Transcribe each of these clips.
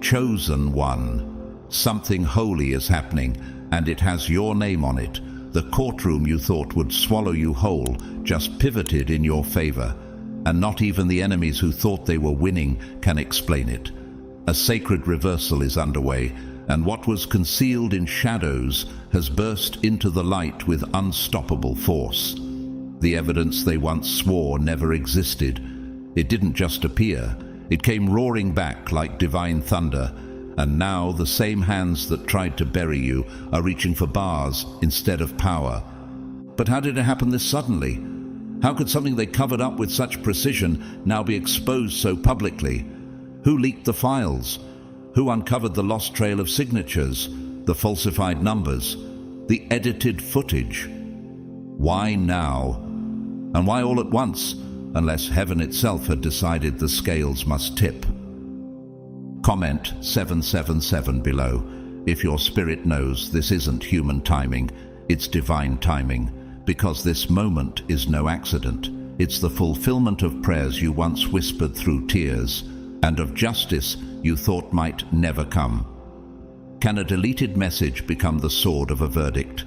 Chosen one. Something holy is happening, and it has your name on it. The courtroom you thought would swallow you whole just pivoted in your favor, and not even the enemies who thought they were winning can explain it. A sacred reversal is underway, and what was concealed in shadows has burst into the light with unstoppable force. The evidence they once swore never existed. It didn't just appear. It came roaring back like divine thunder, and now the same hands that tried to bury you are reaching for bars instead of power. But how did it happen this suddenly? How could something they covered up with such precision now be exposed so publicly? Who leaked the files? Who uncovered the lost trail of signatures, the falsified numbers, the edited footage? Why now? And why all at once, unless heaven itself had decided the scales must tip? Comment 777 below if your spirit knows this isn't human timing, it's divine timing, because this moment is no accident. It's the fulfillment of prayers you once whispered through tears, and of justice you thought might never come. Can a deleted message become the sword of a verdict?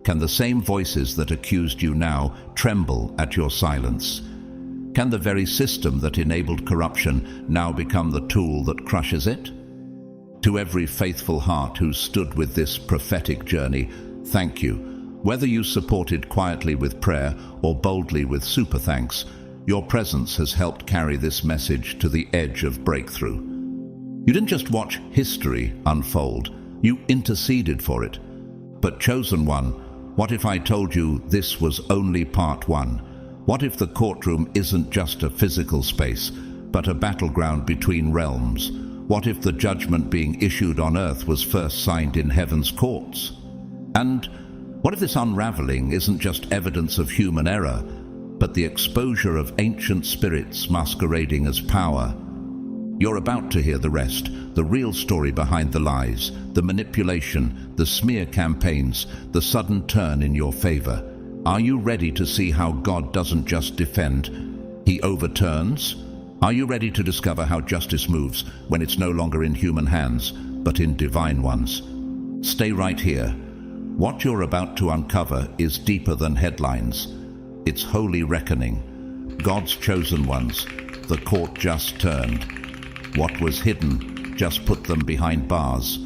Can the same voices that accused you now tremble at your silence? Can the very system that enabled corruption now become the tool that crushes it? To every faithful heart who stood with this prophetic journey, thank you. Whether you supported quietly with prayer or boldly with super thanks, your presence has helped carry this message to the edge of breakthrough. You didn't just watch history unfold, you interceded for it. But chosen one, what if I told you this was only part one? What if the courtroom isn't just a physical space, but a battleground between realms? What if the judgment being issued on earth was first signed in heaven's courts? And what if this unraveling isn't just evidence of human error, but the exposure of ancient spirits masquerading as power? You're about to hear the rest, the real story behind the lies, the manipulation, the smear campaigns, the sudden turn in your favor. Are you ready to see how God doesn't just defend, He overturns? Are you ready to discover how justice moves when it's no longer in human hands, but in divine ones? Stay right here. What you're about to uncover is deeper than headlines. It's holy reckoning. God's chosen ones. The court just turned. What was hidden just put them behind bars.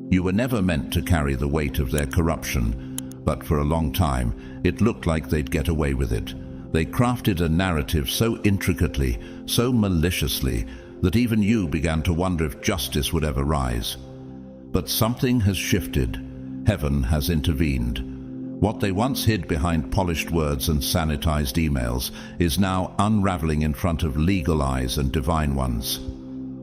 You were never meant to carry the weight of their corruption, but for a long time it looked like they'd get away with it. They crafted a narrative so intricately, so maliciously, that even you began to wonder if justice would ever rise. But something has shifted. Heaven has intervened. What they once hid behind polished words and sanitized emails is now unraveling in front of legal eyes and divine ones.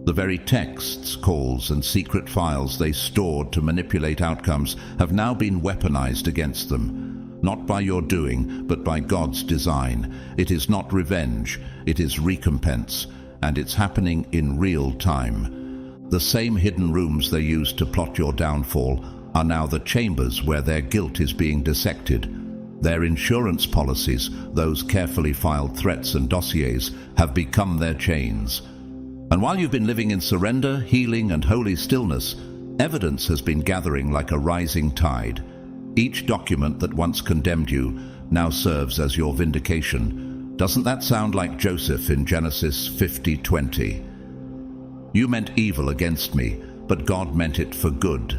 The very texts, calls, and secret files they stored to manipulate outcomes have now been weaponized against them. Not by your doing, but by God's design. It is not revenge, it is recompense, and it's happening in real time. The same hidden rooms they used to plot your downfall are now the chambers where their guilt is being dissected. Their insurance policies, those carefully filed threats and dossiers, have become their chains. And while you've been living in surrender, healing, and holy stillness, evidence has been gathering like a rising tide. Each document that once condemned you now serves as your vindication. Doesn't that sound like Joseph in Genesis 50:20? You meant evil against me, but God meant it for good.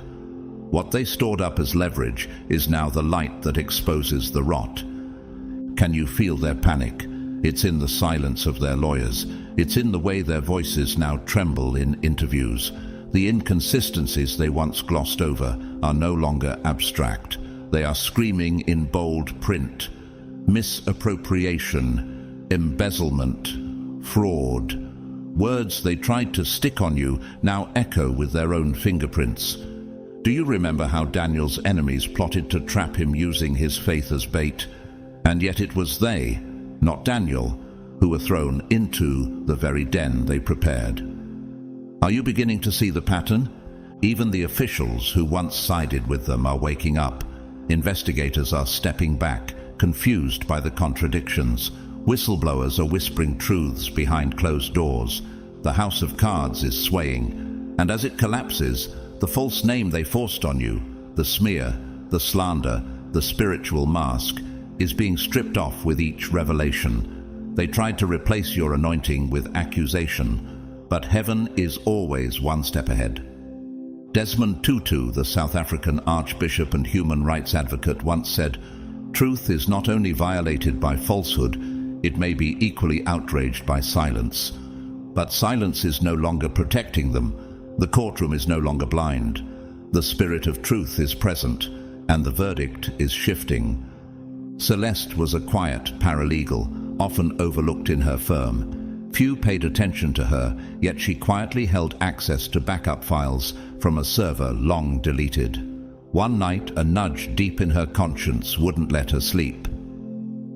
What they stored up as leverage is now the light that exposes the rot. Can you feel their panic? It's in the silence of their lawyers. It's in the way their voices now tremble in interviews. The inconsistencies they once glossed over are no longer abstract. They are screaming in bold print. Misappropriation, embezzlement, fraud. Words they tried to stick on you now echo with their own fingerprints. Do you remember how Daniel's enemies plotted to trap him using his faith as bait? And yet it was they, not Daniel, who were thrown into the very den they prepared. Are you beginning to see the pattern? Even the officials who once sided with them are waking up. Investigators are stepping back, confused by the contradictions. Whistleblowers are whispering truths behind closed doors. The house of cards is swaying, and as it collapses, the false name they forced on you, the smear, the slander, the spiritual mask, is being stripped off with each revelation. They tried to replace your anointing with accusation, but heaven is always one step ahead. Desmond Tutu, the South African archbishop and human rights advocate, once said, "Truth is not only violated by falsehood, it may be equally outraged by silence. But silence is no longer protecting them. The courtroom is no longer blind. The spirit of truth is present, and the verdict is shifting." Celeste was a quiet paralegal, often overlooked in her firm. Few paid attention to her, yet she quietly held access to backup files from a server long deleted. One night, a nudge deep in her conscience wouldn't let her sleep.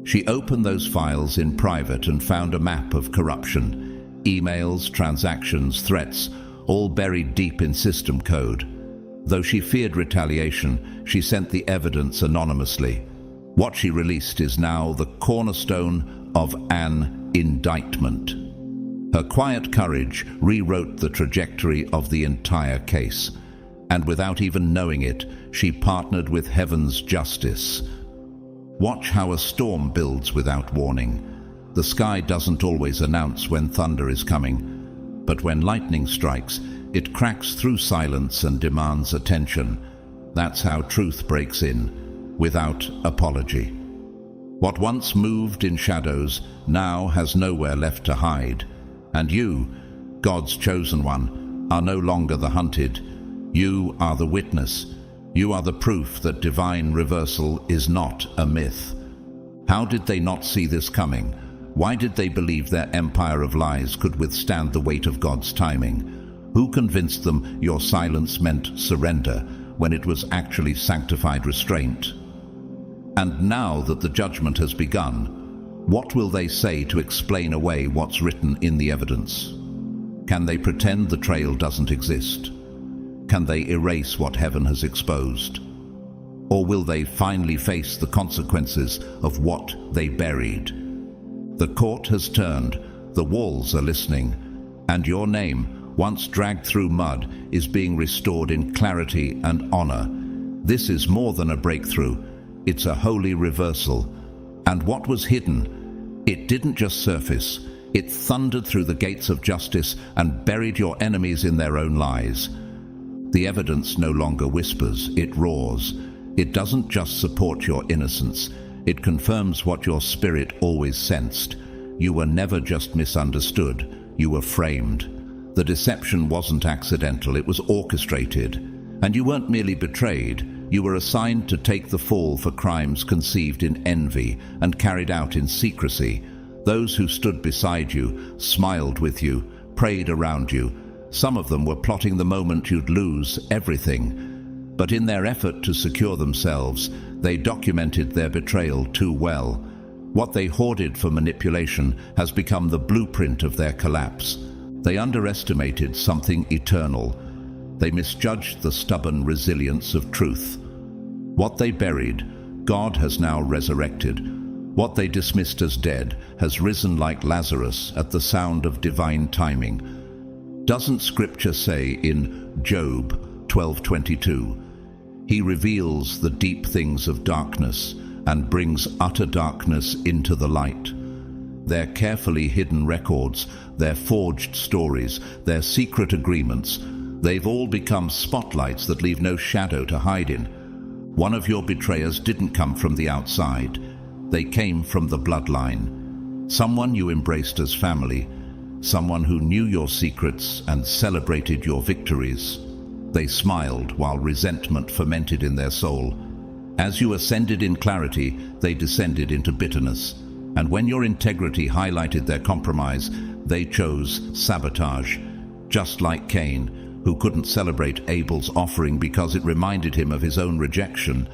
She opened those files in private and found a map of corruption. Emails, transactions, threats, all buried deep in system code. Though she feared retaliation, she sent the evidence anonymously. What she released is now the cornerstone of an indictment. Her quiet courage rewrote the trajectory of the entire case, and without even knowing it, she partnered with heaven's justice. Watch how a storm builds without warning. The sky doesn't always announce when thunder is coming, but when lightning strikes, it cracks through silence and demands attention. That's how truth breaks in, without apology. What once moved in shadows now has nowhere left to hide. And you, God's chosen one, are no longer the hunted. You are the witness. You are the proof that divine reversal is not a myth. How did they not see this coming? Why did they believe their empire of lies could withstand the weight of God's timing? Who convinced them your silence meant surrender when it was actually sanctified restraint? And now that the judgment has begun, what will they say to explain away what's written in the evidence? Can they pretend the trail doesn't exist? Can they erase what heaven has exposed? Or will they finally face the consequences of what they buried? The court has turned, the walls are listening, and your name, once dragged through mud, is being restored in clarity and honor. This is more than a breakthrough. It's a holy reversal. And what was hidden? It didn't just surface. It thundered through the gates of justice and buried your enemies in their own lies. The evidence no longer whispers, it roars. It doesn't just support your innocence. It confirms what your spirit always sensed. You were never just misunderstood. You were framed. The deception wasn't accidental, it was orchestrated. And you weren't merely betrayed. You were assigned to take the fall for crimes conceived in envy and carried out in secrecy. Those who stood beside you, smiled with you, prayed around you. Some of them were plotting the moment you'd lose everything. But in their effort to secure themselves, they documented their betrayal too well. What they hoarded for manipulation has become the blueprint of their collapse. They underestimated something eternal. They misjudged the stubborn resilience of truth. What they buried, God has now resurrected. What they dismissed as dead has risen like Lazarus at the sound of divine timing. Doesn't Scripture say in Job 12:22, "He reveals the deep things of darkness and brings utter darkness into the light"? Their carefully hidden records, their forged stories, their secret agreements, they've all become spotlights that leave no shadow to hide in. One of your betrayers didn't come from the outside. They came from the bloodline. Someone you embraced as family, someone who knew your secrets and celebrated your victories. They smiled while resentment fermented in their soul. As you ascended in clarity, they descended into bitterness. And when your integrity highlighted their compromise, they chose sabotage. Just like Cain, who couldn't celebrate Abel's offering because it reminded him of his own rejection,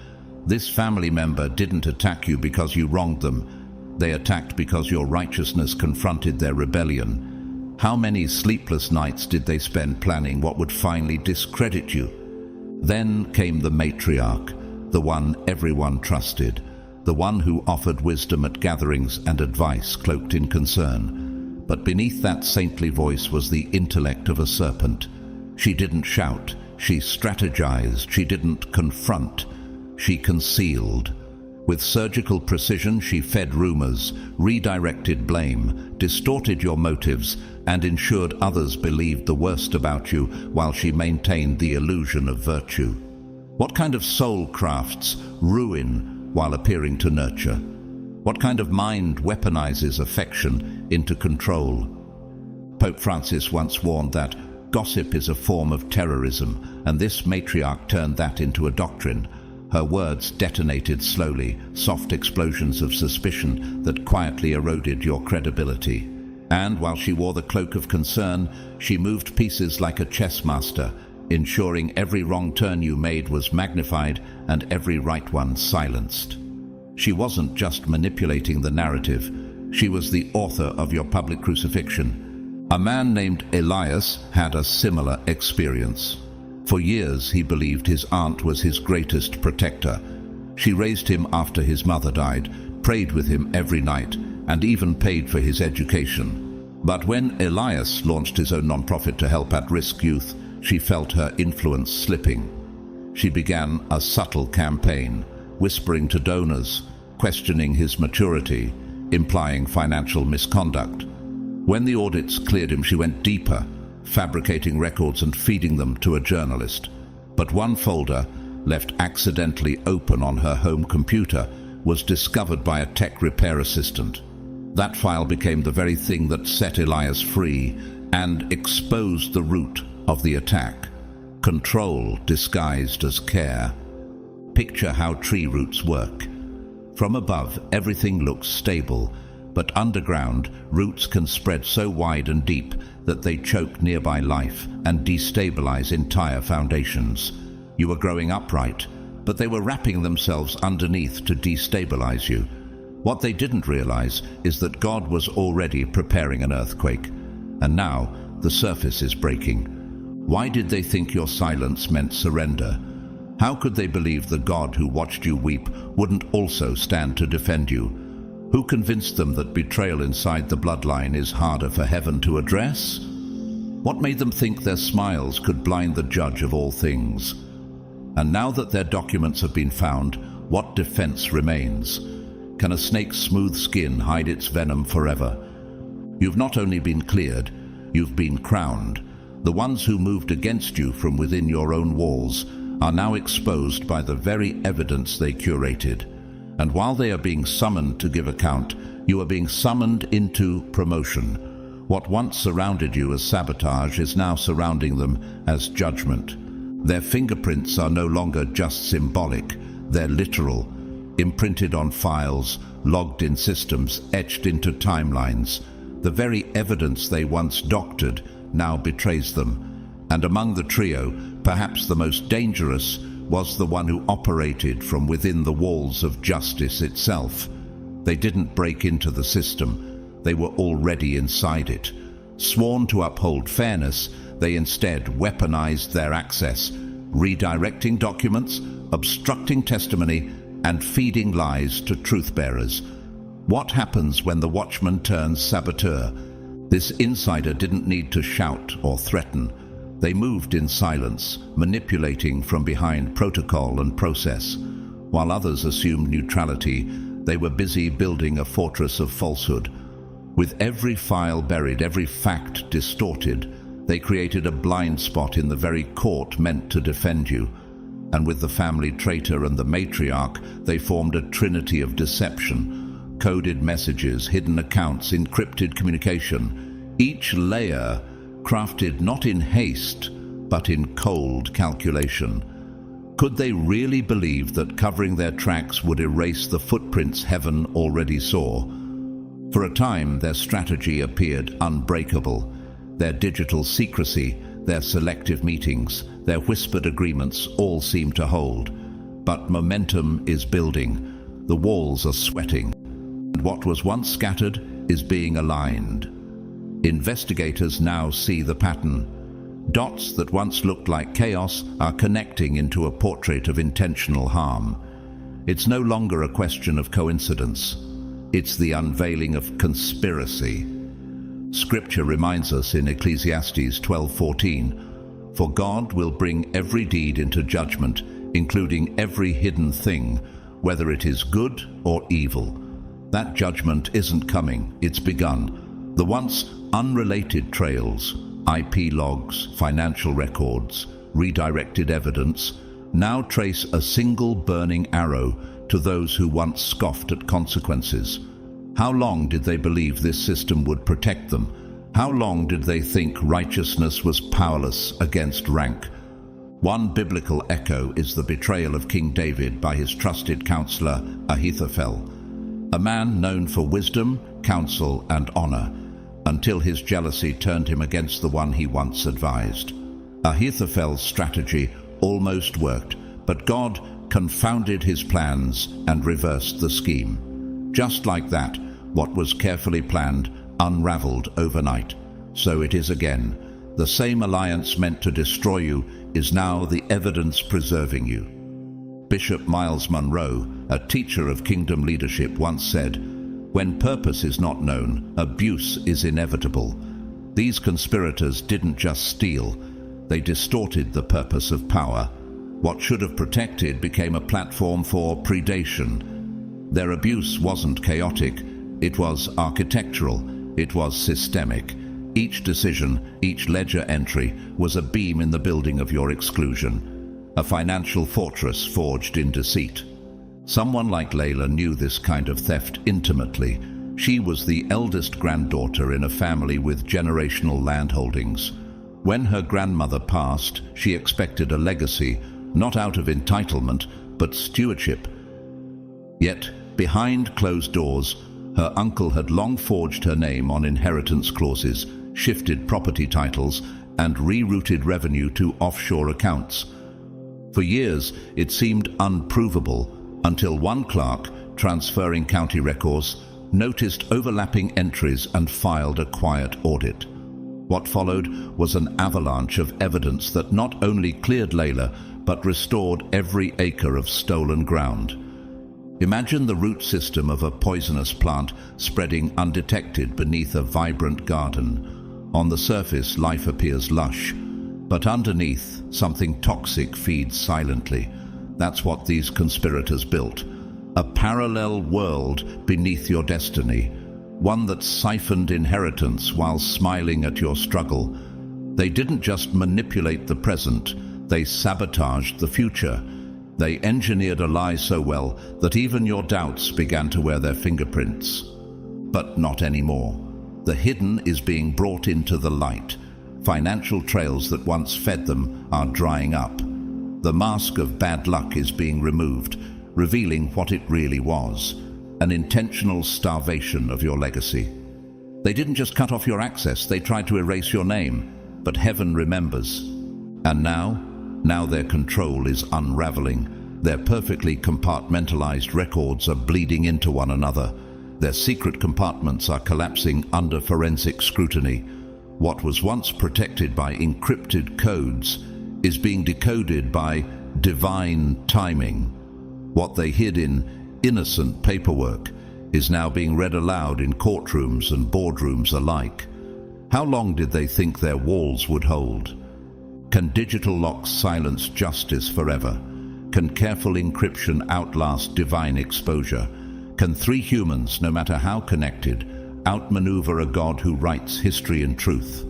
this family member didn't attack you because you wronged them. They attacked because your righteousness confronted their rebellion. How many sleepless nights did they spend planning what would finally discredit you? Then came the matriarch, the one everyone trusted, the one who offered wisdom at gatherings and advice cloaked in concern. But beneath that saintly voice was the intellect of a serpent. She didn't shout, she strategized, she didn't confront, she concealed. With surgical precision, she fed rumors, redirected blame, distorted your motives, and ensured others believed the worst about you while she maintained the illusion of virtue. What kind of soul crafts ruin while appearing to nurture? What kind of mind weaponizes affection into control? Pope Francis once warned that gossip is a form of terrorism, and this matriarch turned that into a doctrine. Her words detonated slowly, soft explosions of suspicion that quietly eroded your credibility. And while she wore the cloak of concern, she moved pieces like a chess master, ensuring every wrong turn you made was magnified and every right one silenced. She wasn't just manipulating the narrative, she was the author of your public crucifixion. A man named Elias had a similar experience. For years he believed his aunt was his greatest protector. She raised him after his mother died, prayed with him every night, and even paid for his education. But when Elias launched his own non-profit to help at-risk youth, she felt her influence slipping. She began a subtle campaign, whispering to donors, questioning his maturity, implying financial misconduct. When the audits cleared him, she went deeper, fabricating records and feeding them to a journalist. But one folder, left accidentally open on her home computer, was discovered by a tech repair assistant. That file became the very thing that set Elias free and exposed the root of the attack. Control disguised as care. Picture how tree roots work. From above, everything looks stable, but underground, roots can spread so wide and deep that they choke nearby life and destabilize entire foundations. You were growing upright, but they were wrapping themselves underneath to destabilize you. What they didn't realize is that God was already preparing an earthquake, and now the surface is breaking. Why did they think your silence meant surrender? How could they believe the God who watched you weep wouldn't also stand to defend you? Who convinced them that betrayal inside the bloodline is harder for heaven to address? What made them think their smiles could blind the judge of all things? And now that their documents have been found, what defense remains? Can a snake's smooth skin hide its venom forever? You've not only been cleared, you've been crowned. The ones who moved against you from within your own walls are now exposed by the very evidence they curated. And while they are being summoned to give account, you are being summoned into promotion. What once surrounded you as sabotage is now surrounding them as judgment. Their fingerprints are no longer just symbolic, they're literal, imprinted on files, logged in systems, etched into timelines. The very evidence they once doctored now betrays them. And among the trio, perhaps the most dangerous was the one who operated from within the walls of justice itself. They didn't break into the system, they were already inside it. Sworn to uphold fairness, they instead weaponized their access, redirecting documents, obstructing testimony, and feeding lies to truth-bearers. What happens when the watchman turns saboteur? This insider didn't need to shout or threaten. They moved in silence, manipulating from behind protocol and process. While others assumed neutrality, they were busy building a fortress of falsehood. With every file buried, every fact distorted, they created a blind spot in the very court meant to defend you. And with the family traitor and the matriarch, they formed a trinity of deception. Coded messages, hidden accounts, encrypted communication. Each layer crafted not in haste, but in cold calculation. Could they really believe that covering their tracks would erase the footprints heaven already saw? For a time, their strategy appeared unbreakable. Their digital secrecy, their selective meetings, their whispered agreements all seemed to hold. But momentum is building. The walls are sweating. And what was once scattered is being aligned. Investigators now see the pattern. Dots that once looked like chaos are connecting into a portrait of intentional harm. It's no longer a question of coincidence. It's the unveiling of conspiracy. Scripture reminds us in Ecclesiastes 12:14, "For God will bring every deed into judgment, including every hidden thing, whether it is good or evil." That judgment isn't coming, it's begun. The once unrelated trails, IP logs, financial records, redirected evidence, now trace a single burning arrow to those who once scoffed at consequences. How long did they believe this system would protect them? How long did they think righteousness was powerless against rank? One biblical echo is the betrayal of King David by his trusted counselor Ahithophel, a man known for wisdom, counsel, and honor, until his jealousy turned him against the one he once advised. Ahithophel's strategy almost worked, but God confounded his plans and reversed the scheme. Just like that, what was carefully planned unraveled overnight. So it is again. The same alliance meant to destroy you is now the evidence preserving you. Bishop Miles Monroe, a teacher of kingdom leadership, once said, "When purpose is not known, abuse is inevitable." These conspirators didn't just steal, they distorted the purpose of power. What should have protected became a platform for predation. Their abuse wasn't chaotic, it was architectural, it was systemic. Each decision, each ledger entry was a beam in the building of your exclusion, a financial fortress forged in deceit. Someone like Layla knew this kind of theft intimately. She was the eldest granddaughter in a family with generational landholdings. When her grandmother passed, she expected a legacy, not out of entitlement, but stewardship. Yet, behind closed doors, her uncle had long forged her name on inheritance clauses, shifted property titles, and rerouted revenue to offshore accounts. For years, it seemed unprovable, until one clerk, transferring county records, noticed overlapping entries and filed a quiet audit. What followed was an avalanche of evidence that not only cleared Layla, but restored every acre of stolen ground. Imagine the root system of a poisonous plant spreading undetected beneath a vibrant garden. On the surface, life appears lush, but underneath, something toxic feeds silently. That's what these conspirators built. A parallel world beneath your destiny, one that siphoned inheritance while smiling at your struggle. They didn't just manipulate the present, they sabotaged the future. They engineered a lie so well that even your doubts began to wear their fingerprints. But not anymore. The hidden is being brought into the light. Financial trails that once fed them are drying up. The mask of bad luck is being removed, revealing what it really was, an intentional starvation of your legacy. They didn't just cut off your access, they tried to erase your name, but heaven remembers. And now their control is unraveling. Their perfectly compartmentalized records are bleeding into one another. Their secret compartments are collapsing under forensic scrutiny. What was once protected by encrypted codes is being decoded by divine timing. What they hid in innocent paperwork is now being read aloud in courtrooms and boardrooms alike. How long did they think their walls would hold? Can digital locks silence justice forever? Can careful encryption outlast divine exposure? Can three humans, no matter how connected, outmaneuver a God who writes history in truth?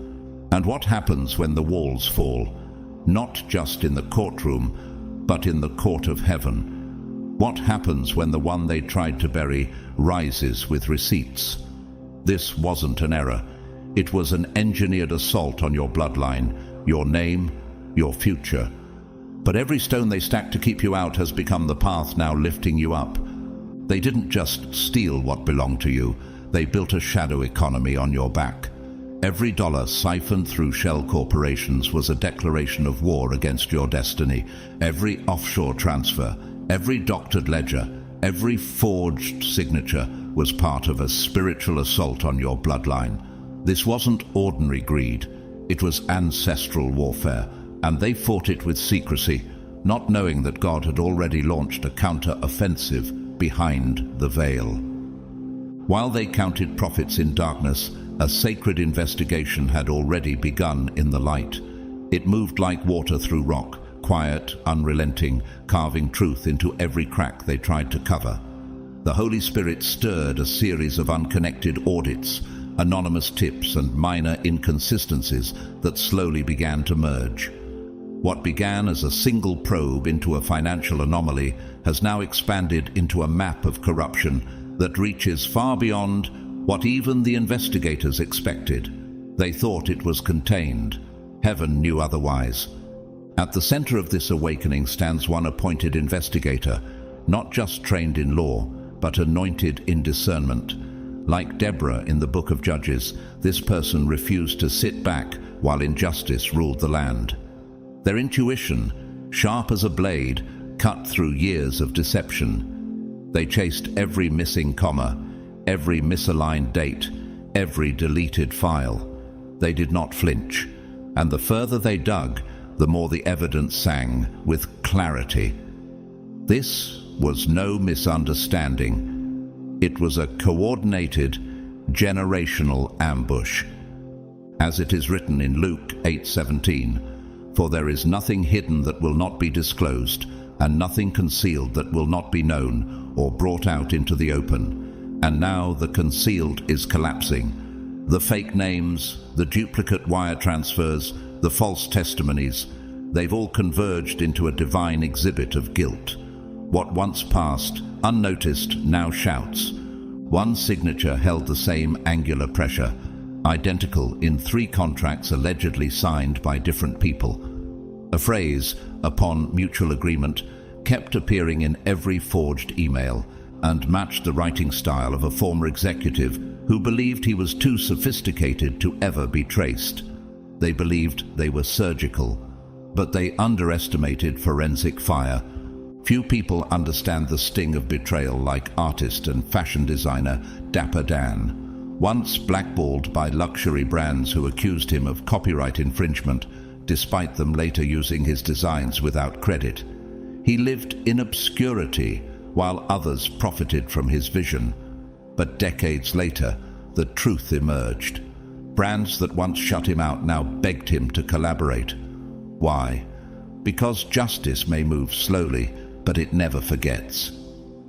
And what happens when the walls fall? Not just in the courtroom, but in the court of heaven. What happens when the one they tried to bury rises with receipts? This wasn't an error. It was an engineered assault on your bloodline, your name, your future. But every stone they stacked to keep you out has become the path now lifting you up. They didn't just steal what belonged to you, they built a shadow economy on your back. Every dollar siphoned through shell corporations was a declaration of war against your destiny. Every offshore transfer, every doctored ledger, every forged signature was part of a spiritual assault on your bloodline. This wasn't ordinary greed, it was ancestral warfare, and they fought it with secrecy, not knowing that God had already launched a counter-offensive behind the veil. While they counted prophets in darkness, a sacred investigation had already begun in the light. It moved like water through rock, quiet, unrelenting, carving truth into every crack they tried to cover. The Holy Spirit stirred a series of unconnected audits, anonymous tips and minor inconsistencies that slowly began to merge. What began as a single probe into a financial anomaly has now expanded into a map of corruption that reaches far beyond what even the investigators expected. They thought it was contained. Heaven knew otherwise. At the center of this awakening stands one appointed investigator, not just trained in law, but anointed in discernment. Like Deborah in the book of Judges, this person refused to sit back while injustice ruled the land. Their intuition, sharp as a blade, cut through years of deception. They chased every missing comma, every misaligned date, every deleted file. They did not flinch, and the further they dug, the more the evidence sang with clarity. This was no misunderstanding. It was a coordinated, generational ambush. As it is written in Luke 8:17, "For there is nothing hidden that will not be disclosed, and nothing concealed that will not be known or brought out into the open." And now the concealed is collapsing. The fake names, the duplicate wire transfers, the false testimonies, they've all converged into a divine exhibit of guilt. What once passed, unnoticed, now shouts. One signature held the same angular pressure, identical in 3 contracts allegedly signed by different people. A phrase, "upon mutual agreement," kept appearing in every forged email and matched the writing style of a former executive who believed he was too sophisticated to ever be traced. They believed they were surgical, but they underestimated forensic fire. Few people understand the sting of betrayal like artist and fashion designer Dapper Dan. Once blackballed by luxury brands who accused him of copyright infringement, despite them later using his designs without credit. He lived in obscurity while others profited from his vision. But decades later, the truth emerged. Brands that once shut him out now begged him to collaborate. Why? Because justice may move slowly, but it never forgets.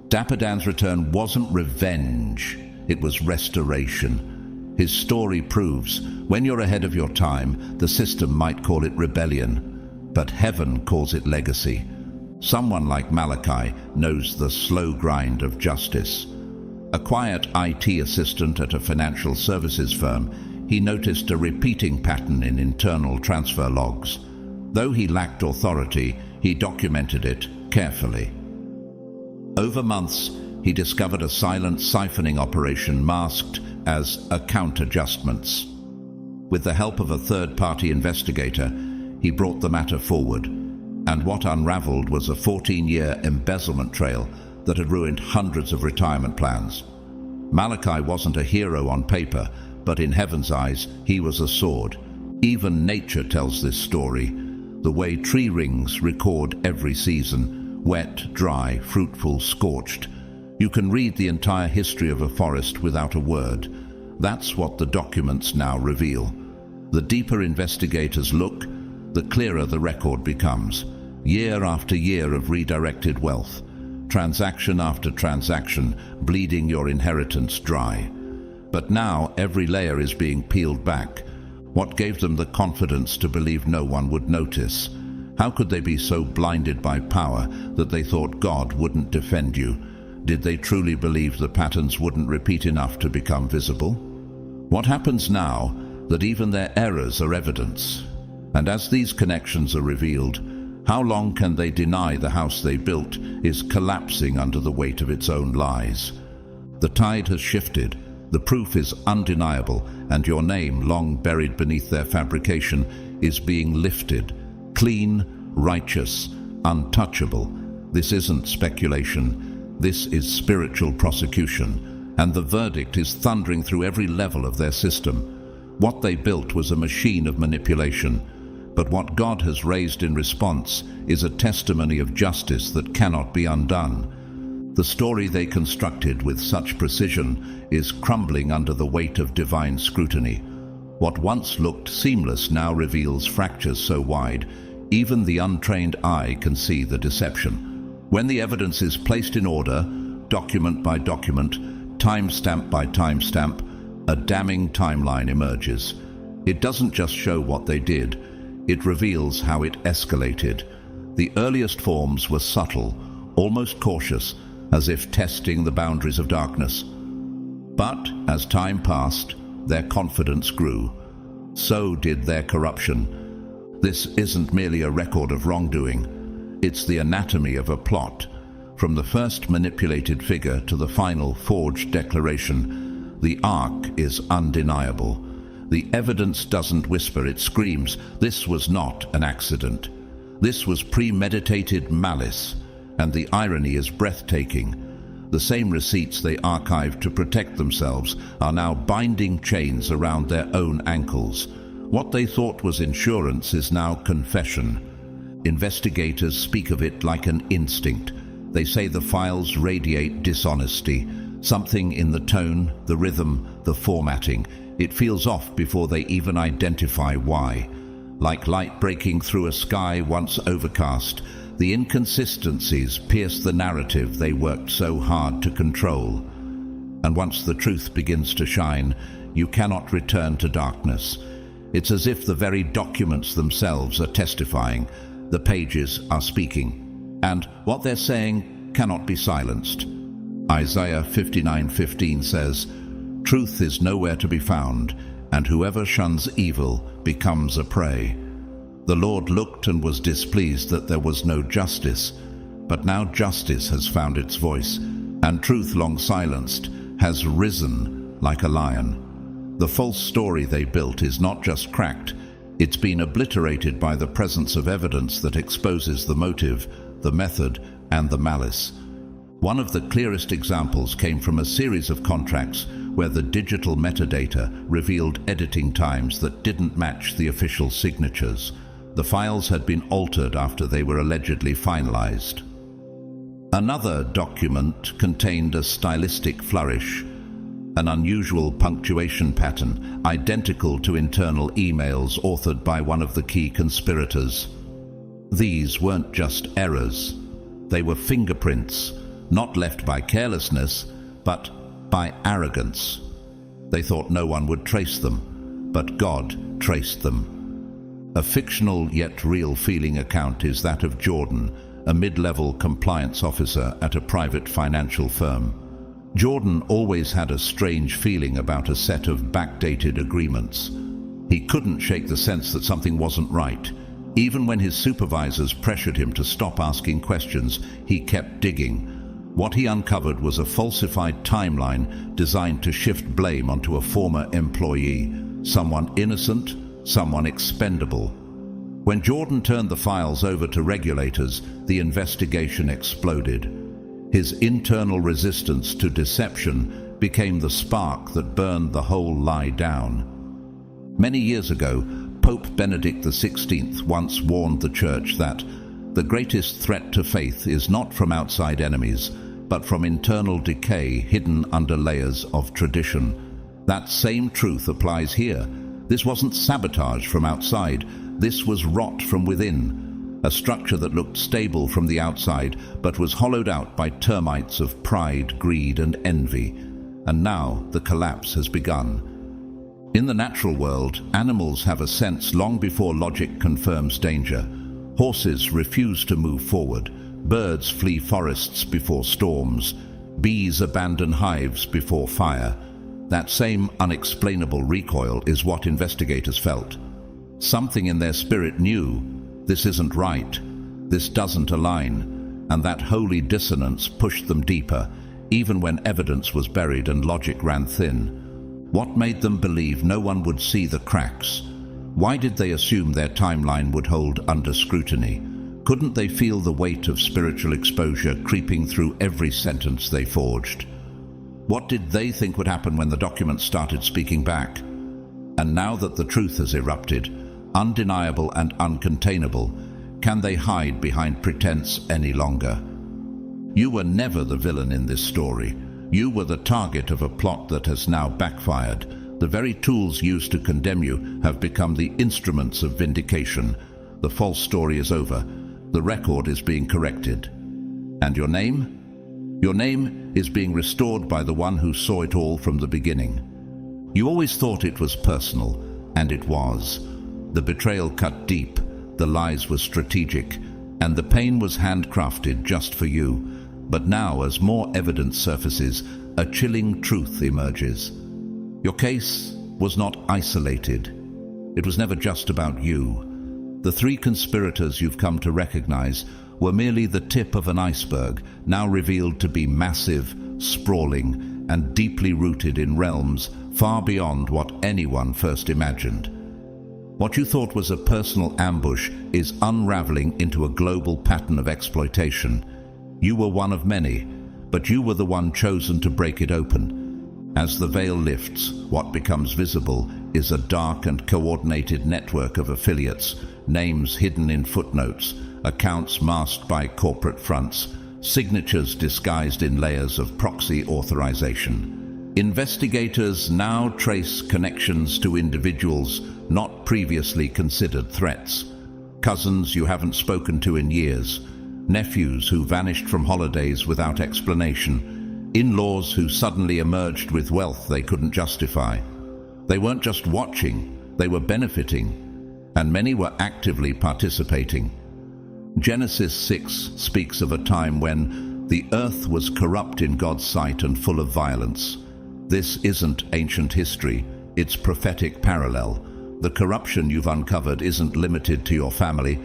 Dapper Dan's return wasn't revenge, it was restoration. His story proves, when you're ahead of your time, the system might call it rebellion, but heaven calls it legacy. Someone like Malachi knows the slow grind of justice. A quiet IT assistant at a financial services firm, he noticed a repeating pattern in internal transfer logs. Though he lacked authority, he documented it carefully. Over months, he discovered a silent siphoning operation masked as account adjustments. With the help of a third-party investigator, he brought the matter forward, and what unraveled was a 14-year embezzlement trail that had ruined hundreds of retirement plans. Malachi wasn't a hero on paper, but in heaven's eyes, he was a sword. Even nature tells this story. The way tree rings record every season, wet, dry, fruitful, scorched. You can read the entire history of a forest without a word. That's what the documents now reveal. The deeper investigators look, the clearer the record becomes. Year after year of redirected wealth, transaction after transaction, bleeding your inheritance dry. But now every layer is being peeled back. What gave them the confidence to believe no one would notice? How could they be so blinded by power that they thought God wouldn't defend you? Did they truly believe the patterns wouldn't repeat enough to become visible? What happens now that even their errors are evidence? And as these connections are revealed, how long can they deny the house they built is collapsing under the weight of its own lies? The tide has shifted, the proof is undeniable, and your name, long buried beneath their fabrication, is being lifted. Clean, righteous, untouchable. This isn't speculation, this is spiritual prosecution, and the verdict is thundering through every level of their system. What they built was a machine of manipulation, but what God has raised in response is a testimony of justice that cannot be undone. The story they constructed with such precision is crumbling under the weight of divine scrutiny. What once looked seamless now reveals fractures so wide, even the untrained eye can see the deception. When the evidence is placed in order, document by document, timestamp by timestamp, a damning timeline emerges. It doesn't just show what they did, it reveals how it escalated. The earliest forms were subtle, almost cautious, as if testing the boundaries of darkness. But as time passed, their confidence grew. So did their corruption. This isn't merely a record of wrongdoing. It's the anatomy of a plot. From the first manipulated figure to the final forged declaration, the arc is undeniable. The evidence doesn't whisper, it screams. This was not an accident. This was premeditated malice, and the irony is breathtaking. The same receipts they archived to protect themselves are now binding chains around their own ankles. What they thought was insurance is now confession. Investigators speak of it like an instinct. They say the files radiate dishonesty. Something in the tone, the rhythm, the formatting. It feels off before they even identify why. Like light breaking through a sky once overcast, the inconsistencies pierce the narrative they worked so hard to control. And once the truth begins to shine, you cannot return to darkness. It's as if the very documents themselves are testifying. The pages are speaking. And what they're saying cannot be silenced. Isaiah 59:15 says, "Truth is nowhere to be found, and whoever shuns evil becomes a prey." The Lord looked and was displeased that there was no justice, but now justice has found its voice, and truth, long silenced, has risen like a lion. The false story they built is not just cracked, it's been obliterated by the presence of evidence that exposes the motive, the method, and the malice. One of the clearest examples came from a series of contracts where the digital metadata revealed editing times that didn't match the official signatures. The files had been altered after they were allegedly finalized. Another document contained a stylistic flourish, an unusual punctuation pattern identical to internal emails authored by one of the key conspirators. These weren't just errors. They were fingerprints, not left by carelessness, but by arrogance. They thought no one would trace them, but God traced them. A fictional yet real feeling account is that of Jordan, a mid-level compliance officer at a private financial firm. Jordan always had a strange feeling about a set of backdated agreements. He couldn't shake the sense that something wasn't right. Even when his supervisors pressured him to stop asking questions, he kept digging. What he uncovered was a falsified timeline designed to shift blame onto a former employee, someone innocent, someone expendable. When Jordan turned the files over to regulators, the investigation exploded. His internal resistance to deception became the spark that burned the whole lie down. Many years ago, Pope Benedict XVI once warned the Church that the greatest threat to faith is not from outside enemies, but from internal decay hidden under layers of tradition. That same truth applies here. This wasn't sabotage from outside, this was rot from within. A structure that looked stable from the outside, but was hollowed out by termites of pride, greed, and envy. And now the collapse has begun. In the natural world, animals have a sense long before logic confirms danger. Horses refuse to move forward. Birds flee forests before storms. Bees abandon hives before fire. That same unexplainable recoil is what investigators felt. Something in their spirit knew, this isn't right, this doesn't align, and that holy dissonance pushed them deeper, even when evidence was buried and logic ran thin. What made them believe no one would see the cracks? Why did they assume their timeline would hold under scrutiny? Couldn't they feel the weight of spiritual exposure creeping through every sentence they forged? What did they think would happen when the documents started speaking back? And now that the truth has erupted, undeniable and uncontainable, can they hide behind pretense any longer? You were never the villain in this story. You were the target of a plot that has now backfired. The very tools used to condemn you have become the instruments of vindication. The false story is over. The record is being corrected. And your name? Your name is being restored by the one who saw it all from the beginning. You always thought it was personal, and it was. The betrayal cut deep, the lies were strategic, and the pain was handcrafted just for you. But now, as more evidence surfaces, a chilling truth emerges. Your case was not isolated. It was never just about you. The three conspirators you've come to recognize were merely the tip of an iceberg, now revealed to be massive, sprawling, and deeply rooted in realms far beyond what anyone first imagined. What you thought was a personal ambush is unraveling into a global pattern of exploitation. You were one of many, but you were the one chosen to break it open. As the veil lifts, what becomes visible is a dark and coordinated network of affiliates, names hidden in footnotes, accounts masked by corporate fronts, signatures disguised in layers of proxy authorization. Investigators now trace connections to individuals not previously considered threats. Cousins you haven't spoken to in years, nephews who vanished from holidays without explanation, in-laws who suddenly emerged with wealth they couldn't justify. They weren't just watching, they were benefiting, and many were actively participating. Genesis 6 speaks of a time when the earth was corrupt in God's sight and full of violence. This isn't ancient history, it's prophetic parallel. The corruption you've uncovered isn't limited to your family.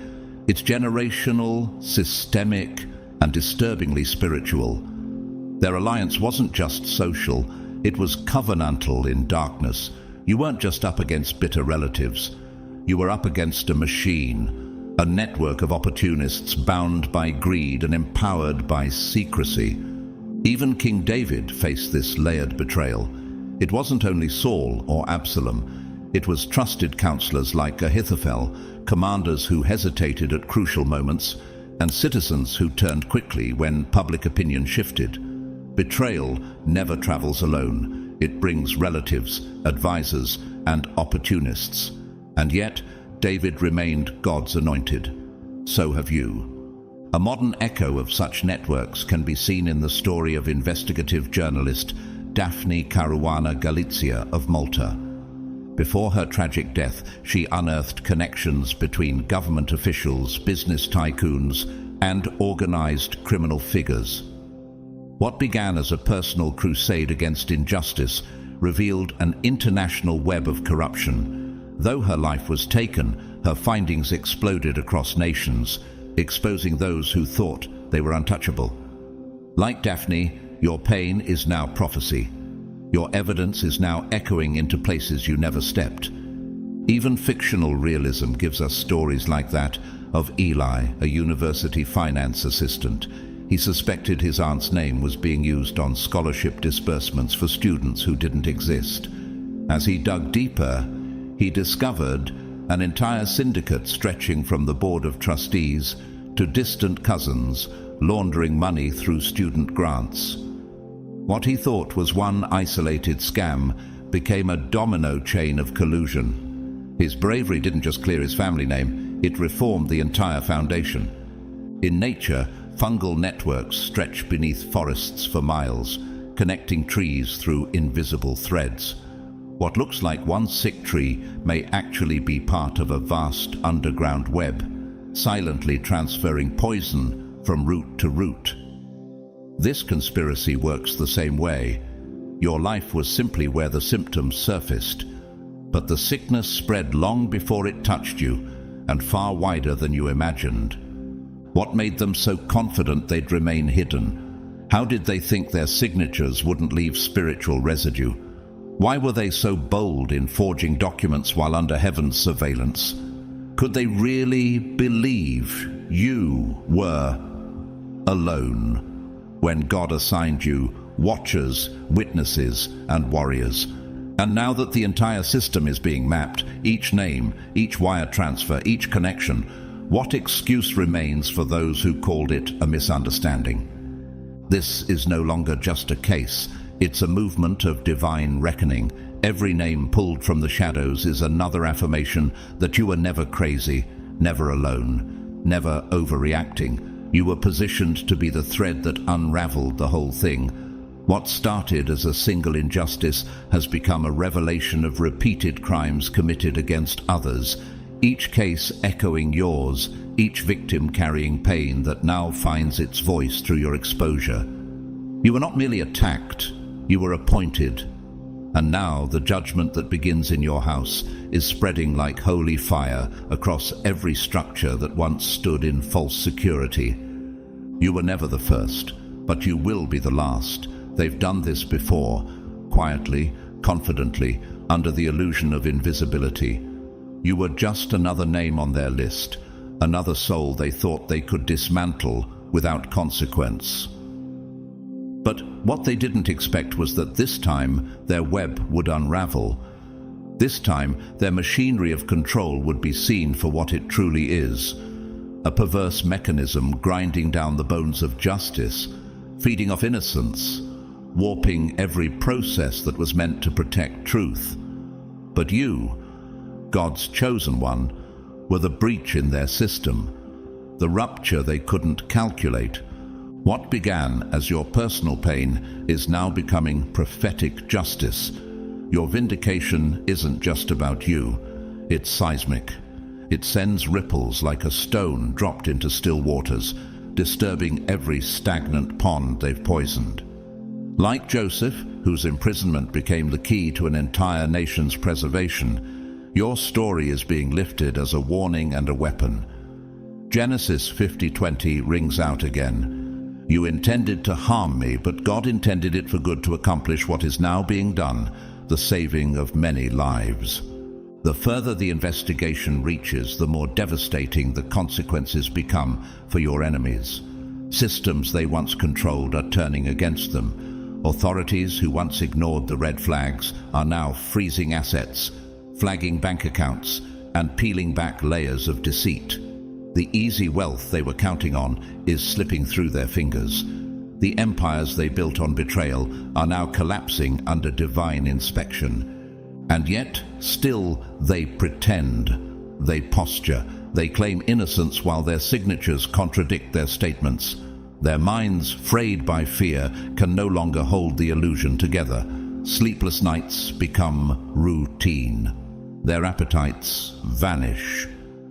It's generational, systemic, and disturbingly spiritual. Their alliance wasn't just social, it was covenantal in darkness. You weren't just up against bitter relatives. You were up against a machine, a network of opportunists bound by greed and empowered by secrecy. Even King David faced this layered betrayal. It wasn't only Saul or Absalom. It was trusted counselors like Ahithophel, commanders who hesitated at crucial moments, and citizens who turned quickly when public opinion shifted. Betrayal never travels alone. It brings relatives, advisors, and opportunists. And yet, David remained God's anointed. So have you. A modern echo of such networks can be seen in the story of investigative journalist Daphne Caruana Galizia of Malta. Before her tragic death, she unearthed connections between government officials, business tycoons, and organized criminal figures. What began as a personal crusade against injustice revealed an international web of corruption. Though her life was taken, her findings exploded across nations, exposing those who thought they were untouchable. Like Daphne, your pain is now prophecy. Your evidence is now echoing into places you never stepped. Even fictional realism gives us stories like that of Eli, a university finance assistant. He suspected his aunt's name was being used on scholarship disbursements for students who didn't exist. As he dug deeper, he discovered an entire syndicate stretching from the board of trustees to distant cousins, laundering money through student grants. What he thought was one isolated scam became a domino chain of collusion. His bravery didn't just clear his family name, it reformed the entire foundation. In nature, fungal networks stretch beneath forests for miles, connecting trees through invisible threads. What looks like one sick tree may actually be part of a vast underground web, silently transferring poison from root to root. This conspiracy works the same way. Your life was simply where the symptoms surfaced, but the sickness spread long before it touched you, and far wider than you imagined. What made them so confident they'd remain hidden? How did they think their signatures wouldn't leave spiritual residue? Why were they so bold in forging documents while under heaven's surveillance? Could they really believe you were alone when God assigned you watchers, witnesses, and warriors? And now that the entire system is being mapped, each name, each wire transfer, each connection, what excuse remains for those who called it a misunderstanding? This is no longer just a case. It's a movement of divine reckoning. Every name pulled from the shadows is another affirmation that you were never crazy, never alone, never overreacting. You were positioned to be the thread that unraveled the whole thing. What started as a single injustice has become a revelation of repeated crimes committed against others, each case echoing yours, each victim carrying pain that now finds its voice through your exposure. You were not merely attacked, you were appointed. And now the judgment that begins in your house is spreading like holy fire across every structure that once stood in false security. You were never the first, but you will be the last. They've done this before, quietly, confidently, under the illusion of invisibility. You were just another name on their list, another soul they thought they could dismantle without consequence. But what they didn't expect was that this time their web would unravel. This time their machinery of control would be seen for what it truly is, a perverse mechanism grinding down the bones of justice, feeding off innocence, warping every process that was meant to protect truth. But you, God's chosen one, were the breach in their system, the rupture they couldn't calculate. What began as your personal pain is now becoming prophetic justice. Your vindication isn't just about you, it's seismic. It sends ripples like a stone dropped into still waters, disturbing every stagnant pond they've poisoned. Like Joseph, whose imprisonment became the key to an entire nation's preservation, your story is being lifted as a warning and a weapon. Genesis 50:20 rings out again. You intended to harm me, but God intended it for good to accomplish what is now being done, the saving of many lives. The further the investigation reaches, the more devastating the consequences become for your enemies. Systems they once controlled are turning against them. Authorities who once ignored the red flags are now freezing assets, flagging bank accounts, and peeling back layers of deceit. The easy wealth they were counting on is slipping through their fingers. The empires they built on betrayal are now collapsing under divine inspection. And yet, still, they pretend. They posture. They claim innocence while their signatures contradict their statements. Their minds, frayed by fear, can no longer hold the illusion together. Sleepless nights become routine. Their appetites vanish.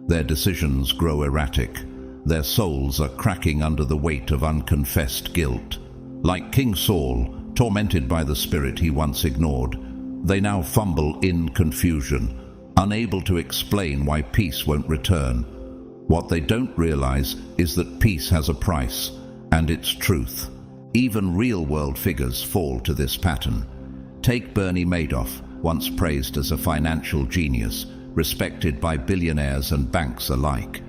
Their decisions grow erratic. Their souls are cracking under the weight of unconfessed guilt. Like King Saul, tormented by the spirit he once ignored, they now fumble in confusion, unable to explain why peace won't return. What they don't realize is that peace has a price, and it's truth. Even real-world figures fall to this pattern. Take Bernie Madoff, once praised as a financial genius, respected by billionaires and banks alike.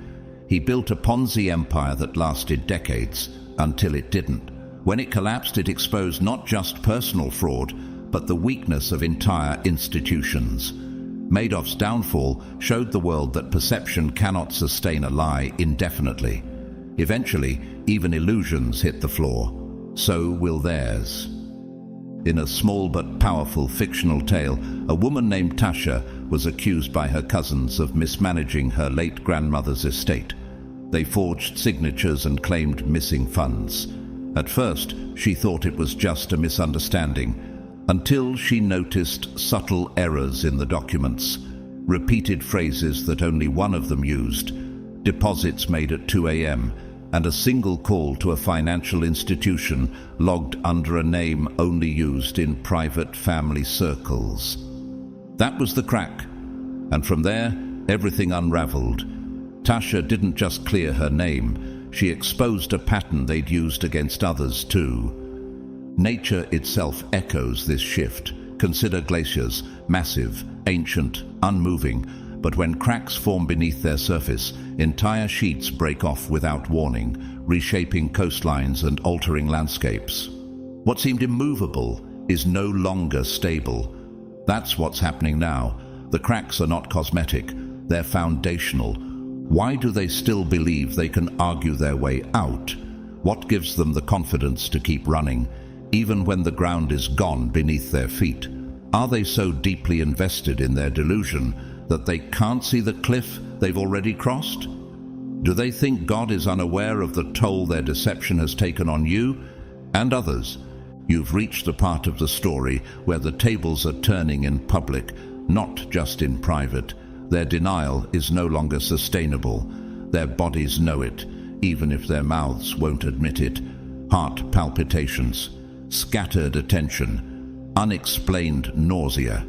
He built a Ponzi empire that lasted decades, until it didn't. When it collapsed, it exposed not just personal fraud, but the weakness of entire institutions. Madoff's downfall showed the world that perception cannot sustain a lie indefinitely. Eventually, even illusions hit the floor. So will theirs. In a small but powerful fictional tale, a woman named Tasha was accused by her cousins of mismanaging her late grandmother's estate. They forged signatures and claimed missing funds. At first, she thought it was just a misunderstanding, until she noticed subtle errors in the documents, repeated phrases that only one of them used, deposits made at 2 a.m., and a single call to a financial institution logged under a name only used in private family circles. That was the crack, and from there, everything unraveled. Tasha didn't just clear her name, she exposed a pattern they'd used against others too. Nature itself echoes this shift. Consider glaciers, massive, ancient, unmoving, but when cracks form beneath their surface, entire sheets break off without warning, reshaping coastlines and altering landscapes. What seemed immovable is no longer stable. That's what's happening now. The cracks are not cosmetic, they're foundational. Why do they still believe they can argue their way out? What gives them the confidence to keep running, even when the ground is gone beneath their feet? Are they so deeply invested in their delusion that they can't see the cliff they've already crossed? Do they think God is unaware of the toll their deception has taken on you and others? You've reached the part of the story where the tables are turning in public, not just in private. Their denial is no longer sustainable. Their bodies know it, even if their mouths won't admit it. Heart palpitations, scattered attention, unexplained nausea.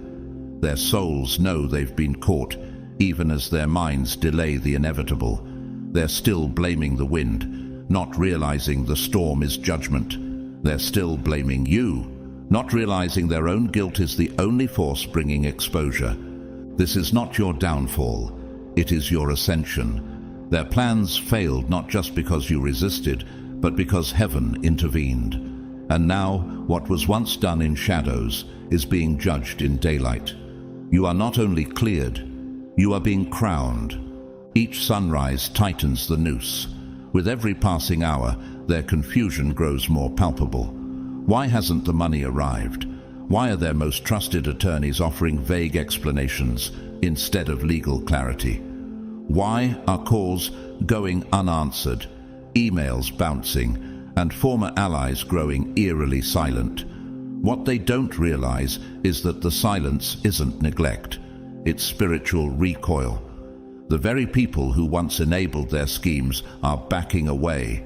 Their souls know they've been caught, even as their minds delay the inevitable. They're still blaming the wind, not realizing the storm is judgment. They're still blaming you, not realizing their own guilt is the only force bringing exposure. This is not your downfall, it is your ascension. Their plans failed not just because you resisted, but because heaven intervened. And now, what was once done in shadows is being judged in daylight. You are not only cleared, you are being crowned. Each sunrise tightens the noose. With every passing hour, their confusion grows more palpable. Why hasn't the money arrived? Why are their most trusted attorneys offering vague explanations instead of legal clarity? Why are calls going unanswered, emails bouncing, and former allies growing eerily silent? What they don't realize is that the silence isn't neglect, it's spiritual recoil. The very people who once enabled their schemes are backing away,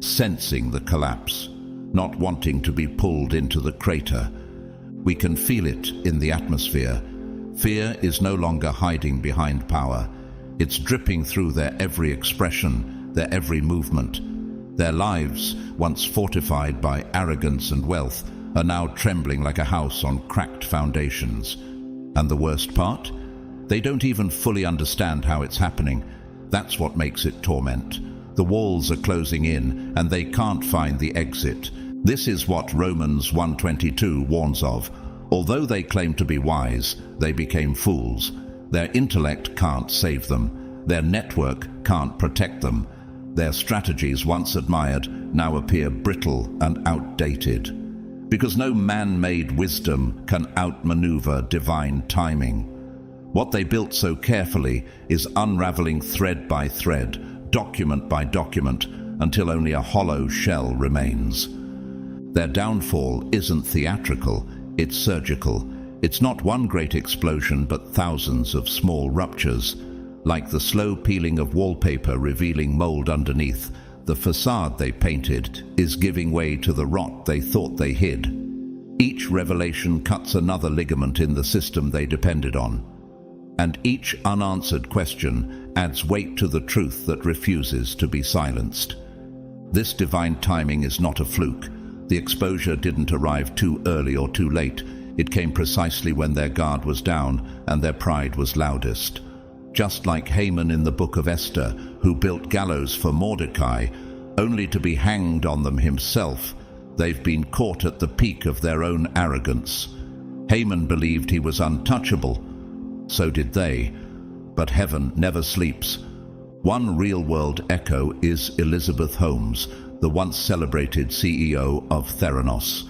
sensing the collapse, not wanting to be pulled into the crater. We can feel it in the atmosphere. Fear is no longer hiding behind power. It's dripping through their every expression, their every movement. Their lives, once fortified by arrogance and wealth, are now trembling like a house on cracked foundations. And the worst part? They don't even fully understand how it's happening. That's what makes it torment. The walls are closing in, and they can't find the exit. This is what Romans 1:22 warns of. Although they claim to be wise, they became fools. Their intellect can't save them. Their network can't protect them. Their strategies, once admired, now appear brittle and outdated. Because no man-made wisdom can outmaneuver divine timing. What they built so carefully is unraveling thread by thread, document by document, until only a hollow shell remains. Their downfall isn't theatrical, it's surgical. It's not one great explosion, but thousands of small ruptures. Like the slow peeling of wallpaper revealing mold underneath, the facade they painted is giving way to the rot they thought they hid. Each revelation cuts another ligament in the system they depended on. And each unanswered question adds weight to the truth that refuses to be silenced. This divine timing is not a fluke. The exposure didn't arrive too early or too late. It came precisely when their guard was down and their pride was loudest. Just like Haman in the book of Esther, who built gallows for Mordecai, only to be hanged on them himself, they've been caught at the peak of their own arrogance. Haman believed he was untouchable. So did they. But heaven never sleeps. One real-world echo is Elizabeth Holmes, the once celebrated CEO of Theranos.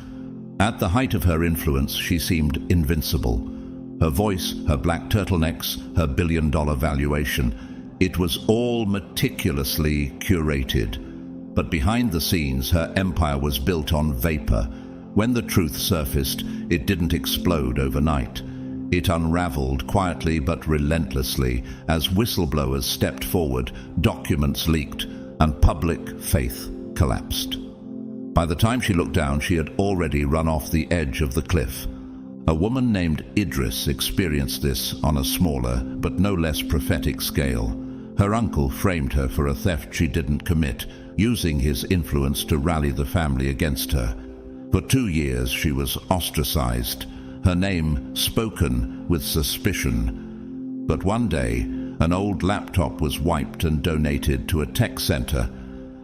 At the height of her influence, she seemed invincible. Her voice, her black turtlenecks, her billion-dollar valuation, it was all meticulously curated. But behind the scenes, her empire was built on vapor. When the truth surfaced, it didn't explode overnight. It unraveled quietly but relentlessly as whistleblowers stepped forward, documents leaked, and public faith collapsed. By the time she looked down, she had already run off the edge of the cliff. A woman named Idris experienced this on a smaller but no less prophetic scale. Her uncle framed her for a theft she didn't commit, using his influence to rally the family against her. For 2 years she was ostracized, her name spoken with suspicion. But one day, an old laptop was wiped and donated to a tech center.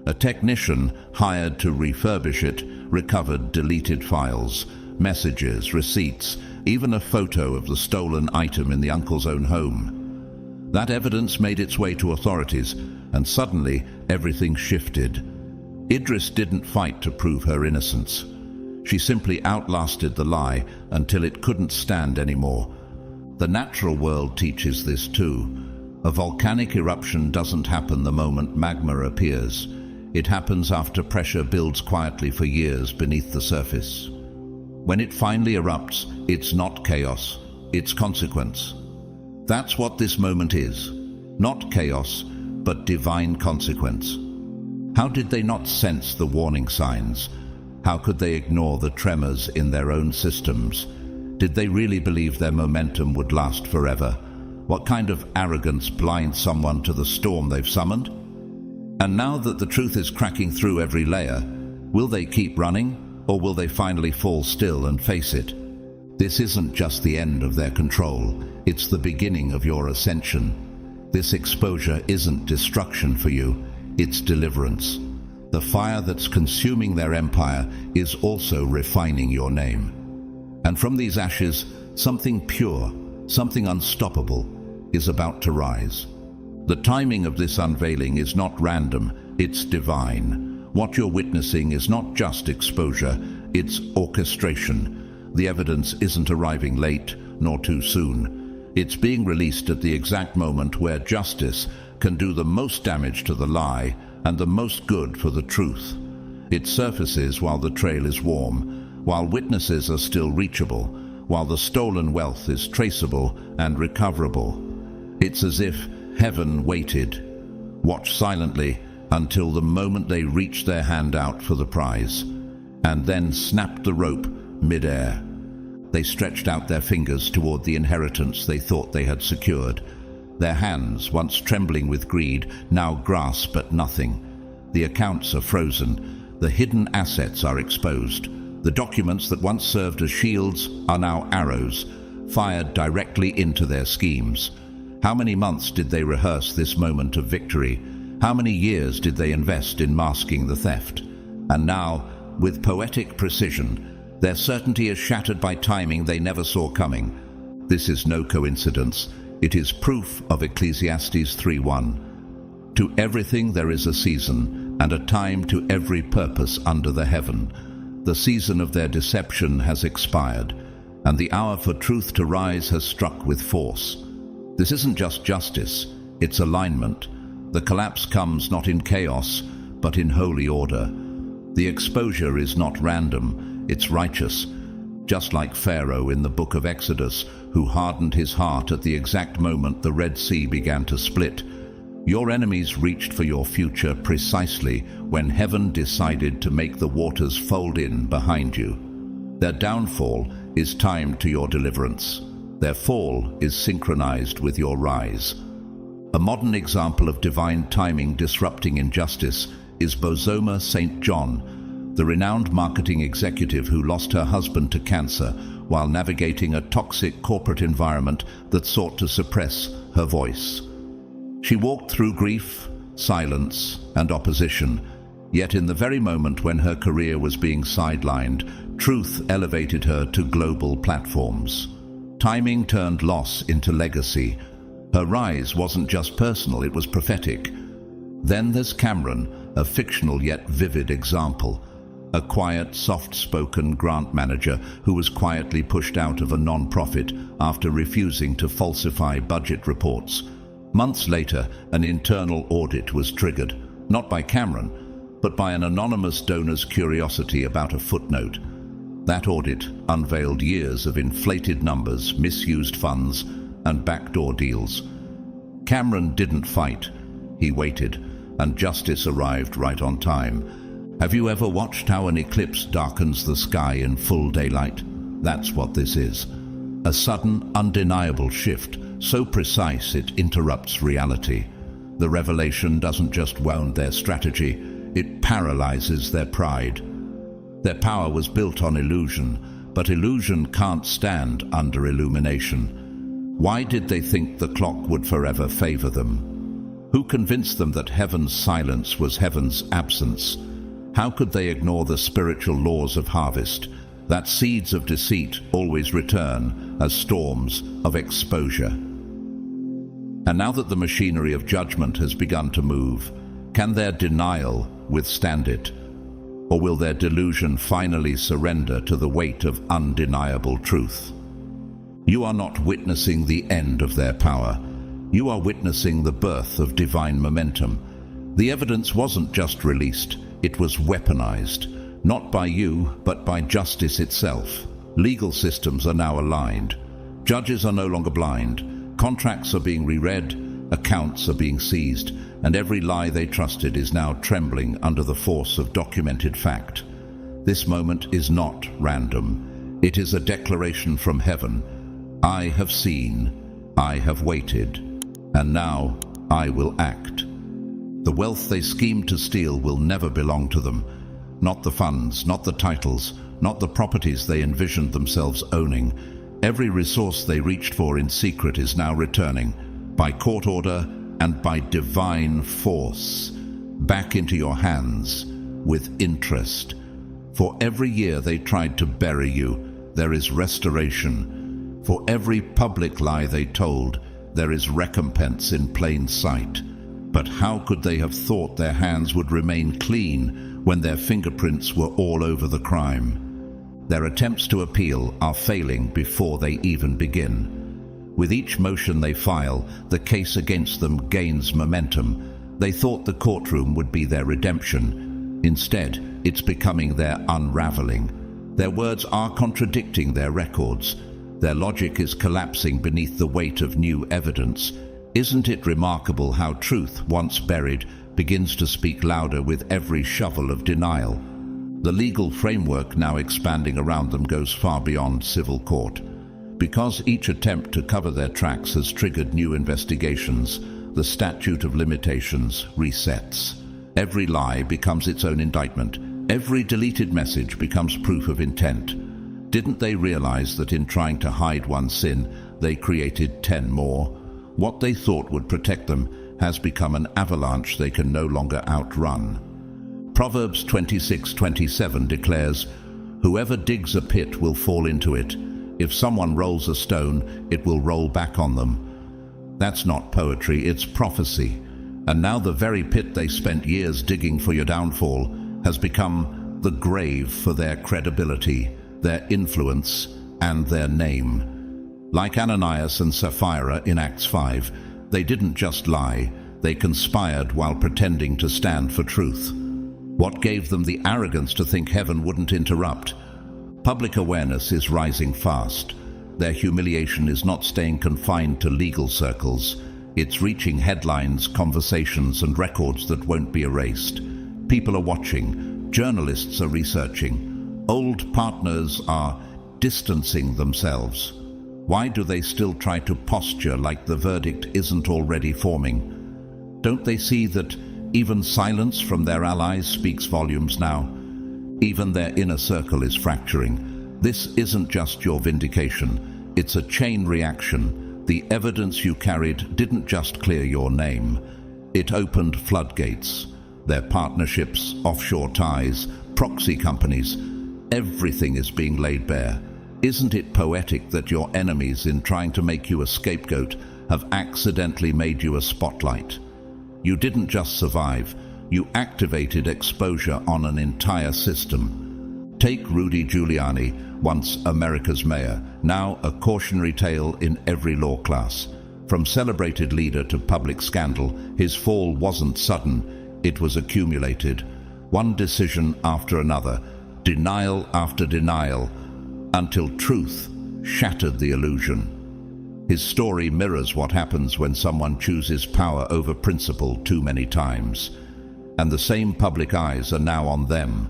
A technician hired to refurbish it recovered deleted files, messages, receipts, even a photo of the stolen item in the uncle's own home. That evidence made its way to authorities, and suddenly everything shifted. Idris didn't fight to prove her innocence. She simply outlasted the lie until it couldn't stand anymore. The natural world teaches this too. A volcanic eruption doesn't happen the moment magma appears. It happens after pressure builds quietly for years beneath the surface. When it finally erupts, it's not chaos, it's consequence. That's what this moment is. Not chaos, but divine consequence. How did they not sense the warning signs? How could they ignore the tremors in their own systems? Did they really believe their momentum would last forever? What kind of arrogance blinds someone to the storm they've summoned? And now that the truth is cracking through every layer, will they keep running, or will they finally fall still and face it? This isn't just the end of their control, it's the beginning of your ascension. This exposure isn't destruction for you, it's deliverance. The fire that's consuming their empire is also refining your name. And from these ashes, something pure, something unstoppable, is about to rise. The timing of this unveiling is not random, it's divine. What you're witnessing is not just exposure, it's orchestration. The evidence isn't arriving late, nor too soon. It's being released at the exact moment where justice can do the most damage to the lie and the most good for the truth. It surfaces while the trail is warm, while witnesses are still reachable, while the stolen wealth is traceable and recoverable. It's as if heaven waited, watched silently until the moment they reached their hand out for the prize, and then snapped the rope mid-air. They stretched out their fingers toward the inheritance they thought they had secured. Their hands, once trembling with greed, now grasp at nothing. The accounts are frozen. The hidden assets are exposed. The documents that once served as shields are now arrows, fired directly into their schemes. How many months did they rehearse this moment of victory? How many years did they invest in masking the theft? And now, with poetic precision, their certainty is shattered by timing they never saw coming. This is no coincidence. It is proof of Ecclesiastes 3:1. To everything there is a season, and a time to every purpose under the heaven. The season of their deception has expired, and the hour for truth to rise has struck with force. This isn't just justice, it's alignment. The collapse comes not in chaos, but in holy order. The exposure is not random, it's righteous. Just like Pharaoh in the book of Exodus, who hardened his heart at the exact moment the Red Sea began to split. Your enemies reached for your future precisely when heaven decided to make the waters fold in behind you. Their downfall is timed to your deliverance. Their fall is synchronized with your rise. A modern example of divine timing disrupting injustice is Bozoma St. John, the renowned marketing executive who lost her husband to cancer while navigating a toxic corporate environment that sought to suppress her voice. She walked through grief, silence, and opposition, yet in the very moment when her career was being sidelined, truth elevated her to global platforms. Timing turned loss into legacy. Her rise wasn't just personal, it was prophetic. Then there's Cameron, a fictional yet vivid example. A quiet, soft-spoken grant manager who was quietly pushed out of a non-profit after refusing to falsify budget reports. Months later, an internal audit was triggered, not by Cameron, but by an anonymous donor's curiosity about a footnote. That audit unveiled years of inflated numbers, misused funds, and backdoor deals. Cameron didn't fight. He waited, and justice arrived right on time. Have you ever watched how an eclipse darkens the sky in full daylight? That's what this is. A sudden, undeniable shift, so precise it interrupts reality. The revelation doesn't just wound their strategy, it paralyzes their pride. Their power was built on illusion, but illusion can't stand under illumination. Why did they think the clock would forever favor them? Who convinced them that heaven's silence was heaven's absence? How could they ignore the spiritual laws of harvest? that seeds of deceit always return as storms of exposure. And now that the machinery of judgment has begun to move, can their denial withstand it? Or will their delusion finally surrender to the weight of undeniable truth? You are not witnessing the end of their power. You are witnessing the birth of divine momentum. The evidence wasn't just released, it was weaponized, not by you, but by justice itself. Legal systems are now aligned. Judges are no longer blind. Contracts are being reread, accounts are being seized, and every lie they trusted is now trembling under the force of documented fact. This moment is not random. It is a declaration from heaven. I have seen, I have waited, and now I will act. The wealth they schemed to steal will never belong to them. Not the funds, not the titles, not the properties they envisioned themselves owning. Every resource they reached for in secret is now returning, by court order and by divine force, back into your hands with interest. For every year they tried to bury you, there is restoration. For every public lie they told, there is recompense in plain sight. But how could they have thought their hands would remain clean when their fingerprints were all over the crime? Their attempts to appeal are failing before they even begin. With each motion they file, the case against them gains momentum. They thought the courtroom would be their redemption. Instead, it's becoming their unraveling. Their words are contradicting their records. Their logic is collapsing beneath the weight of new evidence. Isn't it remarkable how truth, once buried, begins to speak louder with every shovel of denial? The legal framework now expanding around them goes far beyond civil court. Because each attempt to cover their tracks has triggered new investigations, the statute of limitations resets. Every lie becomes its own indictment. Every deleted message becomes proof of intent. Didn't they realize that in trying to hide one sin, they created 10 more? What they thought would protect them has become an avalanche they can no longer outrun. Proverbs 26:27 declares, "Whoever digs a pit will fall into it. If someone rolls a stone, it will roll back on them." That's not poetry, it's prophecy. And now the very pit they spent years digging for your downfall has become the grave for their credibility, their influence, and their name. Like Ananias and Sapphira in Acts 5, they didn't just lie, they conspired while pretending to stand for truth. What gave them the arrogance to think heaven wouldn't interrupt? Public awareness is rising fast. Their humiliation is not staying confined to legal circles. It's reaching headlines, conversations, and records that won't be erased. People are watching. Journalists are researching. Old partners are distancing themselves. Why do they still try to posture like the verdict isn't already forming? Don't they see that even silence from their allies speaks volumes now? Even their inner circle is fracturing. This isn't just your vindication. It's a chain reaction. The evidence you carried didn't just clear your name. It opened floodgates. Their partnerships, offshore ties, proxy companies, everything is being laid bare. Isn't it poetic that your enemies, in trying to make you a scapegoat, have accidentally made you a spotlight? You didn't just survive, you activated exposure on an entire system. Take Rudy Giuliani, once America's mayor, now a cautionary tale in every law class. From celebrated leader to public scandal, his fall wasn't sudden, it was accumulated. One decision after another, denial after denial, until truth shattered the illusion. His story mirrors what happens when someone chooses power over principle too many times. And the same public eyes are now on them.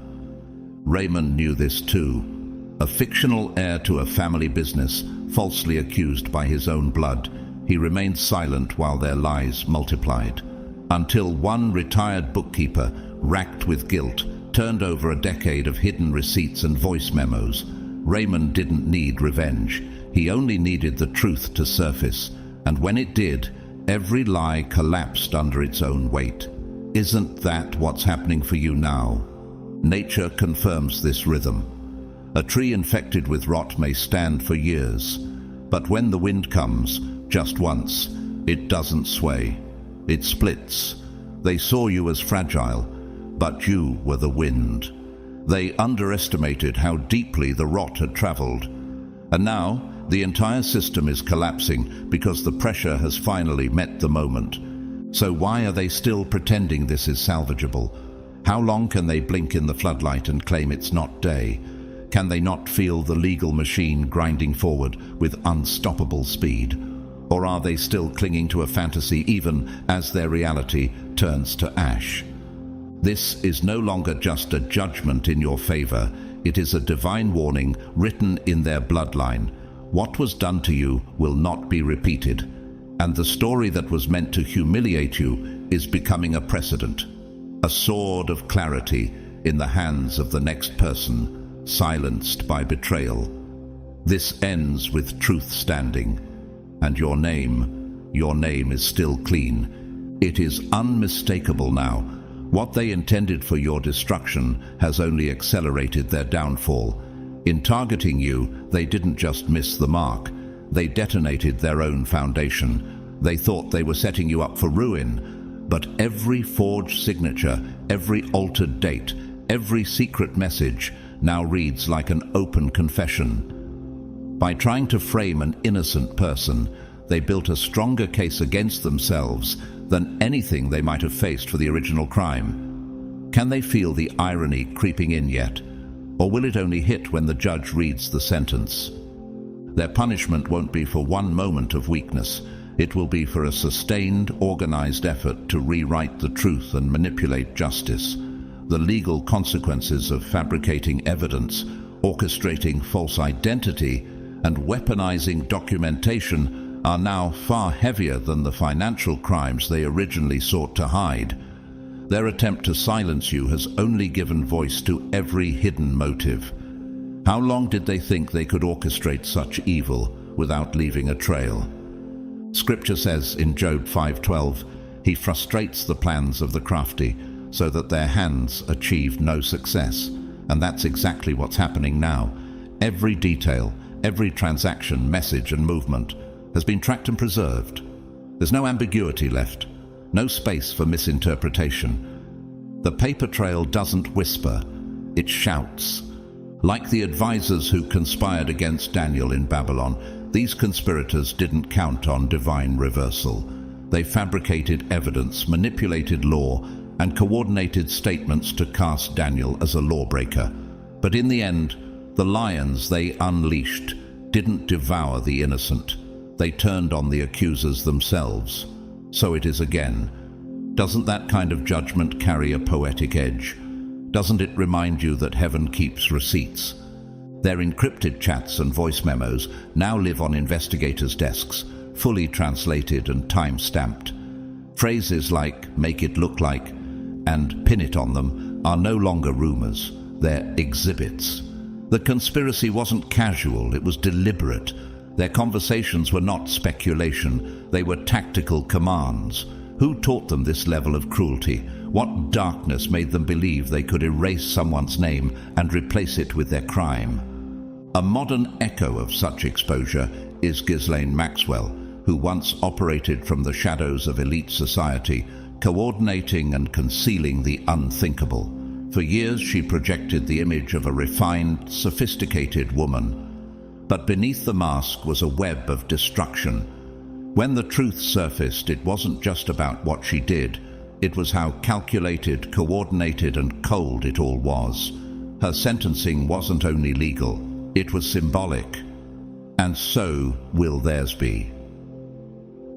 Raymond knew this too. A fictional heir to a family business, falsely accused by his own blood, he remained silent while their lies multiplied. Until one retired bookkeeper, racked with guilt, turned over a decade of hidden receipts and voice memos. Raymond didn't need revenge. He only needed the truth to surface, and when it did, every lie collapsed under its own weight. Isn't that what's happening for you now? Nature confirms this rhythm. A tree infected with rot may stand for years, but when the wind comes, just once, it doesn't sway. It splits. They saw you as fragile, but you were the wind. They underestimated how deeply the rot had traveled. And now, the entire system is collapsing because the pressure has finally met the moment. So why are they still pretending this is salvageable? How long can they blink in the floodlight and claim it's not day? Can they not feel the legal machine grinding forward with unstoppable speed? Or are they still clinging to a fantasy even as their reality turns to ash? This is no longer just a judgment in your favor. It is a divine warning written in their bloodline. What was done to you will not be repeated. And the story that was meant to humiliate you is becoming a precedent. A sword of clarity in the hands of the next person, silenced by betrayal. This ends with truth standing. And your name is still clean. It is unmistakable now. What they intended for your destruction has only accelerated their downfall. In targeting you, they didn't just miss the mark. They detonated their own foundation. They thought they were setting you up for ruin. But every forged signature, every altered date, every secret message now reads like an open confession. By trying to frame an innocent person, they built a stronger case against themselves than anything they might have faced for the original crime. Can they feel the irony creeping in yet? Or will it only hit when the judge reads the sentence? Their punishment won't be for one moment of weakness. It will be for a sustained, organized effort to rewrite the truth and manipulate justice. The legal consequences of fabricating evidence, orchestrating false identity, and weaponizing documentation are now far heavier than the financial crimes they originally sought to hide. Their attempt to silence you has only given voice to every hidden motive. How long did they think they could orchestrate such evil without leaving a trail? Scripture says in Job 5:12, "He frustrates the plans of the crafty, so that their hands achieve no success." And that's exactly what's happening now. Every detail, every transaction, message, and movement has been tracked and preserved. There's no ambiguity left, no space for misinterpretation. The paper trail doesn't whisper, it shouts. Like the advisors who conspired against Daniel in Babylon, these conspirators didn't count on divine reversal. They fabricated evidence, manipulated law, and coordinated statements to cast Daniel as a lawbreaker. But in the end, the lions they unleashed didn't devour the innocent. They turned on the accusers themselves. So it is again. Doesn't that kind of judgment carry a poetic edge? Doesn't it remind you that heaven keeps receipts? Their encrypted chats and voice memos now live on investigators' desks, fully translated and time-stamped. Phrases like "make it look like" and "pin it on them" are no longer rumors, they're exhibits. The conspiracy wasn't casual, it was deliberate. Their conversations were not speculation, they were tactical commands. Who taught them this level of cruelty? What darkness made them believe they could erase someone's name and replace it with their crime? A modern echo of such exposure is Ghislaine Maxwell, who once operated from the shadows of elite society, coordinating and concealing the unthinkable. For years she projected the image of a refined, sophisticated woman. But beneath the mask was a web of destruction. When the truth surfaced, it wasn't just about what she did. It was how calculated, coordinated, and cold it all was. Her sentencing wasn't only legal, it was symbolic. And so will theirs be.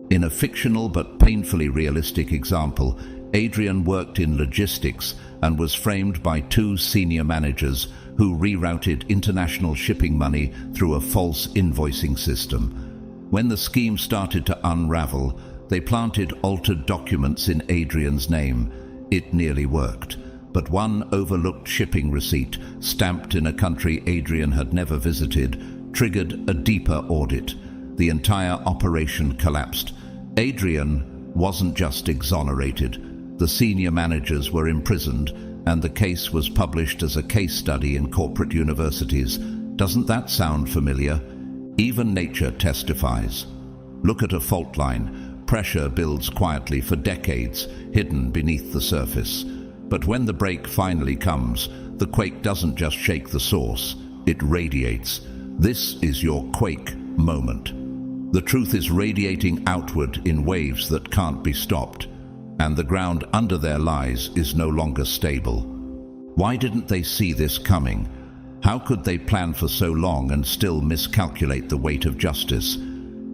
In a fictional but painfully realistic example, Adrian worked in logistics and was framed by two senior managers who rerouted international shipping money through a false invoicing system. When the scheme started to unravel, they planted altered documents in Adrian's name. It nearly worked, but one overlooked shipping receipt, stamped in a country Adrian had never visited, triggered a deeper audit. The entire operation collapsed. Adrian wasn't just exonerated. The senior managers were imprisoned, and the case was published as a case study in corporate universities. Doesn't that sound familiar? Even nature testifies. Look at a fault line. Pressure builds quietly for decades, hidden beneath the surface. But when the break finally comes, the quake doesn't just shake the source, it radiates. This is your quake moment. The truth is radiating outward in waves that can't be stopped, and the ground under their lies is no longer stable. Why didn't they see this coming? How could they plan for so long and still miscalculate the weight of justice?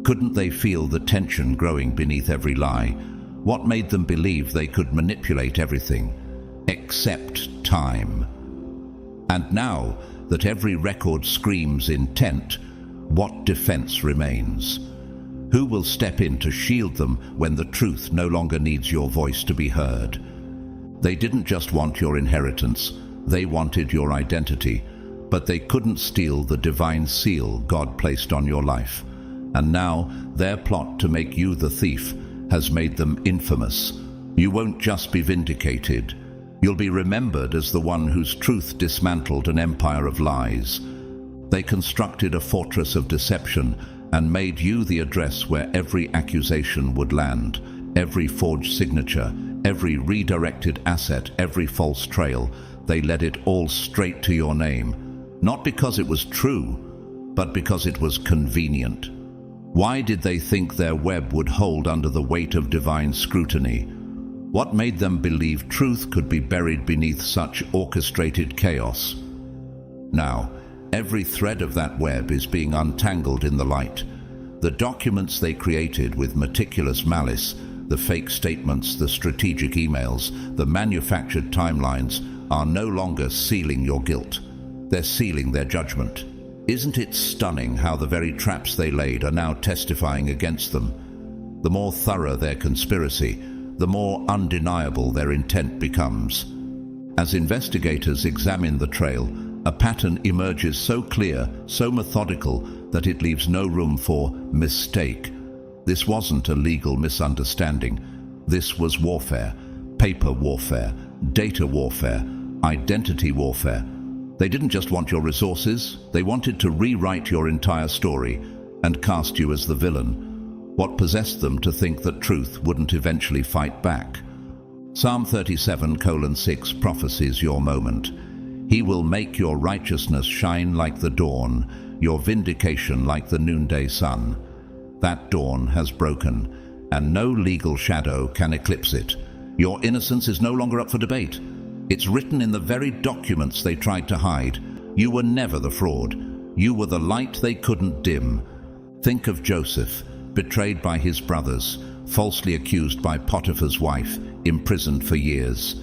Couldn't they feel the tension growing beneath every lie? What made them believe they could manipulate everything, except time? And now that every record screams intent, what defense remains? Who will step in to shield them when the truth no longer needs your voice to be heard? They didn't just want your inheritance, they wanted your identity, but they couldn't steal the divine seal God placed on your life. And now their plot to make you the thief has made them infamous. You won't just be vindicated, you'll be remembered as the one whose truth dismantled an empire of lies. They constructed a fortress of deception and made you the address where every accusation would land, every forged signature, every redirected asset, every false trail. They led it all straight to your name, not because it was true, but because it was convenient. Why did they think their web would hold under the weight of divine scrutiny? What made them believe truth could be buried beneath such orchestrated chaos? Now, every thread of that web is being untangled in the light. The documents they created with meticulous malice, the fake statements, the strategic emails, the manufactured timelines, are no longer sealing your guilt. They're sealing their judgment. Isn't it stunning how the very traps they laid are now testifying against them? The more thorough their conspiracy, the more undeniable their intent becomes. As investigators examine the trail, a pattern emerges so clear, so methodical, that it leaves no room for mistake. This wasn't a legal misunderstanding. This was warfare, paper warfare, data warfare, identity warfare. They didn't just want your resources, they wanted to rewrite your entire story and cast you as the villain. What possessed them to think that truth wouldn't eventually fight back? Psalm 37:6 prophesies your moment. He will make your righteousness shine like the dawn, your vindication like the noonday sun. That dawn has broken, and no legal shadow can eclipse it. Your innocence is no longer up for debate. It's written in the very documents they tried to hide. You were never the fraud. You were the light they couldn't dim. Think of Joseph, betrayed by his brothers, falsely accused by Potiphar's wife, imprisoned for years.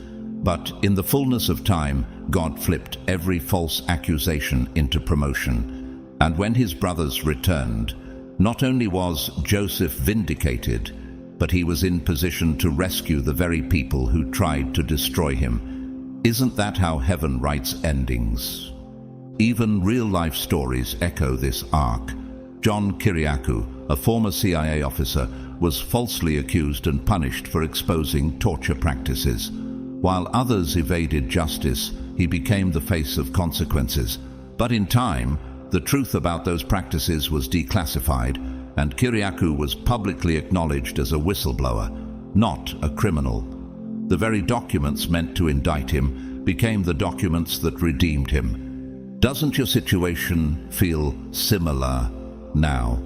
But in the fullness of time, God flipped every false accusation into promotion. And when his brothers returned, not only was Joseph vindicated, but he was in position to rescue the very people who tried to destroy him. Isn't that how heaven writes endings? Even real-life stories echo this arc. John Kiriakou, a former CIA officer, was falsely accused and punished for exposing torture practices. While others evaded justice, he became the face of consequences. But in time, the truth about those practices was declassified, and Kiriakou was publicly acknowledged as a whistleblower, not a criminal. The very documents meant to indict him became the documents that redeemed him. Doesn't your situation feel similar now?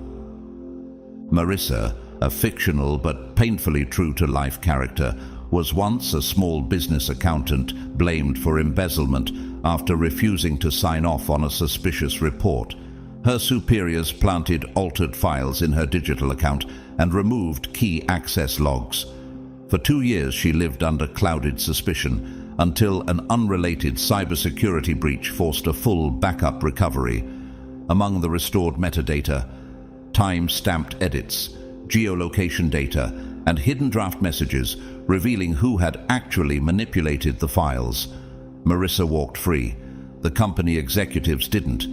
Marissa, a fictional but painfully true-to-life character, was once a small business accountant blamed for embezzlement after refusing to sign off on a suspicious report. Her superiors planted altered files in her digital account and removed key access logs. For 2 years she lived under clouded suspicion until an unrelated cybersecurity breach forced a full backup recovery. Among the restored metadata, time-stamped edits, geolocation data, and hidden draft messages revealing who had actually manipulated the files. Marissa walked free. The company executives didn't.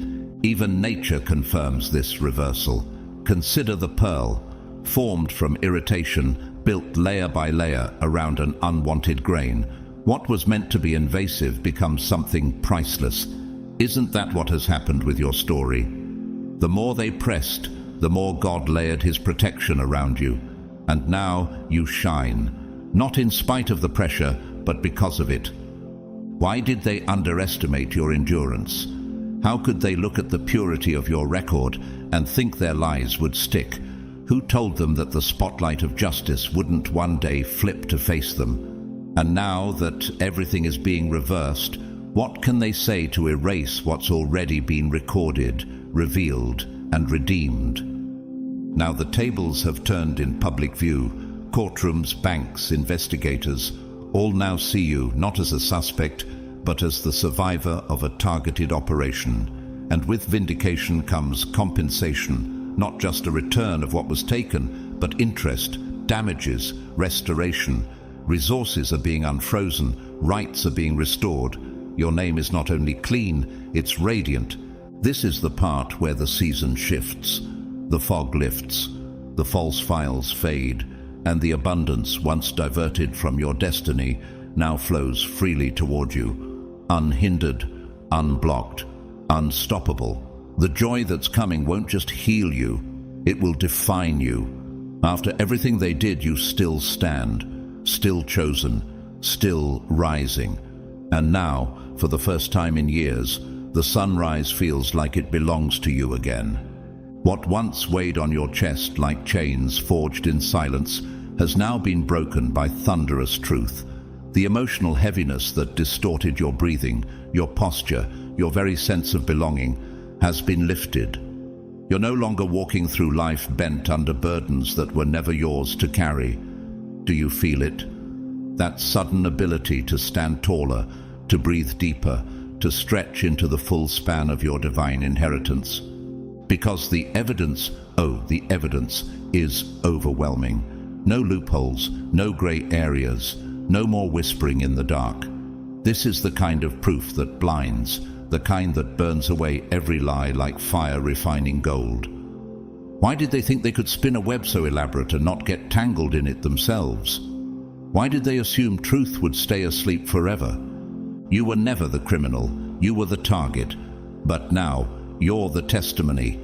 Even nature confirms this reversal. Consider the pearl, formed from irritation, built layer by layer around an unwanted grain. What was meant to be invasive becomes something priceless. Isn't that what has happened with your story? The more they pressed, the more God layered his protection around you. And now you shine, not in spite of the pressure, but because of it. Why did they underestimate your endurance? How could they look at the purity of your record and think their lies would stick? Who told them that the spotlight of justice wouldn't one day flip to face them? And now that everything is being reversed, what can they say to erase what's already been recorded, revealed, and redeemed? Now the tables have turned in public view. Courtrooms, banks, investigators, all now see you not as a suspect, but as the survivor of a targeted operation. And with vindication comes compensation, not just a return of what was taken, but interest, damages, restoration. Resources are being unfrozen, rights are being restored. Your name is not only clean, it's radiant. This is the part where the season shifts. The fog lifts, the false files fade, and the abundance once diverted from your destiny now flows freely toward you, unhindered, unblocked, unstoppable. The joy that's coming won't just heal you, it will define you. After everything they did, you still stand, still chosen, still rising. And now, for the first time in years, the sunrise feels like it belongs to you again. What once weighed on your chest like chains forged in silence has now been broken by thunderous truth. The emotional heaviness that distorted your breathing, your posture, your very sense of belonging has been lifted. You're no longer walking through life bent under burdens that were never yours to carry. Do you feel it? That sudden ability to stand taller, to breathe deeper, to stretch into the full span of your divine inheritance. Because the evidence is overwhelming. No loopholes, no gray areas, no more whispering in the dark. This is the kind of proof that blinds, the kind that burns away every lie like fire refining gold. Why did they think they could spin a web so elaborate and not get tangled in it themselves? Why did they assume truth would stay asleep forever? You were never the criminal, you were the target. But now, you're the testimony.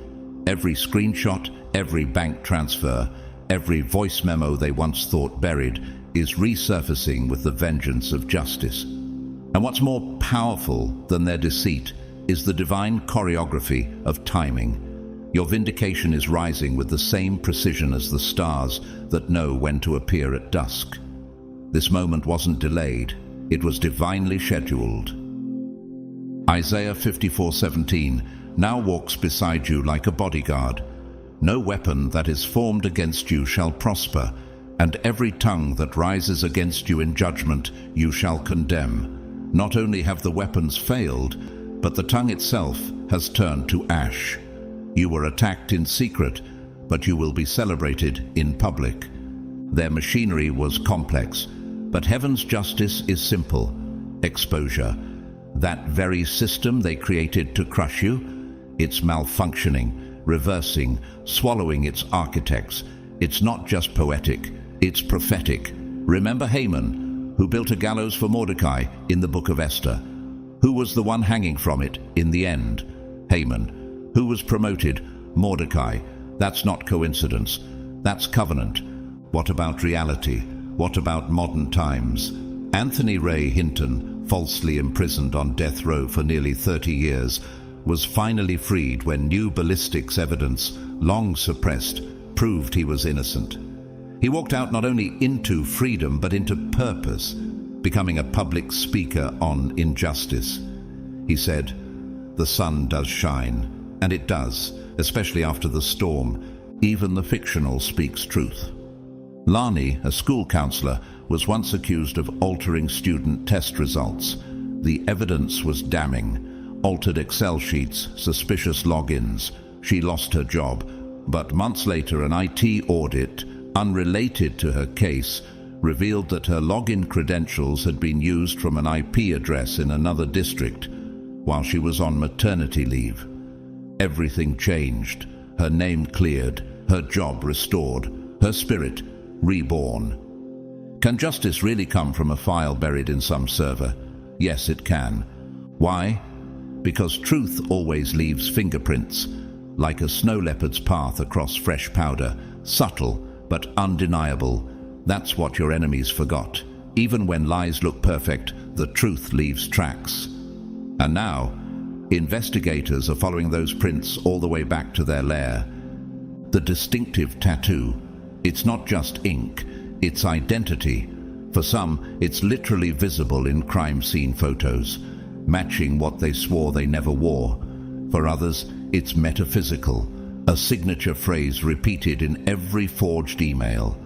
Every screenshot, every bank transfer, every voice memo they once thought buried is resurfacing with the vengeance of justice. And what's more powerful than their deceit is the divine choreography of timing. Your vindication is rising with the same precision as the stars that know when to appear at dusk. This moment wasn't delayed, it was divinely scheduled. Isaiah 54:17 now walks beside you like a bodyguard. No weapon that is formed against you shall prosper, and every tongue that rises against you in judgment you shall condemn. Not only have the weapons failed, but the tongue itself has turned to ash. You were attacked in secret, but you will be celebrated in public. Their machinery was complex, but heaven's justice is simple: exposure. That very system they created to crush you, it's malfunctioning, reversing, swallowing its architects. It's not just poetic, it's prophetic. Remember Haman, who built a gallows for Mordecai in the book of Esther? Who was the one hanging from it in the end? Haman. Who was promoted? Mordecai. That's not coincidence, that's covenant. What about reality? What about modern times? Anthony Ray Hinton, falsely imprisoned on death row for nearly 30 years, was finally freed when new ballistics evidence, long suppressed, proved he was innocent. He walked out not only into freedom but into purpose, becoming a public speaker on injustice. He said, "The sun does shine," and it does, especially after the storm. Even the fictional speaks truth. Lani, a school counselor, was once accused of altering student test results. The evidence was damning. Altered Excel sheets, suspicious logins. She lost her job. But months later, an IT audit, unrelated to her case, revealed that her login credentials had been used from an IP address in another district while she was on maternity leave. Everything changed. Her name cleared, her job restored, her spirit reborn. Can justice really come from a file buried in some server? Yes, it can. Why? Because truth always leaves fingerprints, like a snow leopard's path across fresh powder, subtle but undeniable. That's what your enemies forgot. Even when lies look perfect, the truth leaves tracks. And now, investigators are following those prints all the way back to their lair. The distinctive tattoo. It's not just ink, it's identity. For some, it's literally visible in crime scene photos, matching what they swore they never wore. For others, it's metaphysical, a signature phrase repeated in every forged email,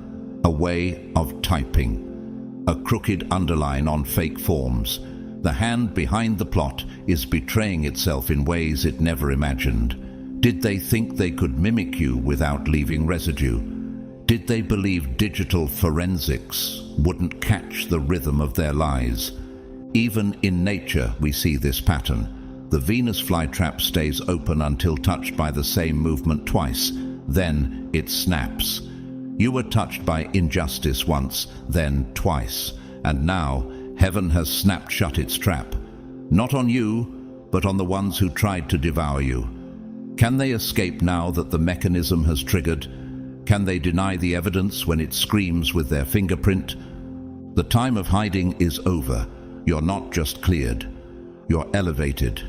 a way of typing, a crooked underline on fake forms. The hand behind the plot is betraying itself in ways it never imagined. Did they think they could mimic you without leaving residue? Did they believe digital forensics wouldn't catch the rhythm of their lies? Even in nature we see this pattern. The Venus flytrap stays open until touched by the same movement twice. Then it snaps. You were touched by injustice once, then twice. And now heaven has snapped shut its trap. Not on you, but on the ones who tried to devour you. Can they escape now that the mechanism has triggered? Can they deny the evidence when it screams with their fingerprint? The time of hiding is over. You're not just cleared, you're elevated.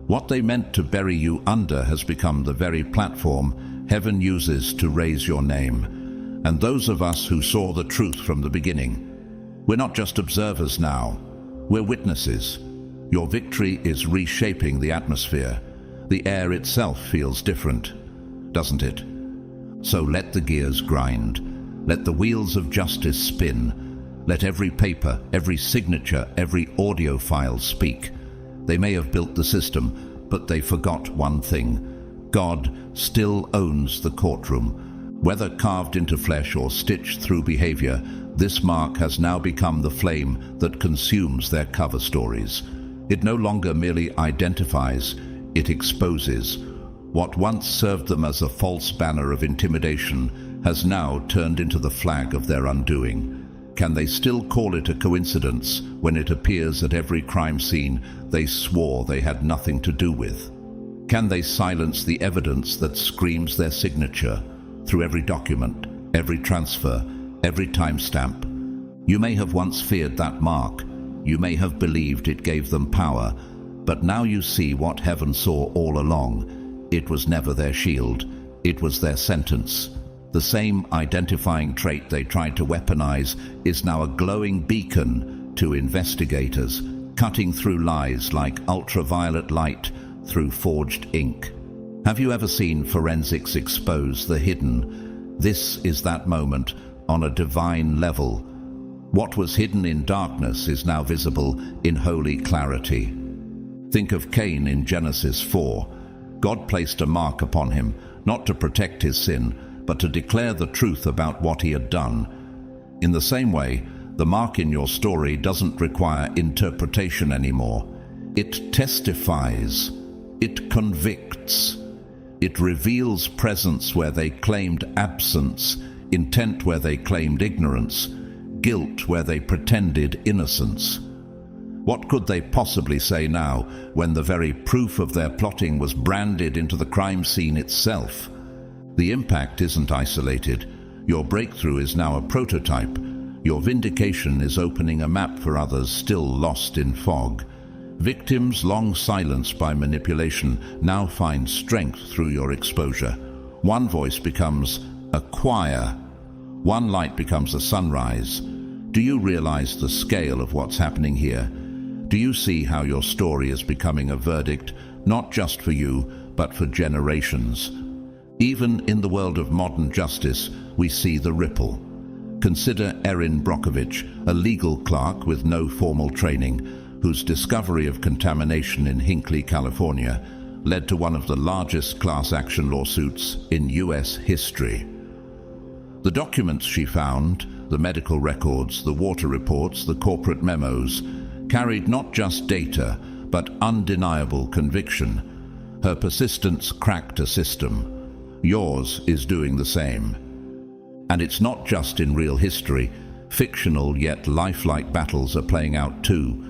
What they meant to bury you under has become the very platform heaven uses to raise your name. And those of us who saw the truth from the beginning, we're not just observers now, we're witnesses. Your victory is reshaping the atmosphere. The air itself feels different, doesn't it? So let the gears grind. Let the wheels of justice spin. Let every paper, every signature, every audio file speak. They may have built the system, but they forgot one thing. God still owns the courtroom. Whether carved into flesh or stitched through behavior, this mark has now become the flame that consumes their cover stories. It no longer merely identifies, it exposes. What once served them as a false banner of intimidation has now turned into the flag of their undoing. Can they still call it a coincidence when it appears at every crime scene they swore they had nothing to do with? Can they silence the evidence that screams their signature through every document, every transfer, every timestamp? You may have once feared that mark. You may have believed it gave them power, but now you see what heaven saw all along. It was never their shield. It was their sentence. The same identifying trait they tried to weaponize is now a glowing beacon to investigators, cutting through lies like ultraviolet light through forged ink. Have you ever seen forensics expose the hidden? This is that moment on a divine level. What was hidden in darkness is now visible in holy clarity. Think of Cain in Genesis 4. God placed a mark upon him, not to protect his sin, but to declare the truth about what he had done. In the same way, the mark in your story doesn't require interpretation anymore. It testifies. It convicts. It reveals presence where they claimed absence, intent where they claimed ignorance, guilt where they pretended innocence. What could they possibly say now when the very proof of their plotting was branded into the crime scene itself? The impact isn't isolated. Your breakthrough is now a prototype. Your vindication is opening a map for others still lost in fog. Victims long silenced by manipulation now find strength through your exposure. One voice becomes a choir. One light becomes a sunrise. Do you realize the scale of what's happening here? Do you see how your story is becoming a verdict, not just for you, but for generations? Even in the world of modern justice, we see the ripple. Consider Erin Brockovich, a legal clerk with no formal training, whose discovery of contamination in Hinckley, California, led to one of the largest class action lawsuits in U.S. history. The documents she found, the medical records, the water reports, the corporate memos, carried not just data, but undeniable conviction. Her persistence cracked a system. Yours is doing the same. And it's not just in real history. fictional yet lifelike battles are playing out too.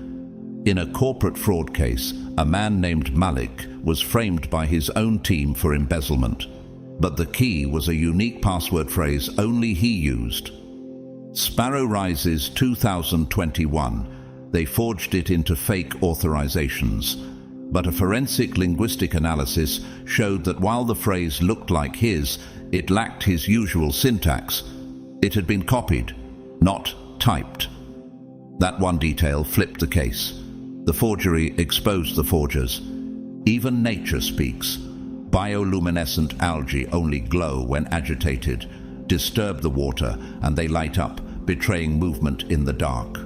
In a corporate fraud case, a man named Malik was framed by his own team for embezzlement, but the key was a unique password phrase only he used. Sparrow Rises 2021. They forged it into fake authorizations, but a forensic linguistic analysis showed that while the phrase looked like his, it lacked his usual syntax. It had been copied, not typed. That one detail flipped the case. The forgery exposed the forgers. Even nature speaks. Bioluminescent algae only glow when agitated, disturb the water, and they light up, betraying movement in the dark.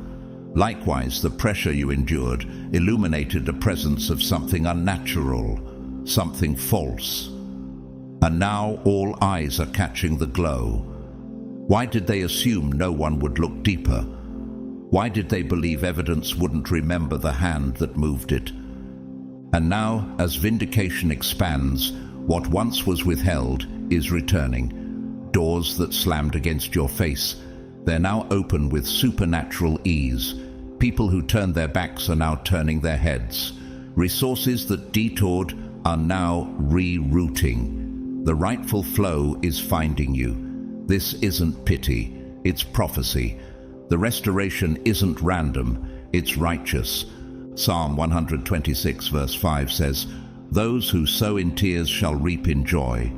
Likewise, the pressure you endured illuminated the presence of something unnatural, something false. And now all eyes are catching the glow. Why did they assume no one would look deeper? Why did they believe evidence wouldn't remember the hand that moved it? And now, as vindication expands, what once was withheld is returning. Doors that slammed against your face, they're now open with supernatural ease. People who turned their backs are now turning their heads. Resources that detoured are now rerouting. The rightful flow is finding you. This isn't pity, it's prophecy. The restoration isn't random, it's righteous. Psalm 126 verse 5 says, "Those who sow in tears shall reap in joy."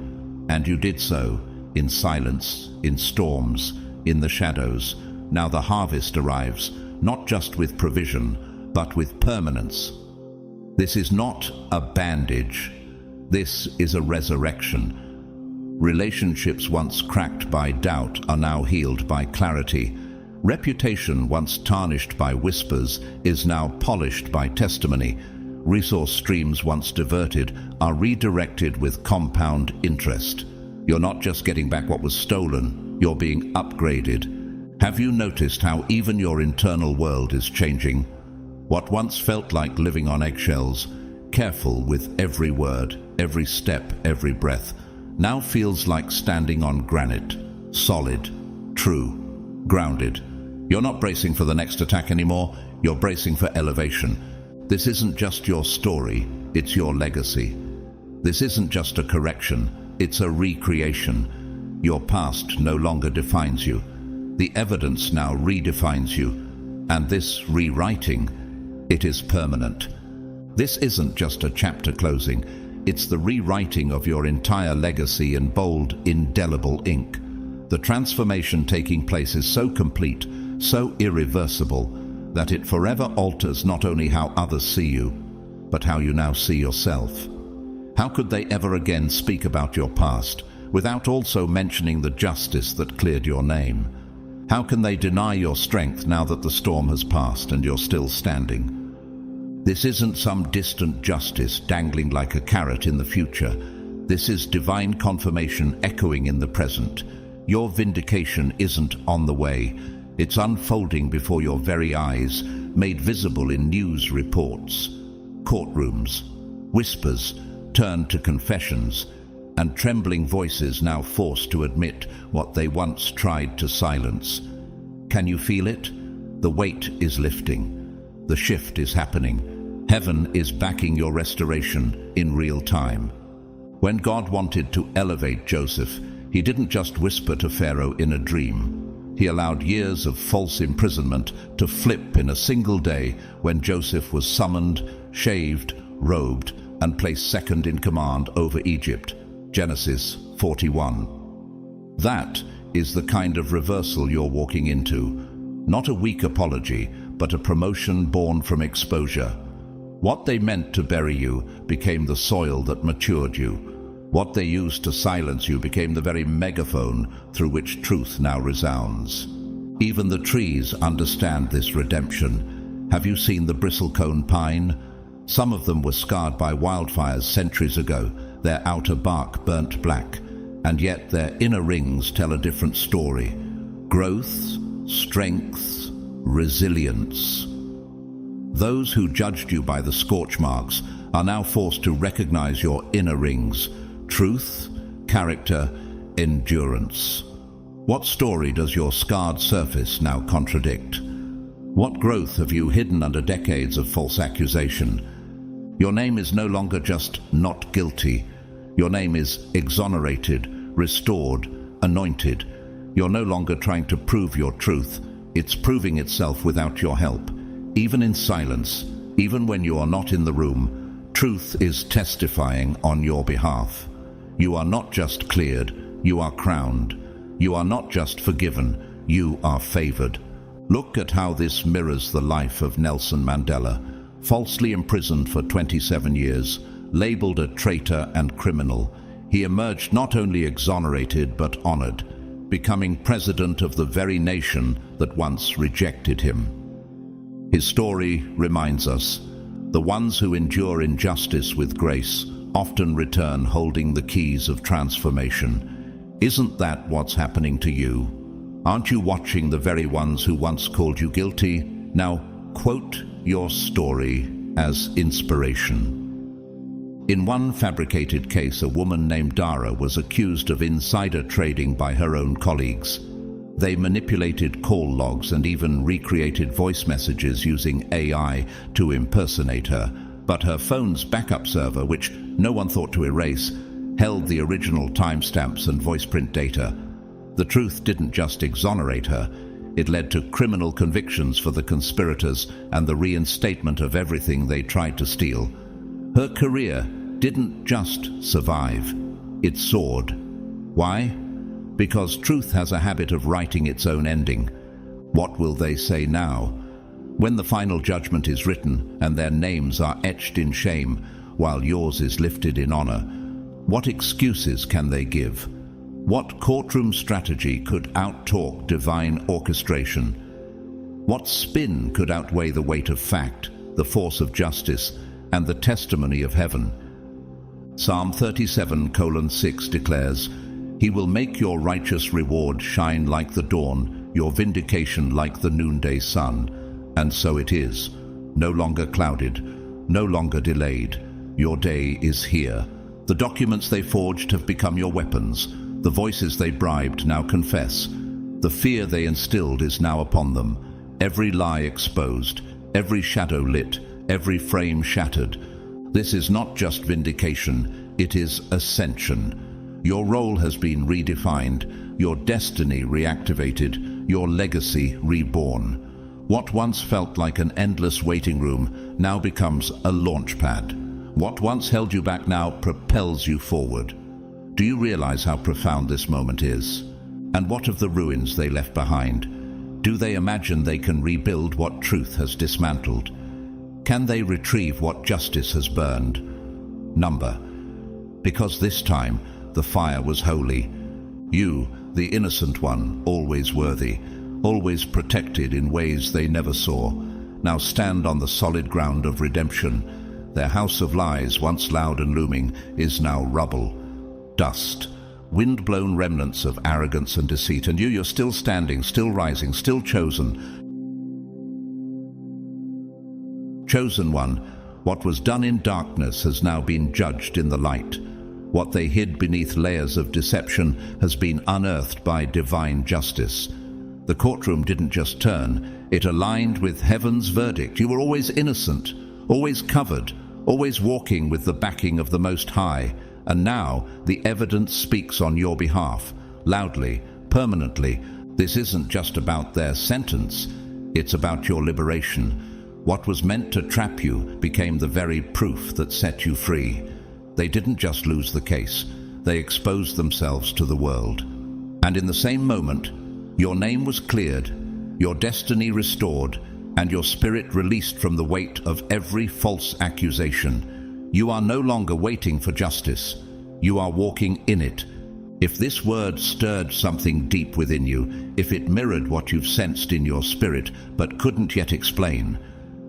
And you did so, in silence, in storms, in the shadows. Now the harvest arrives, not just with provision, but with permanence. This is not a bandage. This is a resurrection. Relationships once cracked by doubt are now healed by clarity. Reputation once tarnished by whispers is now polished by testimony. Resource streams once diverted are redirected with compound interest. You're not just getting back what was stolen, you're being upgraded. Have you noticed how even your internal world is changing? What once felt like living on eggshells, careful with every word, every step, every breath, now feels like standing on granite, solid, true, grounded. You're not bracing for the next attack anymore, you're bracing for elevation. This isn't just your story, it's your legacy. This isn't just a correction, it's a recreation. Your past no longer defines you. The evidence now redefines you. And this rewriting, it is permanent. This isn't just a chapter closing, it's the rewriting of your entire legacy in bold, indelible ink. The transformation taking place is so complete, so irreversible, that it forever alters not only how others see you, but how you now see yourself. How could they ever again speak about your past without also mentioning the justice that cleared your name? How can they deny your strength now that the storm has passed and you're still standing? This isn't some distant justice dangling like a carrot in the future. This is divine confirmation echoing in the present. Your vindication isn't on the way. It's unfolding before your very eyes, made visible in news reports. Courtrooms, whispers turn to confessions, and trembling voices now forced to admit what they once tried to silence. Can you feel it? The weight is lifting. The shift is happening. Heaven is backing your restoration in real time. When God wanted to elevate Joseph, he didn't just whisper to Pharaoh in a dream. He allowed years of false imprisonment to flip in a single day when Joseph was summoned, shaved, robed, and placed second in command over Egypt. Genesis 41. That is the kind of reversal you're walking into. Not a weak apology, but a promotion born from exposure. What they meant to bury you became the soil that matured you. What they used to silence you became the very megaphone through which truth now resounds. Even the trees understand this redemption. Have you seen the bristlecone pine? Some of them were scarred by wildfires centuries ago, their outer bark burnt black, and yet their inner rings tell a different story. Growth, strength, resilience. Those who judged you by the scorch marks are now forced to recognize your inner rings. Truth, character, endurance. What story does your scarred surface now contradict? What growth have you hidden under decades of false accusation? Your name is no longer just not guilty. Your name is exonerated, restored, anointed. You're no longer trying to prove your truth. It's proving itself without your help. Even in silence, even when you are not in the room, truth is testifying on your behalf. You are not just cleared, you are crowned. You are not just forgiven, you are favored. Look at how this mirrors the life of Nelson Mandela, falsely imprisoned for 27 years, labeled a traitor and criminal. He emerged not only exonerated but honored, becoming president of the very nation that once rejected him. His story reminds us, the ones who endure injustice with grace often return holding the keys of transformation. Isn't that what's happening to you? Aren't you watching the very ones who once called you guilty now quote your story as inspiration? In one fabricated case, a woman named Dara was accused of insider trading by her own colleagues. They manipulated call logs and even recreated voice messages using AI to impersonate her. But her phone's backup server, which no one thought to erase, held the original timestamps and voice print data. The truth didn't just exonerate her, it led to criminal convictions for the conspirators and the reinstatement of everything they tried to steal. Her career didn't just survive, it soared. Why? Because truth has a habit of writing its own ending. What will they say now? When the final judgment is written and their names are etched in shame while yours is lifted in honor, what excuses can they give? What courtroom strategy could outtalk divine orchestration? What spin could outweigh the weight of fact, the force of justice, and the testimony of heaven? Psalm 37:6 declares, "He will make your righteous reward shine like the dawn, your vindication like the noonday sun." And so it is, no longer clouded, no longer delayed. Your day is here. The documents they forged have become your weapons. The voices they bribed now confess. The fear they instilled is now upon them. Every lie exposed, every shadow lit, every frame shattered. This is not just vindication, it is ascension. Your role has been redefined, your destiny reactivated, your legacy reborn. What once felt like an endless waiting room now becomes a launch pad. What once held you back now propels you forward. Do you realize how profound this moment is? And what of the ruins they left behind? Do they imagine they can rebuild what truth has dismantled? Can they retrieve what justice has burned? Number. Because this time the fire was holy. You, the innocent one, always worthy, always protected in ways they never saw, now stand on the solid ground of redemption. Their house of lies, once loud and looming, is now rubble, dust, wind-blown remnants of arrogance and deceit. And you're still standing, still rising, still chosen. Chosen one, what was done in darkness has now been judged in the light. What they hid beneath layers of deception has been unearthed by divine justice. The courtroom didn't just turn, it aligned with heaven's verdict. You were always innocent, always covered, always walking with the backing of the Most High. And now the evidence speaks on your behalf, loudly, permanently. This isn't just about their sentence, it's about your liberation. What was meant to trap you became the very proof that set you free. They didn't just lose the case, they exposed themselves to the world. And in the same moment, your name was cleared, your destiny restored, and your spirit released from the weight of every false accusation. You are no longer waiting for justice. You are walking in it. If this word stirred something deep within you, if it mirrored what you've sensed in your spirit but couldn't yet explain,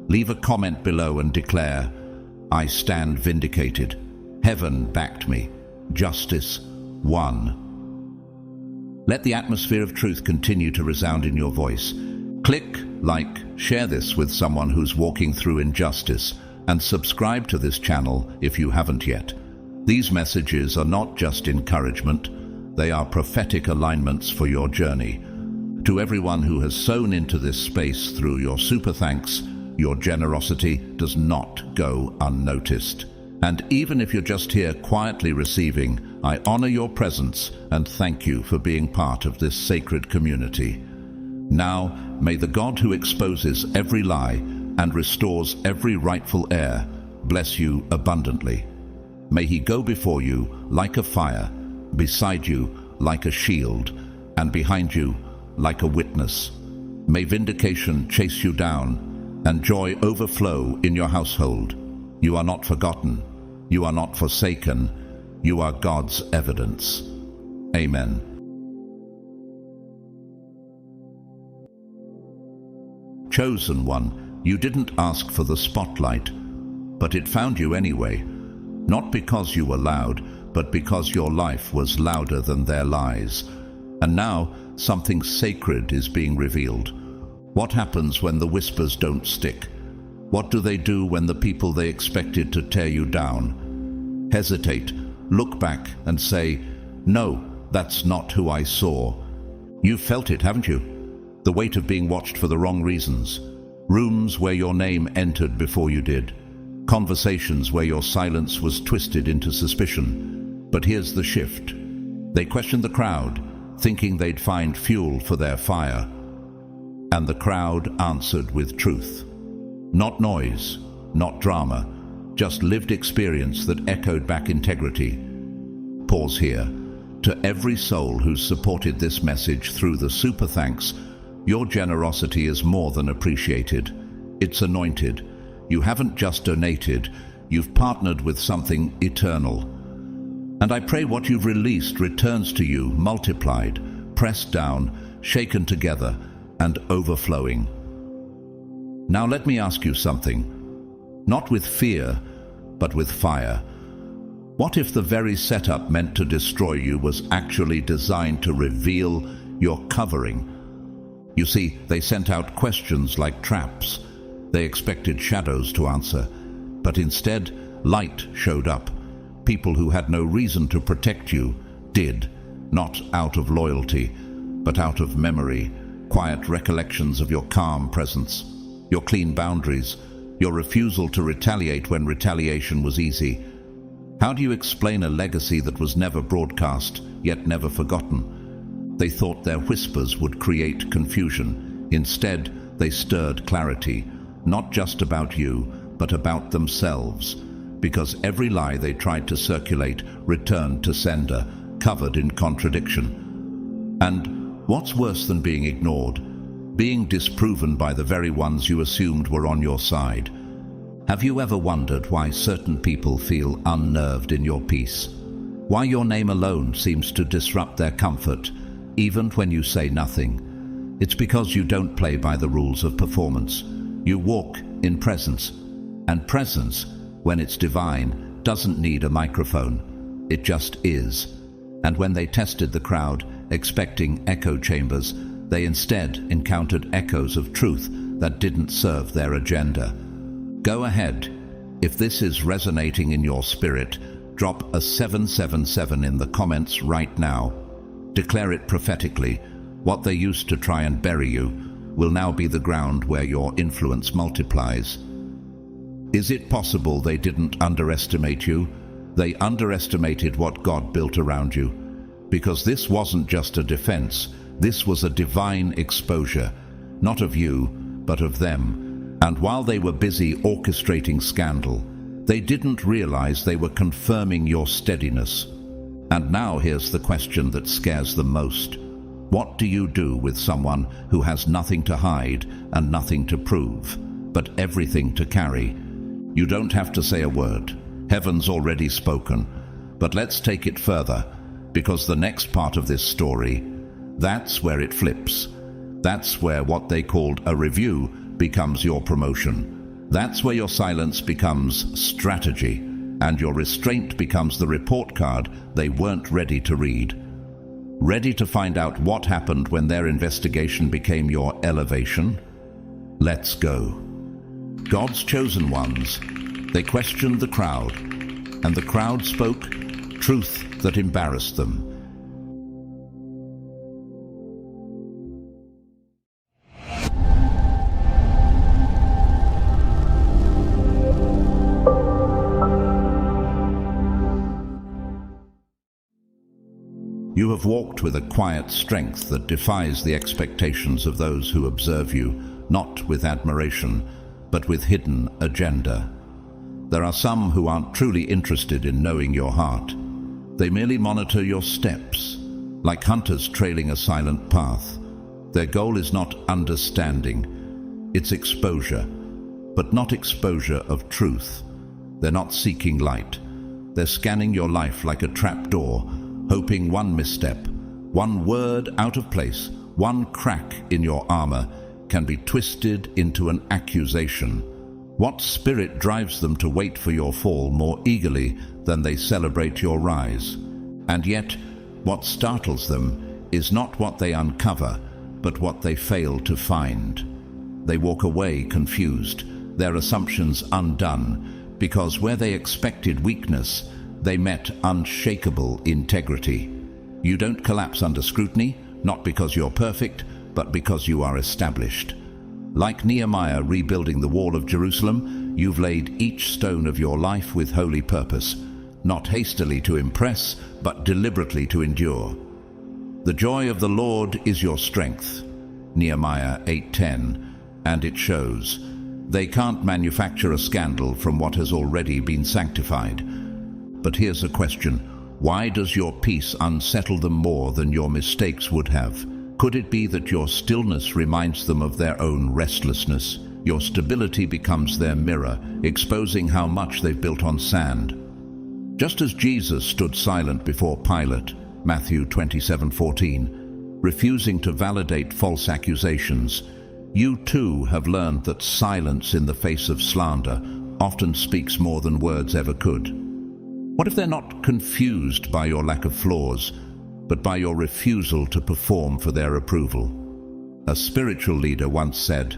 leave a comment below and declare, "I stand vindicated. Heaven backed me. Justice won." Let the atmosphere of truth continue to resound in your voice. Click, like, share this with someone who's walking through injustice, and subscribe to this channel if you haven't yet. These messages are not just encouragement, They are prophetic alignments for your journey. To everyone who has sown into this space through your super thanks, your generosity does not go unnoticed. And even if you're just here quietly receiving, I honor your presence and thank you for being part of this sacred community. Now, may the God who exposes every lie and restores every rightful heir bless you abundantly. May he go before you like a fire, beside you like a shield, and behind you like a witness. May vindication chase you down and joy overflow in your household. You are not forgotten. You are not forsaken. You are God's evidence. Amen. Chosen one, you didn't ask for the spotlight, but it found you anyway. Not because you were loud, but because your life was louder than their lies. And now, something sacred is being revealed. What happens when the whispers don't stick? What do they do when the people they expected to tear you down? Hesitate, look back and say, no, that's not who I saw. You've felt it, haven't you? The weight of being watched for the wrong reasons. Rooms where your name entered before you did. Conversations where your silence was twisted into suspicion. But here's the shift. They questioned the crowd, thinking they'd find fuel for their fire. And the crowd answered with truth. Not noise, not drama, just lived experience that echoed back integrity. Pause here. To every soul who's supported this message through the super thanks, your generosity is more than appreciated. It's anointed. You haven't just donated, you've partnered with something eternal. And I pray what you've released returns to you multiplied, pressed down, shaken together, and overflowing. Now let me ask you something. Not with fear, but with fire. What if the very setup meant to destroy you was actually designed to reveal your covering? You see, they sent out questions like traps. They expected shadows to answer, but instead, light showed up. People who had no reason to protect you did, not out of loyalty, but out of memory, quiet recollections of your calm presence, your clean boundaries, your refusal to retaliate when retaliation was easy. How do you explain a legacy that was never broadcast, yet never forgotten? They thought their whispers would create confusion. Instead, they stirred clarity, not just about you, but about themselves, because every lie they tried to circulate returned to sender, covered in contradiction. And what's worse than being ignored? Being disproven by the very ones you assumed were on your side. Have you ever wondered why certain people feel unnerved in your peace? Why your name alone seems to disrupt their comfort, even when you say nothing? It's because you don't play by the rules of performance. You walk in presence, and presence, when it's divine, doesn't need a microphone. It just is. And when they tested the crowd, expecting echo chambers, they instead encountered echoes of truth that didn't serve their agenda. Go ahead. If this is resonating in your spirit, drop a 777 in the comments right now. Declare it prophetically. What they used to try and bury you will now be the ground where your influence multiplies. Is it possible they didn't underestimate you? They underestimated what God built around you. Because this wasn't just a defense, this was a divine exposure, not of you, but of them. And while they were busy orchestrating scandal, they didn't realize they were confirming your steadiness. And now here's the question that scares them most. What do you do with someone who has nothing to hide and nothing to prove, but everything to carry? You don't have to say a word. Heaven's already spoken. But let's take it further, because the next part of this story, that's where it flips. That's where what they called a review becomes your promotion. That's where your silence becomes strategy, and your restraint becomes the report card they weren't ready to read. Ready to find out what happened when their investigation became your elevation? Let's go. God's chosen ones, they questioned the crowd, and the crowd spoke truth that embarrassed them. You have walked with a quiet strength that defies the expectations of those who observe you, not with admiration, but with hidden agenda. There are some who aren't truly interested in knowing your heart. They merely monitor your steps, like hunters trailing a silent path. Their goal is not understanding, it's exposure, but not exposure of truth. They're not seeking light. They're scanning your life like a trapdoor, hoping one misstep, one word out of place, one crack in your armor can be twisted into an accusation. What spirit drives them to wait for your fall more eagerly than they celebrate your rise? And yet, what startles them is not what they uncover, but what they fail to find. They walk away confused, their assumptions undone, because where they expected weakness, they met unshakable integrity. You don't collapse under scrutiny, not because you're perfect, but because you are established. Like Nehemiah rebuilding the wall of Jerusalem, you've laid each stone of your life with holy purpose, not hastily to impress, but deliberately to endure. The joy of the Lord is your strength, Nehemiah 8:10, and it shows. They can't manufacture a scandal from what has already been sanctified. But here's a question. Why does your peace unsettle them more than your mistakes would have? Could it be that your stillness reminds them of their own restlessness? Your stability becomes their mirror, exposing how much they've built on sand. Just as Jesus stood silent before Pilate, Matthew 27:14, refusing to validate false accusations, you too have learned that silence in the face of slander often speaks more than words ever could. What if they're not confused by your lack of flaws, but by your refusal to perform for their approval? A spiritual leader once said,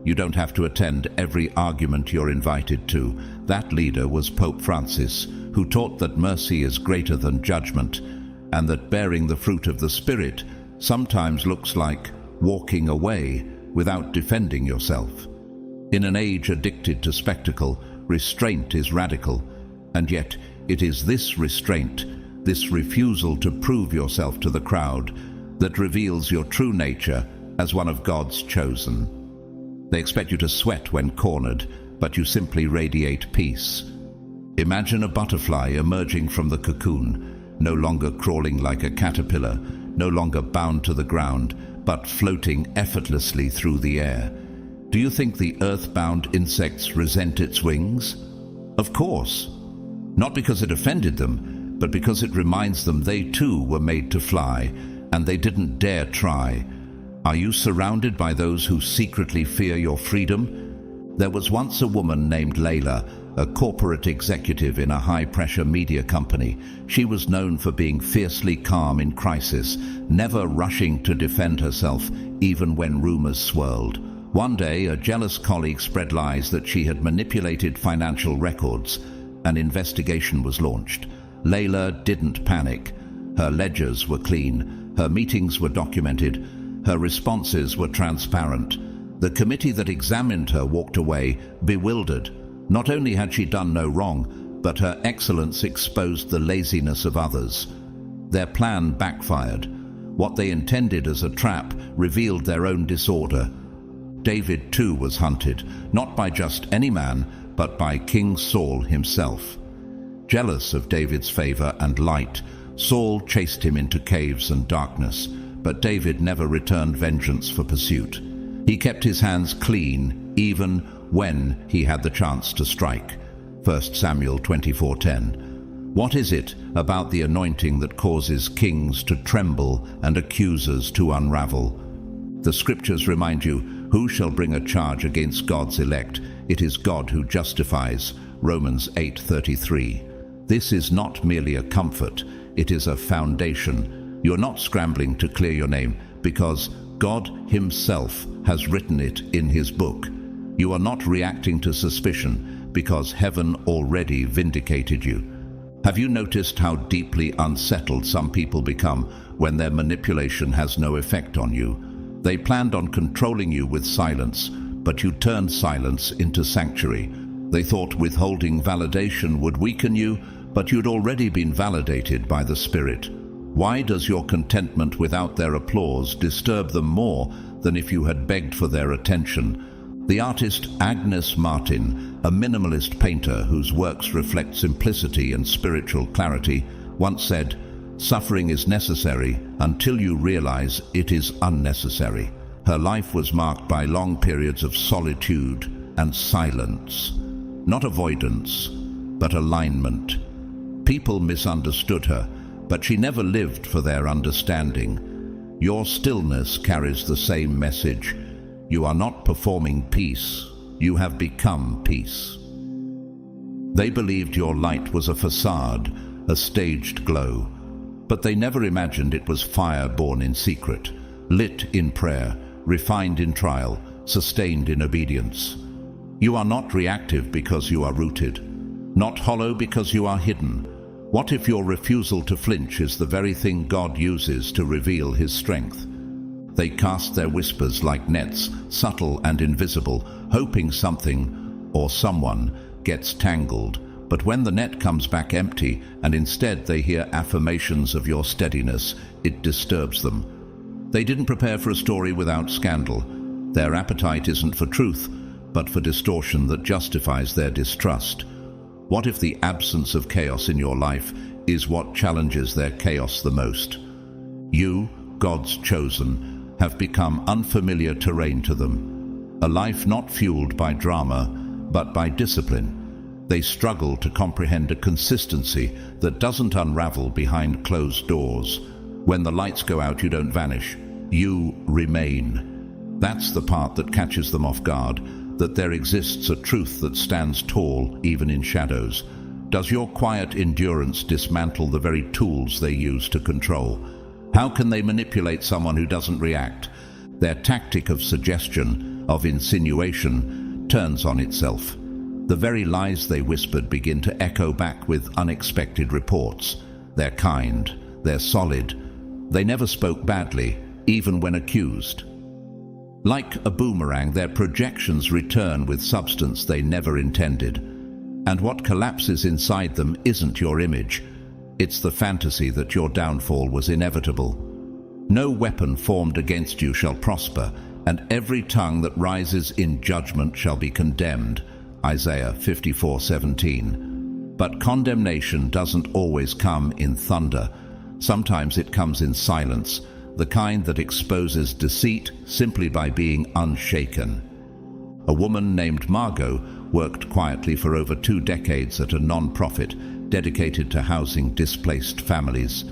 "You don't have to attend every argument you're invited to." That leader was Pope Francis, who taught that mercy is greater than judgment, and that bearing the fruit of the Spirit sometimes looks like walking away without defending yourself. In an age addicted to spectacle, restraint is radical, and yet it is this restraint, this refusal to prove yourself to the crowd, that reveals your true nature as one of God's chosen. They expect you to sweat when cornered, but you simply radiate peace. Imagine a butterfly emerging from the cocoon, no longer crawling like a caterpillar, no longer bound to the ground, but floating effortlessly through the air. Do you think the earthbound insects resent its wings? Of course. Not because it offended them, but because it reminds them they too were made to fly, and they didn't dare try. Are you surrounded by those who secretly fear your freedom? There was once a woman named Layla, a corporate executive in a high-pressure media company. She was known for being fiercely calm in crisis, never rushing to defend herself, even when rumors swirled. One day, a jealous colleague spread lies that she had manipulated financial records. An investigation was launched. Layla didn't panic. Her ledgers were clean, her meetings were documented, her responses were transparent. The committee that examined her walked away, bewildered. Not only had she done no wrong, but her excellence exposed the laziness of others. Their plan backfired. What they intended as a trap revealed their own disorder. David too was hunted, not by just any man, but by King Saul himself. Jealous of David's favor and light, Saul chased him into caves and darkness, but David never returned vengeance for pursuit. He kept his hands clean, even when he had the chance to strike. 1 Samuel 24:10. What is it about the anointing that causes kings to tremble and accusers to unravel? The scriptures remind you, who shall bring a charge against God's elect? It is God who justifies. Romans 8:33. This is not merely a comfort, it is a foundation. You're not scrambling to clear your name because God himself has written it in his book. You are not reacting to suspicion because heaven already vindicated you. Have you noticed how deeply unsettled some people become when their manipulation has no effect on you? They planned on controlling you with silence, but you turned silence into sanctuary. They thought withholding validation would weaken you, but you'd already been validated by the Spirit. Why does your contentment without their applause disturb them more than if you had begged for their attention? The artist Agnes Martin, a minimalist painter whose works reflect simplicity and spiritual clarity, once said, "Suffering is necessary until you realize it is unnecessary." Her life was marked by long periods of solitude and silence. Not avoidance, but alignment. People misunderstood her, but she never lived for their understanding. Your stillness carries the same message. You are not performing peace, you have become peace. They believed your light was a facade, a staged glow, but they never imagined it was fire born in secret, lit in prayer, refined in trial, sustained in obedience. You are not reactive because you are rooted, not hollow because you are hidden. What if your refusal to flinch is the very thing God uses to reveal His strength? They cast their whispers like nets, subtle and invisible, hoping something or someone gets tangled. But when the net comes back empty and instead they hear affirmations of your steadiness, it disturbs them. They didn't prepare for a story without scandal. Their appetite isn't for truth, but for distortion that justifies their distrust. What if the absence of chaos in your life is what challenges their chaos the most? You, God's chosen, have become unfamiliar terrain to them. A life not fueled by drama, but by discipline. They struggle to comprehend a consistency that doesn't unravel behind closed doors. When the lights go out, you don't vanish. You remain. That's the part that catches them off guard, that there exists a truth that stands tall even in shadows. Does your quiet endurance dismantle the very tools they use to control? How can they manipulate someone who doesn't react? Their tactic of suggestion, of insinuation, turns on itself. The very lies they whispered begin to echo back with unexpected reports. They're kind, they're solid. They never spoke badly, even when accused. Like a boomerang, their projections return with substance they never intended. And what collapses inside them isn't your image. It's the fantasy that your downfall was inevitable. No weapon formed against you shall prosper, and every tongue that rises in judgment shall be condemned. Isaiah 54:17. But condemnation doesn't always come in thunder. Sometimes it comes in silence, the kind that exposes deceit simply by being unshaken. A woman named Margot worked quietly for over 2 decades at a non-profit dedicated to housing displaced families.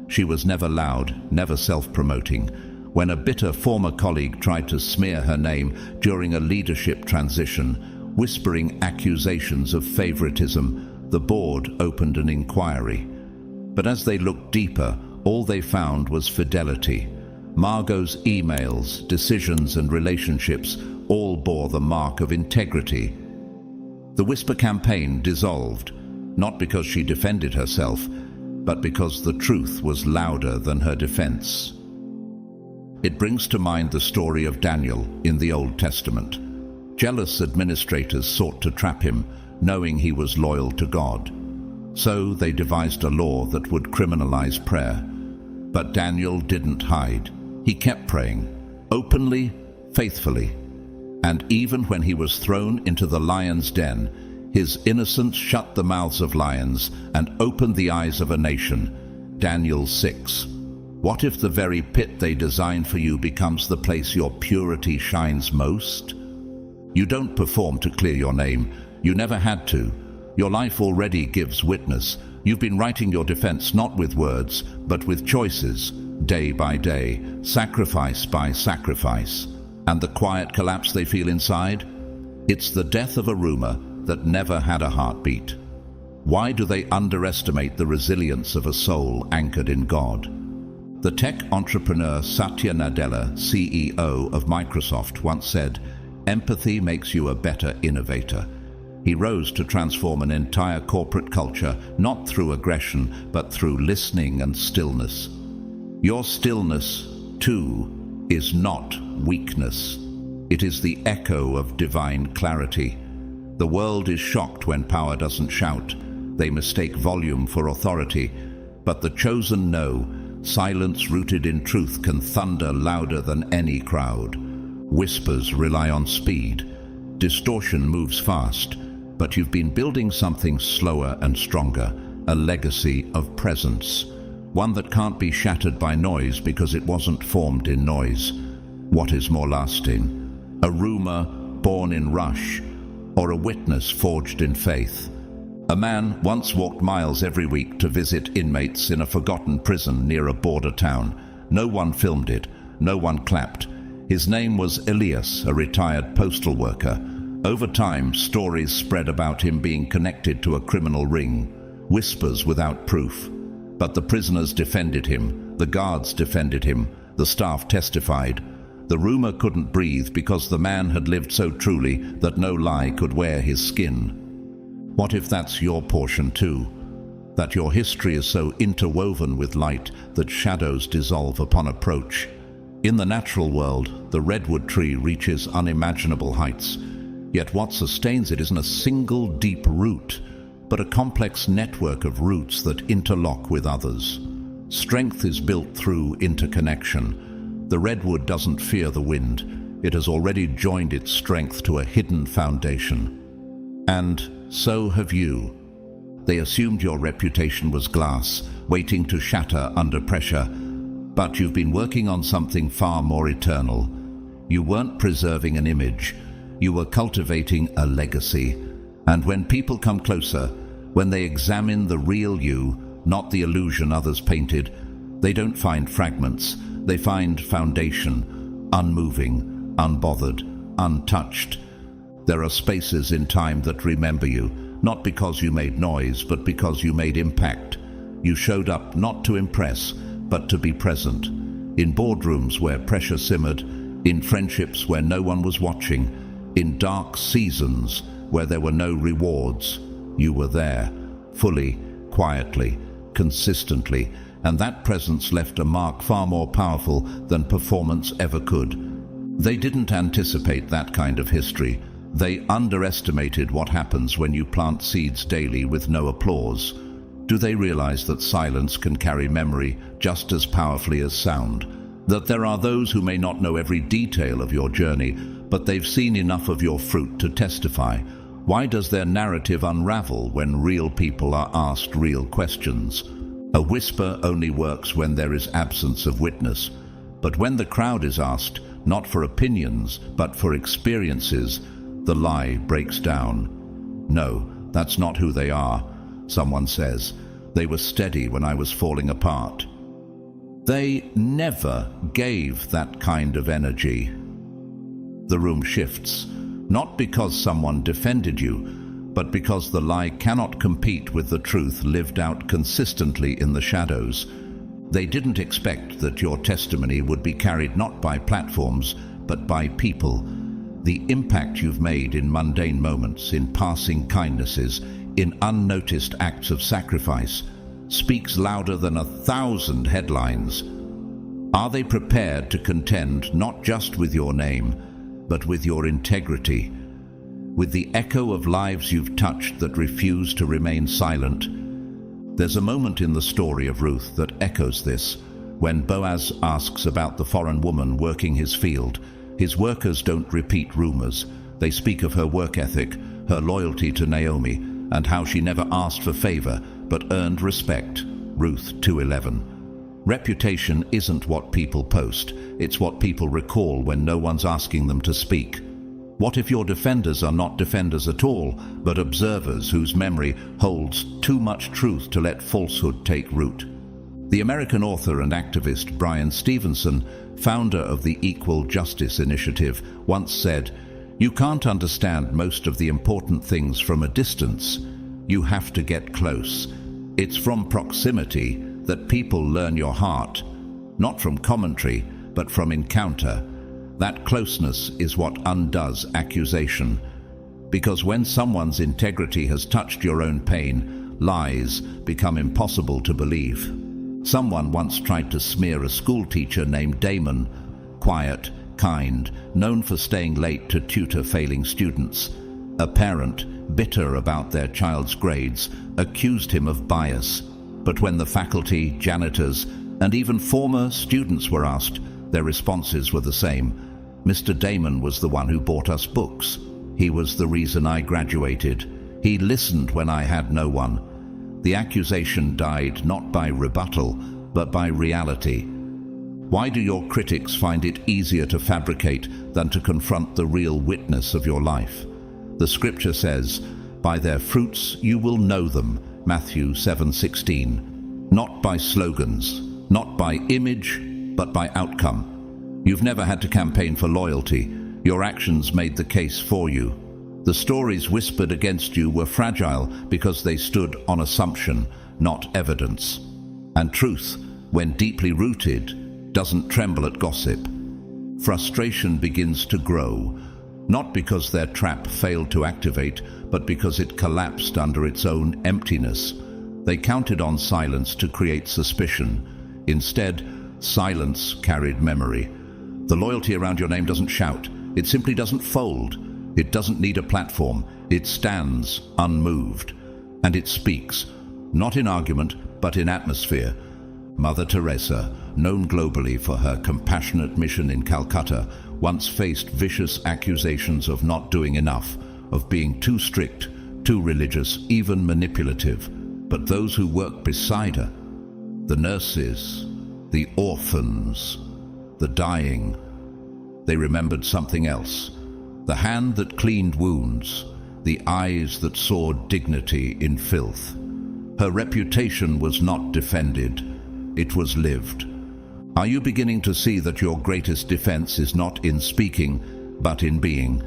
She was never loud, never self-promoting. When a bitter former colleague tried to smear her name during a leadership transition, whispering accusations of favoritism, the board opened an inquiry. But as they looked deeper, all they found was fidelity. Margot's emails, decisions, and relationships all bore the mark of integrity. The Whisper campaign dissolved, not because she defended herself, but because the truth was louder than her defense. It brings to mind the story of Daniel in the Old Testament. Jealous administrators sought to trap him, knowing he was loyal to God. So they devised a law that would criminalize prayer. But Daniel didn't hide. He kept praying, openly, faithfully. And even when he was thrown into the lion's den, his innocence shut the mouths of lions and opened the eyes of a nation. Daniel 6. What if the very pit they designed for you becomes the place your purity shines most? You don't perform to clear your name. You never had to. Your life already gives witness. You've been writing your defense not with words, but with choices, day by day, sacrifice by sacrifice. And the quiet collapse they feel inside? It's the death of a rumor that never had a heartbeat. Why do they underestimate the resilience of a soul anchored in God? The tech entrepreneur Satya Nadella, CEO of Microsoft, once said, "Empathy makes you a better innovator." He rose to transform an entire corporate culture, not through aggression, but through listening and stillness. Your stillness, too, is not weakness. It is the echo of divine clarity. The world is shocked when power doesn't shout. They mistake volume for authority. But the chosen know Silence rooted in truth can thunder louder than any crowd. Whispers rely on speed. Distortion moves fast, but you've been building something slower and stronger, a legacy of presence, one that can't be shattered by noise because it wasn't formed in noise. What is more lasting? A rumor born in rush, or a witness forged in faith? A man once walked miles every week to visit inmates in a forgotten prison near a border town. No one filmed it, no one clapped. His name was Elias, a retired postal worker. Over time, stories spread about him being connected to a criminal ring, whispers without proof. But the prisoners defended him, the guards defended him, the staff testified. The rumor couldn't breathe because the man had lived so truly that no lie could wear his skin. What if that's your portion too? That your history is so interwoven with light that shadows dissolve upon approach? In the natural world, the redwood tree reaches unimaginable heights. Yet what sustains it isn't a single deep root, but a complex network of roots that interlock with others. Strength is built through interconnection. The redwood doesn't fear the wind. It has already joined its strength to a hidden foundation. And so have you. They assumed your reputation was glass, waiting to shatter under pressure. But you've been working on something far more eternal. You weren't preserving an image. You were cultivating a legacy. And when people come closer, when they examine the real you, not the illusion others painted, they don't find fragments. They find foundation, unmoving, unbothered, untouched. There are spaces in time that remember you, not because you made noise, but because you made impact. You showed up not to impress, but to be present. In boardrooms where pressure simmered, in friendships where no one was watching, in dark seasons where there were no rewards, you were there, fully, quietly, consistently, and that presence left a mark far more powerful than performance ever could. They didn't anticipate that kind of history. They underestimated what happens when you plant seeds daily with no applause. Do they realize that silence can carry memory just as powerfully as sound? That there are those who may not know every detail of your journey, but they've seen enough of your fruit to testify. Why does their narrative unravel when real people are asked real questions? A whisper only works when there is absence of witness. But when the crowd is asked, not for opinions, but for experiences, the lie breaks down. No, that's not who they are, someone says. They were steady when I was falling apart. They never gave that kind of energy. The room shifts, not because someone defended you, but because the lie cannot compete with the truth lived out consistently in the shadows. They didn't expect that your testimony would be carried not by platforms, but by people. The impact you've made in mundane moments, in passing kindnesses, in unnoticed acts of sacrifice, speaks louder than 1,000 headlines. Are they prepared to contend not just with your name, but with your integrity, with the echo of lives you've touched that refuse to remain silent? There's a moment in the story of Ruth that echoes this. When Boaz asks about the foreign woman working his field, his workers don't repeat rumors. They speak of her work ethic, her loyalty to Naomi, and how she never asked for favor, but earned respect. Ruth 2:11. Reputation isn't what people post, it's what people recall when no one's asking them to speak. What if your defenders are not defenders at all, but observers whose memory holds too much truth to let falsehood take root? The American author and activist Brian Stevenson, founder of the Equal Justice Initiative, once said, "You can't understand most of the important things from a distance. You have to get close. It's from proximity that people learn your heart, not from commentary, but from encounter. That closeness is what undoes accusation. Because when someone's integrity has touched your own pain, lies become impossible to believe." Someone once tried to smear a schoolteacher named Damon, quiet, kind, known for staying late to tutor failing students. A parent, bitter about their child's grades, accused him of bias. But when the faculty, janitors, And even former students were asked. Their responses were the same. Mr. Damon was the one who bought us books. He was the reason I graduated. He listened when I had no one. The accusation died not by rebuttal, but by reality. Why do your critics find it easier to fabricate than to confront the real witness of your life? The scripture says, "By their fruits you will know them," Matthew 7:16. Not by slogans, not by image, but by outcome. You've never had to campaign for loyalty. Your actions made the case for you. The stories whispered against you were fragile because they stood on assumption, not evidence. And truth, when deeply rooted, doesn't tremble at gossip. Frustration begins to grow, not because their trap failed to activate, but because it collapsed under its own emptiness. They counted on silence to create suspicion. Instead, silence carried memory. The loyalty around your name doesn't shout. It simply doesn't fold. It doesn't need a platform. It stands unmoved. And it speaks, not in argument, but in atmosphere. Mother Teresa, known globally for her compassionate mission in Calcutta, once faced vicious accusations of not doing enough, of being too strict, too religious, even manipulative. But those who worked beside her, the nurses, the orphans, the dying, they remembered something else. The hand that cleaned wounds, the eyes that saw dignity in filth. Her reputation was not defended, it was lived. Are you beginning to see that your greatest defense is not in speaking, but in being?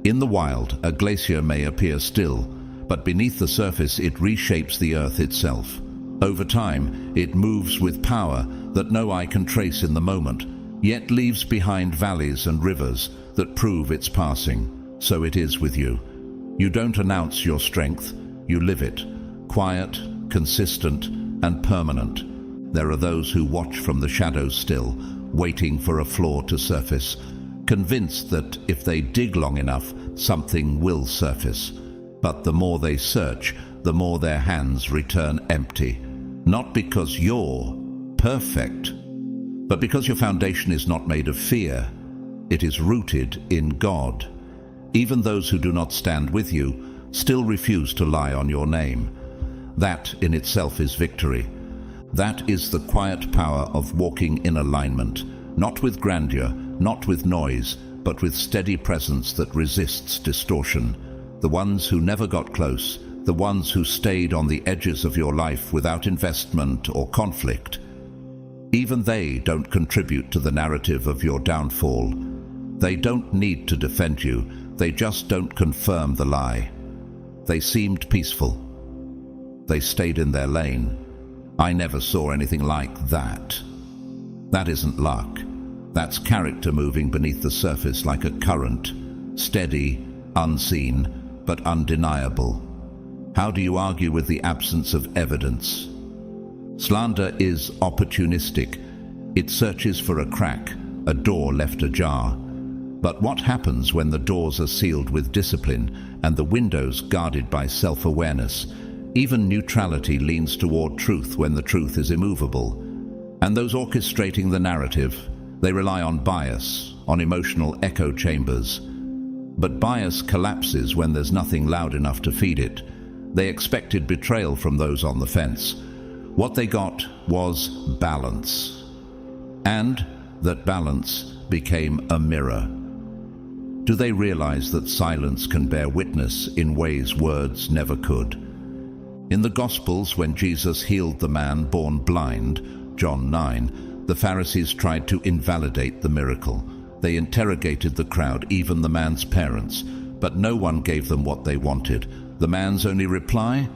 In the wild, a glacier may appear still, but beneath the surface it reshapes the earth itself. Over time, it moves with power that no eye can trace in the moment, yet leaves behind valleys and rivers that prove its passing. So it is with you. You don't announce your strength, you live it. Quiet, consistent, and permanent. There are those who watch from the shadows still, waiting for a flaw to surface, convinced that if they dig long enough, something will surface. But the more they search, the more their hands return empty. Not because you're perfect, but because your foundation is not made of fear. It is rooted in God. Even those who do not stand with you still refuse to lie on your name. That in itself is victory. That is the quiet power of walking in alignment, not with grandeur, not with noise, but with steady presence that resists distortion. The ones who never got close, the ones who stayed on the edges of your life without investment or conflict. Even they don't contribute to the narrative of your downfall. They don't need to defend you, they just don't confirm the lie. They seemed peaceful. They stayed in their lane. I never saw anything like that. That isn't luck. That's character moving beneath the surface like a current, steady, unseen, but undeniable. How do you argue with the absence of evidence? Slander is opportunistic. It searches for a crack, a door left ajar. But what happens when the doors are sealed with discipline and the windows guarded by self-awareness? Even neutrality leans toward truth when the truth is immovable. And those orchestrating the narrative, they rely on bias, on emotional echo chambers. But bias collapses when there's nothing loud enough to feed it. They expected betrayal from those on the fence. What they got was balance. And that balance became a mirror. Do they realize that silence can bear witness in ways words never could? In the Gospels, when Jesus healed the man born blind, John 9, the Pharisees tried to invalidate the miracle. They interrogated the crowd, even the man's parents, but no one gave them what they wanted. The man's only reply?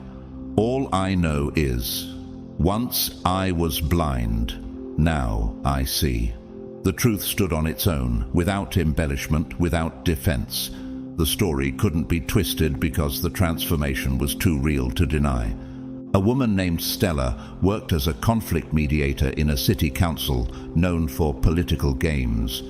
All I know is, once I was blind, now I see. The truth stood on its own, without embellishment, without defense. The story couldn't be twisted because the transformation was too real to deny. A woman named Stella worked as a conflict mediator in a city council known for political games.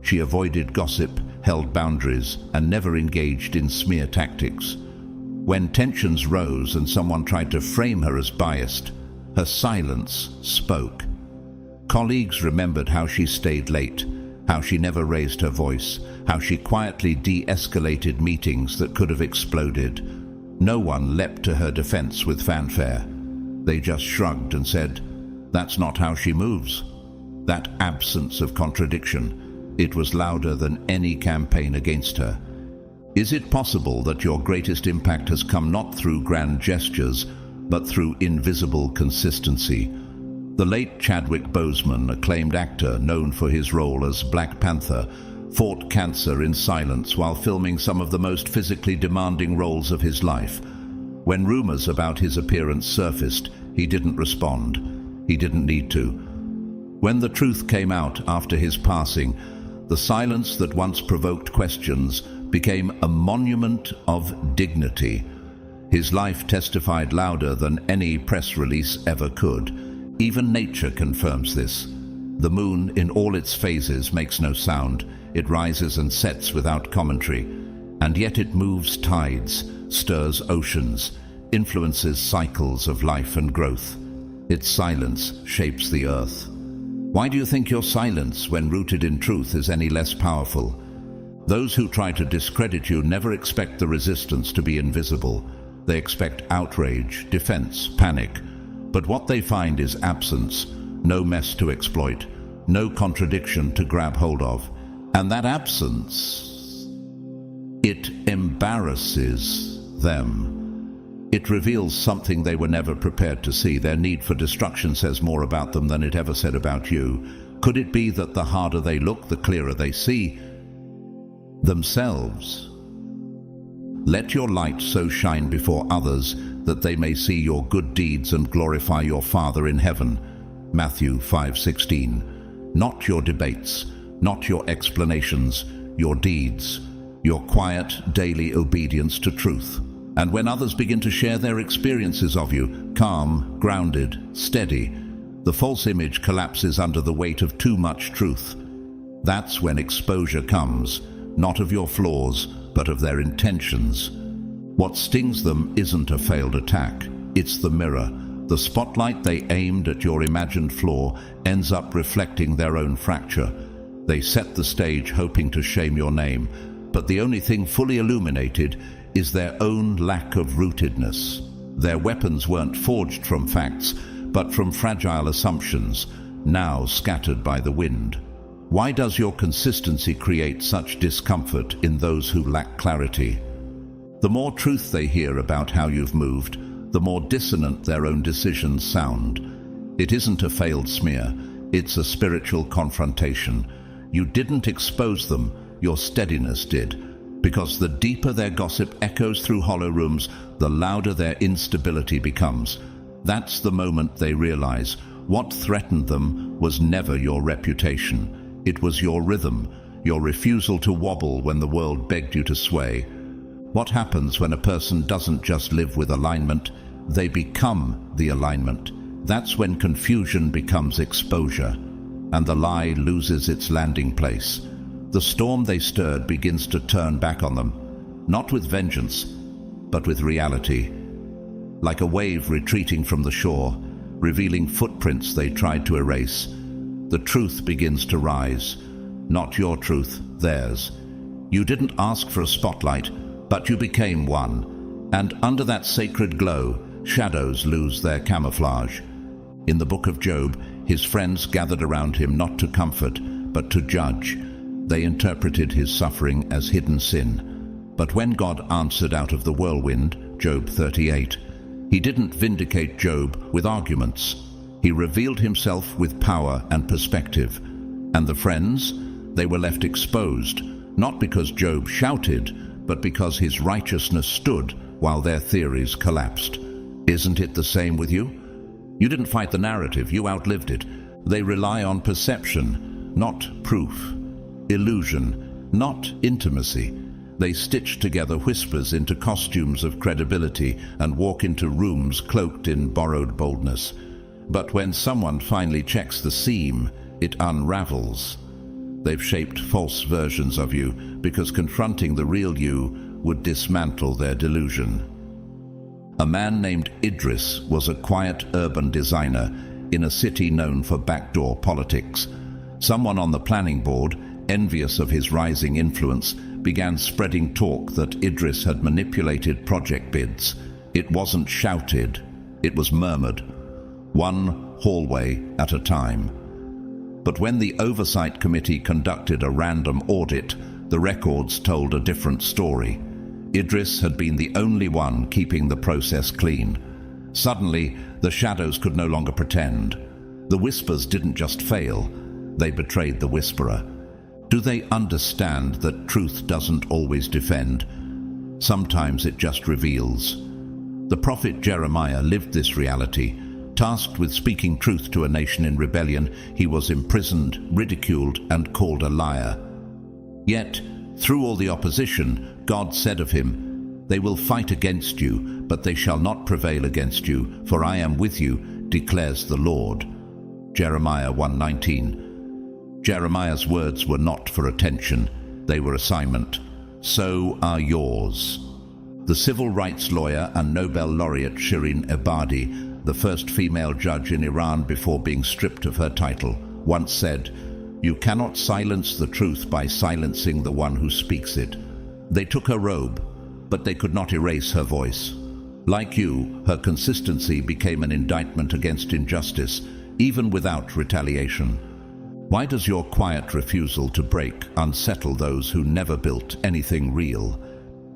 She avoided gossip, held boundaries, and never engaged in smear tactics. When tensions rose and someone tried to frame her as biased, her silence spoke. Colleagues remembered how she stayed late, how she never raised her voice, how she quietly de-escalated meetings that could have exploded. No one leapt to her defense with fanfare. They just shrugged and said, "That's not how she moves." That absence of contradiction, it was louder than any campaign against her. Is it possible that your greatest impact has come not through grand gestures, but through invisible consistency? The late Chadwick Boseman, acclaimed actor known for his role as Black Panther, fought cancer in silence while filming some of the most physically demanding roles of his life. When rumors about his appearance surfaced, he didn't respond. He didn't need to. When the truth came out after his passing, the silence that once provoked questions became a monument of dignity. His life testified louder than any press release ever could. Even nature confirms this. The moon, in all its phases, makes no sound. It rises and sets without commentary. And yet it moves tides, stirs oceans, influences cycles of life and growth. Its silence shapes the earth. Why do you think your silence, when rooted in truth, is any less powerful? Those who try to discredit you never expect the resistance to be invisible. They expect outrage, defense, panic. But what they find is absence, no mess to exploit, no contradiction to grab hold of. And that absence, it embarrasses them. It reveals something they were never prepared to see. Their need for destruction says more about them than it ever said about you. Could it be that the harder they look, the clearer they see themselves? Let your light so shine before others that they may see your good deeds and glorify your Father in heaven. Matthew 5:16. Not your debates, not your explanations, your deeds, your quiet daily obedience to truth. And when others begin to share their experiences of you, calm, grounded, steady, the false image collapses under the weight of too much truth. That's when exposure comes, not of your flaws, but of their intentions. What stings them isn't a failed attack, it's the mirror. The spotlight they aimed at your imagined flaw ends up reflecting their own fracture. They set the stage hoping to shame your name, but the only thing fully illuminated is their own lack of rootedness. Their weapons weren't forged from facts, but from fragile assumptions, now scattered by the wind. Why does your consistency create such discomfort in those who lack clarity? The more truth they hear about how you've moved, the more dissonant their own decisions sound. It isn't a failed smear, it's a spiritual confrontation. You didn't expose them, your steadiness did. Because the deeper their gossip echoes through hollow rooms, the louder their instability becomes. That's the moment they realize what threatened them was never your reputation. It was your rhythm, your refusal to wobble when the world begged you to sway. What happens when a person doesn't just live with alignment, they become the alignment? That's when confusion becomes exposure, and the lie loses its landing place. The storm they stirred begins to turn back on them, not with vengeance, but with reality. Like a wave retreating from the shore, revealing footprints they tried to erase, the truth begins to rise. Not your truth, theirs. You didn't ask for a spotlight, but you became one. And under that sacred glow, shadows lose their camouflage. In the book of Job, his friends gathered around him not to comfort, but to judge. They interpreted his suffering as hidden sin. But when God answered out of the whirlwind, Job 38, he didn't vindicate Job with arguments. He revealed himself with power and perspective. And the friends, they were left exposed, not because Job shouted, but because his righteousness stood while their theories collapsed. Isn't it the same with you? You didn't fight the narrative, you outlived it. They rely on perception, not proof. Illusion, not intimacy. They stitch together whispers into costumes of credibility and walk into rooms cloaked in borrowed boldness. But when someone finally checks the seam, it unravels. They've shaped false versions of you because confronting the real you would dismantle their delusion. A man named Idris was a quiet urban designer. in a city known for backdoor politics. Someone on the planning board, envious of his rising influence, began spreading talk that Idris had manipulated project bids. It wasn't shouted, it was murmured, one hallway at a time. But when the Oversight Committee conducted a random audit, the records told a different story. Idris had been the only one keeping the process clean. Suddenly, the shadows could no longer pretend. The whispers didn't just fail, they betrayed the whisperer. Do they understand that truth doesn't always defend? Sometimes it just reveals. The prophet Jeremiah lived this reality. Tasked with speaking truth to a nation in rebellion, he was imprisoned, ridiculed, and called a liar. Yet, through all the opposition, God said of him, "They will fight against you, but they shall not prevail against you, for I am with you, declares the Lord." Jeremiah 1:19. Jeremiah's words were not for attention, they were assignment. So are yours. The civil rights lawyer and Nobel laureate Shirin Ebadi, the first female judge in Iran before being stripped of her title, once said, "You cannot silence the truth by silencing the one who speaks it." They took her robe, but they could not erase her voice. Like you, her consistency became an indictment against injustice, even without retaliation. Why does your quiet refusal to break unsettle those who never built anything real?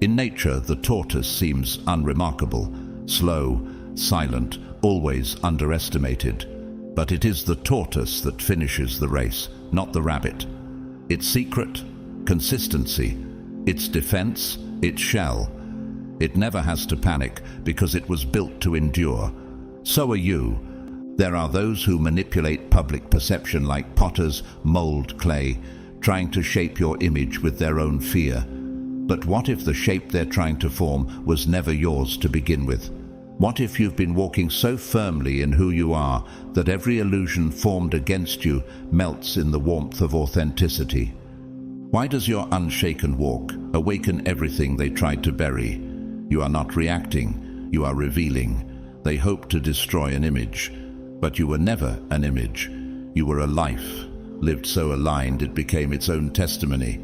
In nature, the tortoise seems unremarkable, slow, silent, always underestimated. But it is the tortoise that finishes the race, not the rabbit. Its secret? Consistency. Its defense? Its shell. It never has to panic because it was built to endure. So are you. There are those who manipulate public perception like potters mold clay, trying to shape your image with their own fear. But what if the shape they're trying to form was never yours to begin with? What if you've been walking so firmly in who you are that every illusion formed against you melts in the warmth of authenticity? Why does your unshaken walk awaken everything they tried to bury? You are not reacting, you are revealing. They hope to destroy an image, but you were never an image. You were a life, lived so aligned it became its own testimony.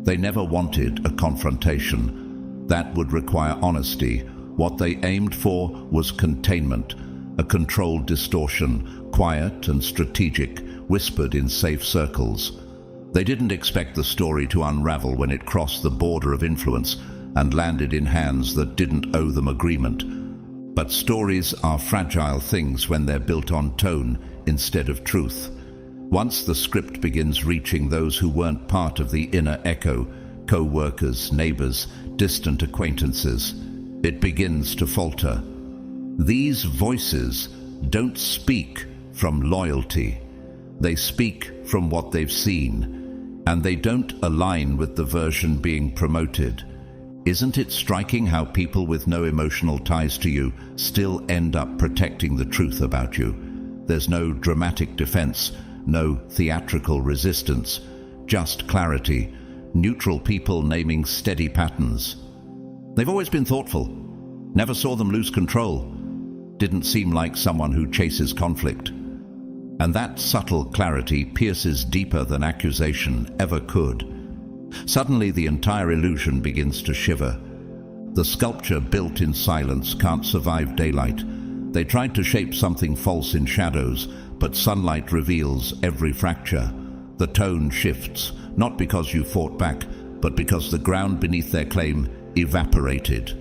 They never wanted a confrontation. That would require honesty. What they aimed for was containment, a controlled distortion, quiet and strategic, whispered in safe circles. They didn't expect the story to unravel when it crossed the border of influence and landed in hands that didn't owe them agreement. But stories are fragile things when they're built on tone instead of truth. Once the script begins reaching those who weren't part of the inner echo, co-workers, neighbors, distant acquaintances, it begins to falter. These voices don't speak from loyalty. They speak from what they've seen, and they don't align with the version being promoted. Isn't it striking how people with no emotional ties to you still end up protecting the truth about you? There's no dramatic defense, no theatrical resistance, just clarity, neutral people naming steady patterns. They've always been thoughtful, never saw them lose control, didn't seem like someone who chases conflict. And that subtle clarity pierces deeper than accusation ever could. Suddenly the entire illusion begins to shiver. The sculpture built in silence can't survive daylight. They tried to shape something false in shadows, but sunlight reveals every fracture. The tone shifts, not because you fought back, but because the ground beneath their claim evaporated.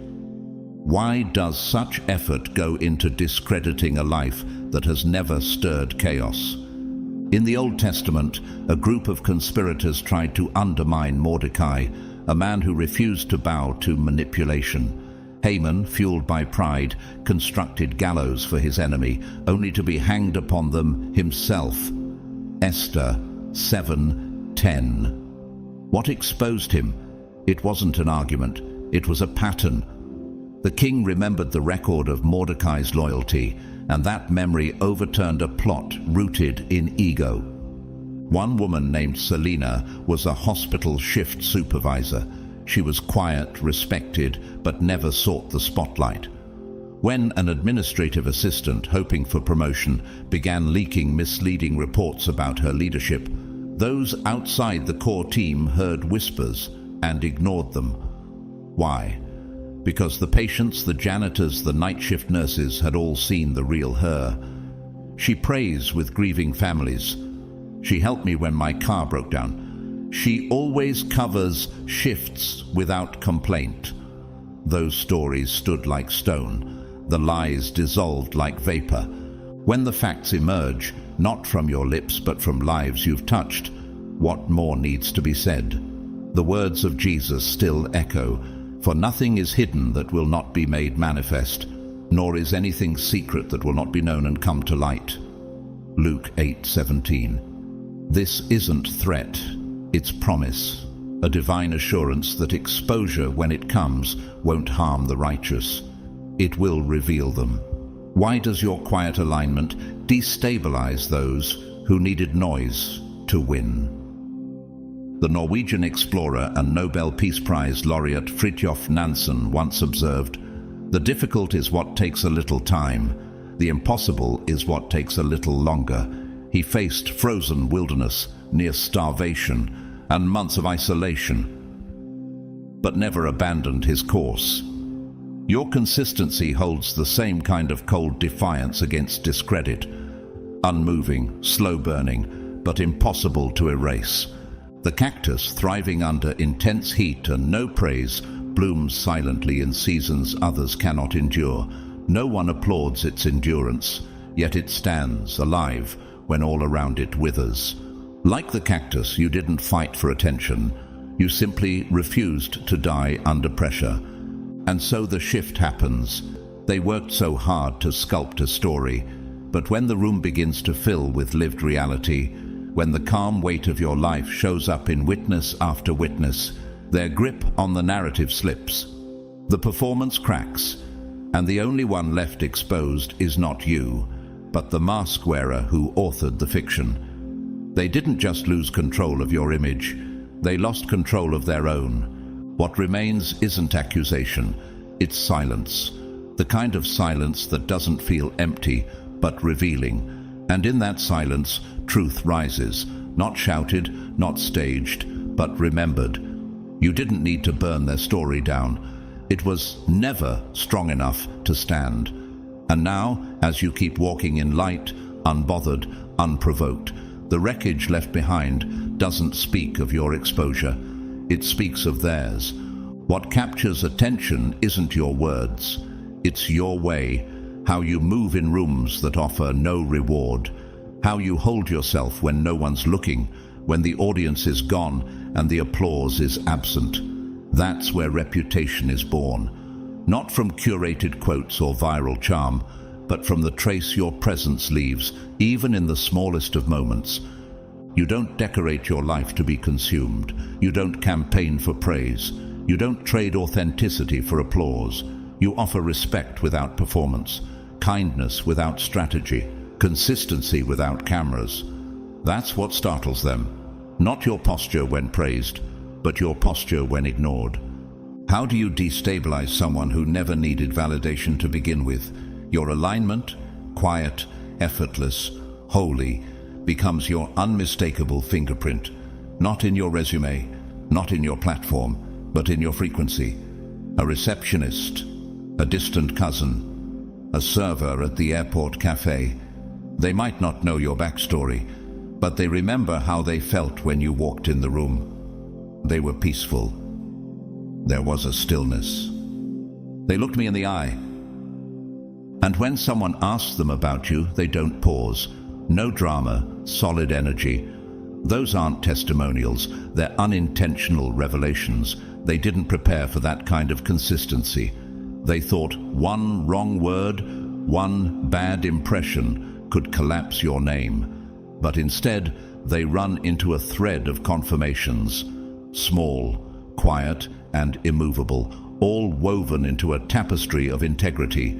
Why does such effort go into discrediting a life that has never stirred chaos? In the Old Testament, a group of conspirators tried to undermine Mordecai, a man who refused to bow to manipulation. Haman, fueled by pride, constructed gallows for his enemy, only to be hanged upon them himself. Esther 7:10. What exposed him? It wasn't an argument, it was a pattern. The king remembered the record of Mordecai's loyalty, and that memory overturned a plot rooted in ego. One woman named Selena was a hospital shift supervisor. She was quiet, respected, but never sought the spotlight. When an administrative assistant, hoping for promotion, began leaking misleading reports about her leadership, those outside the core team heard whispers and ignored them. Why? Because the patients, the janitors, the night shift nurses had all seen the real her. She prays with grieving families. She helped me when my car broke down. She always covers shifts without complaint. Those stories stood like stone. The lies dissolved like vapor. When the facts emerge, not from your lips but from lives you've touched, what more needs to be said? The words of Jesus still echo, for nothing is hidden that will not be made manifest, nor is anything secret that will not be known and come to light. Luke 8:17. This isn't threat, it's promise, a divine assurance that exposure, when it comes, won't harm the righteous. It will reveal them. Why does your quiet alignment destabilize those who needed noise to win? The Norwegian explorer and Nobel Peace Prize laureate Fridtjof Nansen once observed, "The difficult is what takes a little time. The impossible is what takes a little longer." He faced frozen wilderness, near starvation, and months of isolation, but never abandoned his course. Your consistency holds the same kind of cold defiance against discredit, unmoving, slow-burning, but impossible to erase. The cactus, thriving under intense heat and no praise, blooms silently in seasons others cannot endure. No one applauds its endurance, yet it stands alive when all around it withers. Like the cactus, you didn't fight for attention. You simply refused to die under pressure. And so the shift happens. They worked so hard to sculpt a story, but when the room begins to fill with lived reality, when the calm weight of your life shows up in witness after witness, their grip on the narrative slips. The performance cracks, and the only one left exposed is not you, but the mask wearer who authored the fiction. They didn't just lose control of your image, they lost control of their own. What remains isn't accusation, it's silence. The kind of silence that doesn't feel empty, but revealing. And in that silence, truth rises, not shouted, not staged, but remembered. You didn't need to burn their story down. It was never strong enough to stand. And now, as you keep walking in light, unbothered, unprovoked, the wreckage left behind doesn't speak of your exposure. It speaks of theirs. What captures attention isn't your words. It's your way, how you move in rooms that offer no reward, how you hold yourself when no one's looking, when the audience is gone and the applause is absent. That's where reputation is born. Not from curated quotes or viral charm, but from the trace your presence leaves, even in the smallest of moments. You don't decorate your life to be consumed. You don't campaign for praise. You don't trade authenticity for applause. You offer respect without performance, kindness without strategy, consistency without cameras. That's what startles them. Not your posture when praised, but your posture when ignored. How do you destabilize someone who never needed validation to begin with? Your alignment, quiet, effortless, holy, becomes your unmistakable fingerprint, not in your resume, not in your platform, but in your frequency. A receptionist, a distant cousin, a server at the airport cafe. They might not know your backstory, but they remember how they felt when you walked in the room. They were peaceful. There was a stillness. They looked me in the eye. And when someone asks them about you, they don't pause. No drama, solid energy. Those aren't testimonials, they're unintentional revelations. They didn't prepare for that kind of consistency. They thought one wrong word, one bad impression could collapse your name. But instead, they run into a thread of confirmations, small, quiet, and immovable, all woven into a tapestry of integrity.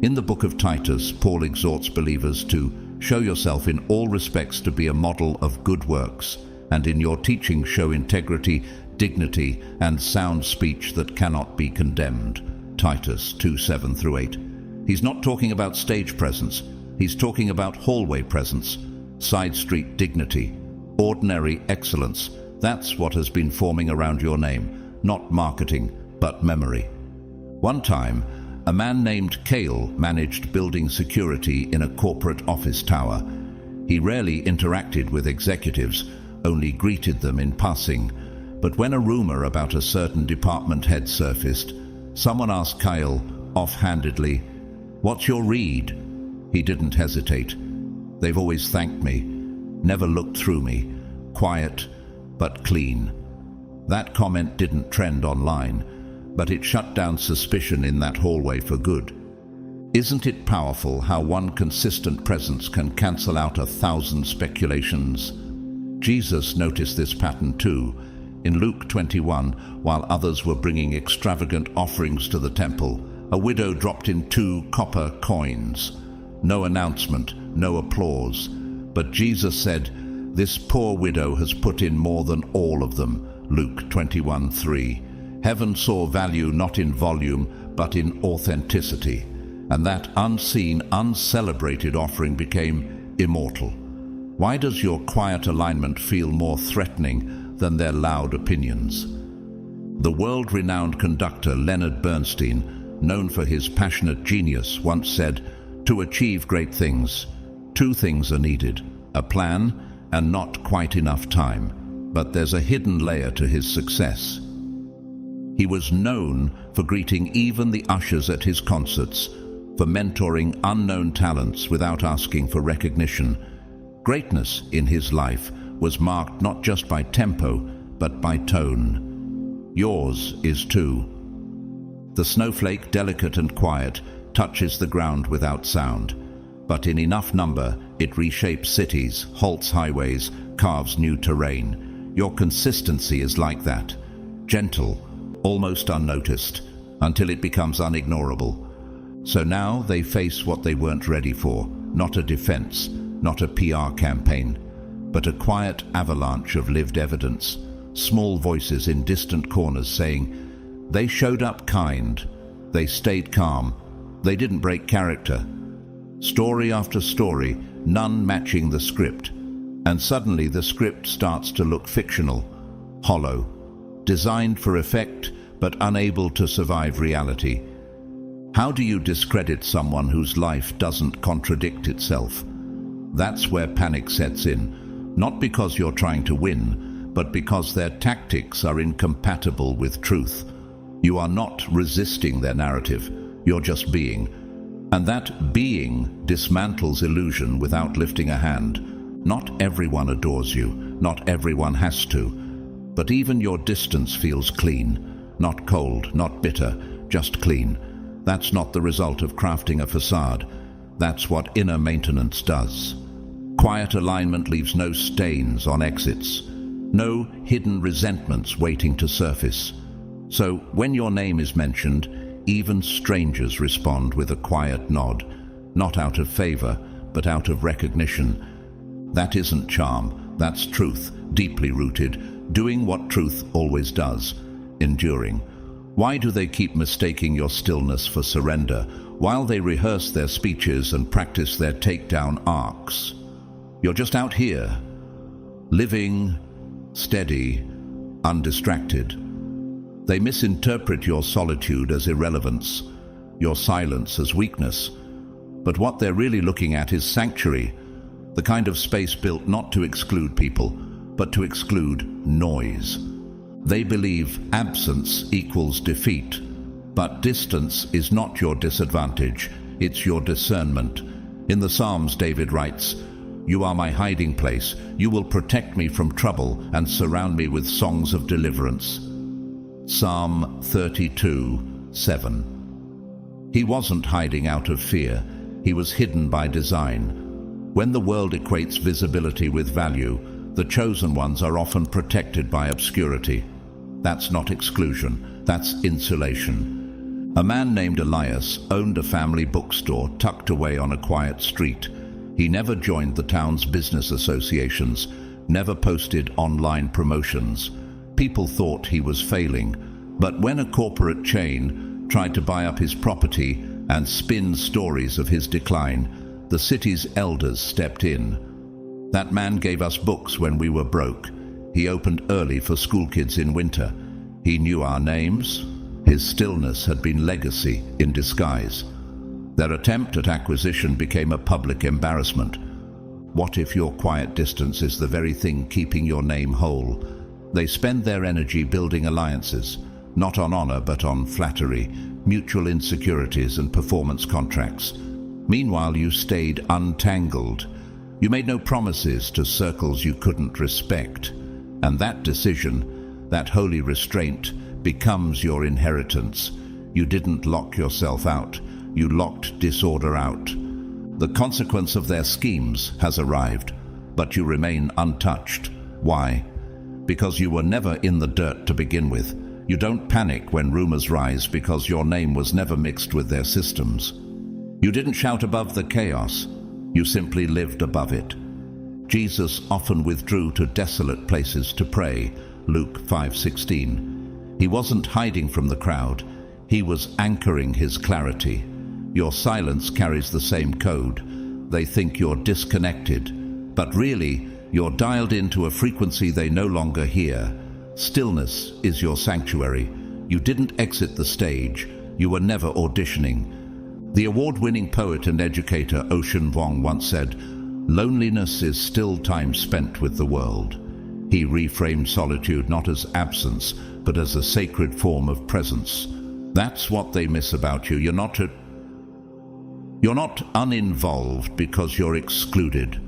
In the book of Titus, Paul exhorts believers to show yourself in all respects to be a model of good works, and in your teaching show integrity, dignity, and sound speech that cannot be condemned. Titus 2:7-8. He's not talking about stage presence. He's talking about hallway presence, side street dignity, ordinary excellence. That's what has been forming around your name, not marketing, but memory. One time, a man named Cale managed building security in a corporate office tower. He rarely interacted with executives, only greeted them in passing. But when a rumor about a certain department head surfaced, someone asked Cale offhandedly, "What's your read?" He didn't hesitate. "They've always thanked me, never looked through me, quiet but clean." That comment didn't trend online, but it shut down suspicion in that hallway for good. Isn't it powerful how one consistent presence can cancel out 1,000 speculations? Jesus noticed this pattern too. In Luke 21, while others were bringing extravagant offerings to the temple, a widow dropped in 2 copper coins. No announcement, no applause. But Jesus said, "This poor widow has put in more than all of them." Luke 21:3. Heaven saw value not in volume, but in authenticity. And that unseen, uncelebrated offering became immortal. Why does your quiet alignment feel more threatening than their loud opinions? The world-renowned conductor Leonard Bernstein, known for his passionate genius, once said, "To achieve great things, 2 things are needed: a plan and not quite enough time." But there's a hidden layer to his success. He was known for greeting even the ushers at his concerts, for mentoring unknown talents without asking for recognition. Greatness in his life was marked not just by tempo, but by tone. Yours is too. The snowflake, delicate and quiet, touches the ground without sound. But in enough number, it reshapes cities, halts highways, carves new terrain. Your consistency is like that. Gentle, almost unnoticed, until it becomes unignorable. So now they face what they weren't ready for. Not a defense, not a PR campaign, but a quiet avalanche of lived evidence. Small voices in distant corners saying, "They showed up kind, they stayed calm, they didn't break character." Story after story, none matching the script. And suddenly the script starts to look fictional, hollow, designed for effect but unable to survive reality. How do you discredit someone whose life doesn't contradict itself? That's where panic sets in, not because you're trying to win, but because their tactics are incompatible with truth. You are not resisting their narrative, you're just being. And that being dismantles illusion without lifting a hand. Not everyone adores you, not everyone has to, but even your distance feels clean. Not cold, not bitter, just clean. That's not the result of crafting a facade. That's what inner maintenance does. Quiet alignment leaves no stains on exits, no hidden resentments waiting to surface. So when your name is mentioned, even strangers respond with a quiet nod, not out of favor, but out of recognition. That isn't charm, that's truth, deeply rooted, doing what truth always does, enduring. Why do they keep mistaking your stillness for surrender, while they rehearse their speeches and practice their takedown arcs? You're just out here, living, steady, undistracted. They misinterpret your solitude as irrelevance, your silence as weakness. But what they're really looking at is sanctuary, the kind of space built not to exclude people, but to exclude noise. They believe absence equals defeat, but distance is not your disadvantage, it's your discernment. In the Psalms, David writes, "You are my hiding place, you will protect me from trouble and surround me with songs of deliverance." Psalm 32:7. He wasn't hiding out of fear, he was hidden by design. When the world equates visibility with value, the chosen ones are often protected by obscurity. That's not exclusion, that's insulation. A man named Elias owned a family bookstore tucked away on a quiet street. He never joined the town's business associations, never posted online promotions. People thought he was failing, but when a corporate chain tried to buy up his property, and spin stories of his decline, the city's elders stepped in. That man gave us books when we were broke. He opened early for schoolkids in winter. He knew our names. His stillness had been legacy in disguise. Their attempt at acquisition became a public embarrassment. What if your quiet distance is the very thing keeping your name whole? They spend their energy building alliances, not on honor but on flattery, mutual insecurities and performance contracts. Meanwhile, you stayed untangled. You made no promises to circles you couldn't respect. And that decision, that holy restraint, becomes your inheritance. You didn't lock yourself out. You locked disorder out. The consequence of their schemes has arrived, but you remain untouched. Why? Because you were never in the dirt to begin with. You don't panic when rumors rise because your name was never mixed with their systems. You didn't shout above the chaos. You simply lived above it. Jesus often withdrew to desolate places to pray, Luke 5:16. He wasn't hiding from the crowd. He was anchoring his clarity. Your silence carries the same code. They think you're disconnected, but really, you're dialed into a frequency they no longer hear. Stillness is your sanctuary. You didn't exit the stage. You were never auditioning. The award-winning poet and educator Ocean Vuong once said, "Loneliness is still time spent with the world." He reframed solitude not as absence, but as a sacred form of presence. That's what they miss about you. You're not uninvolved because you're excluded.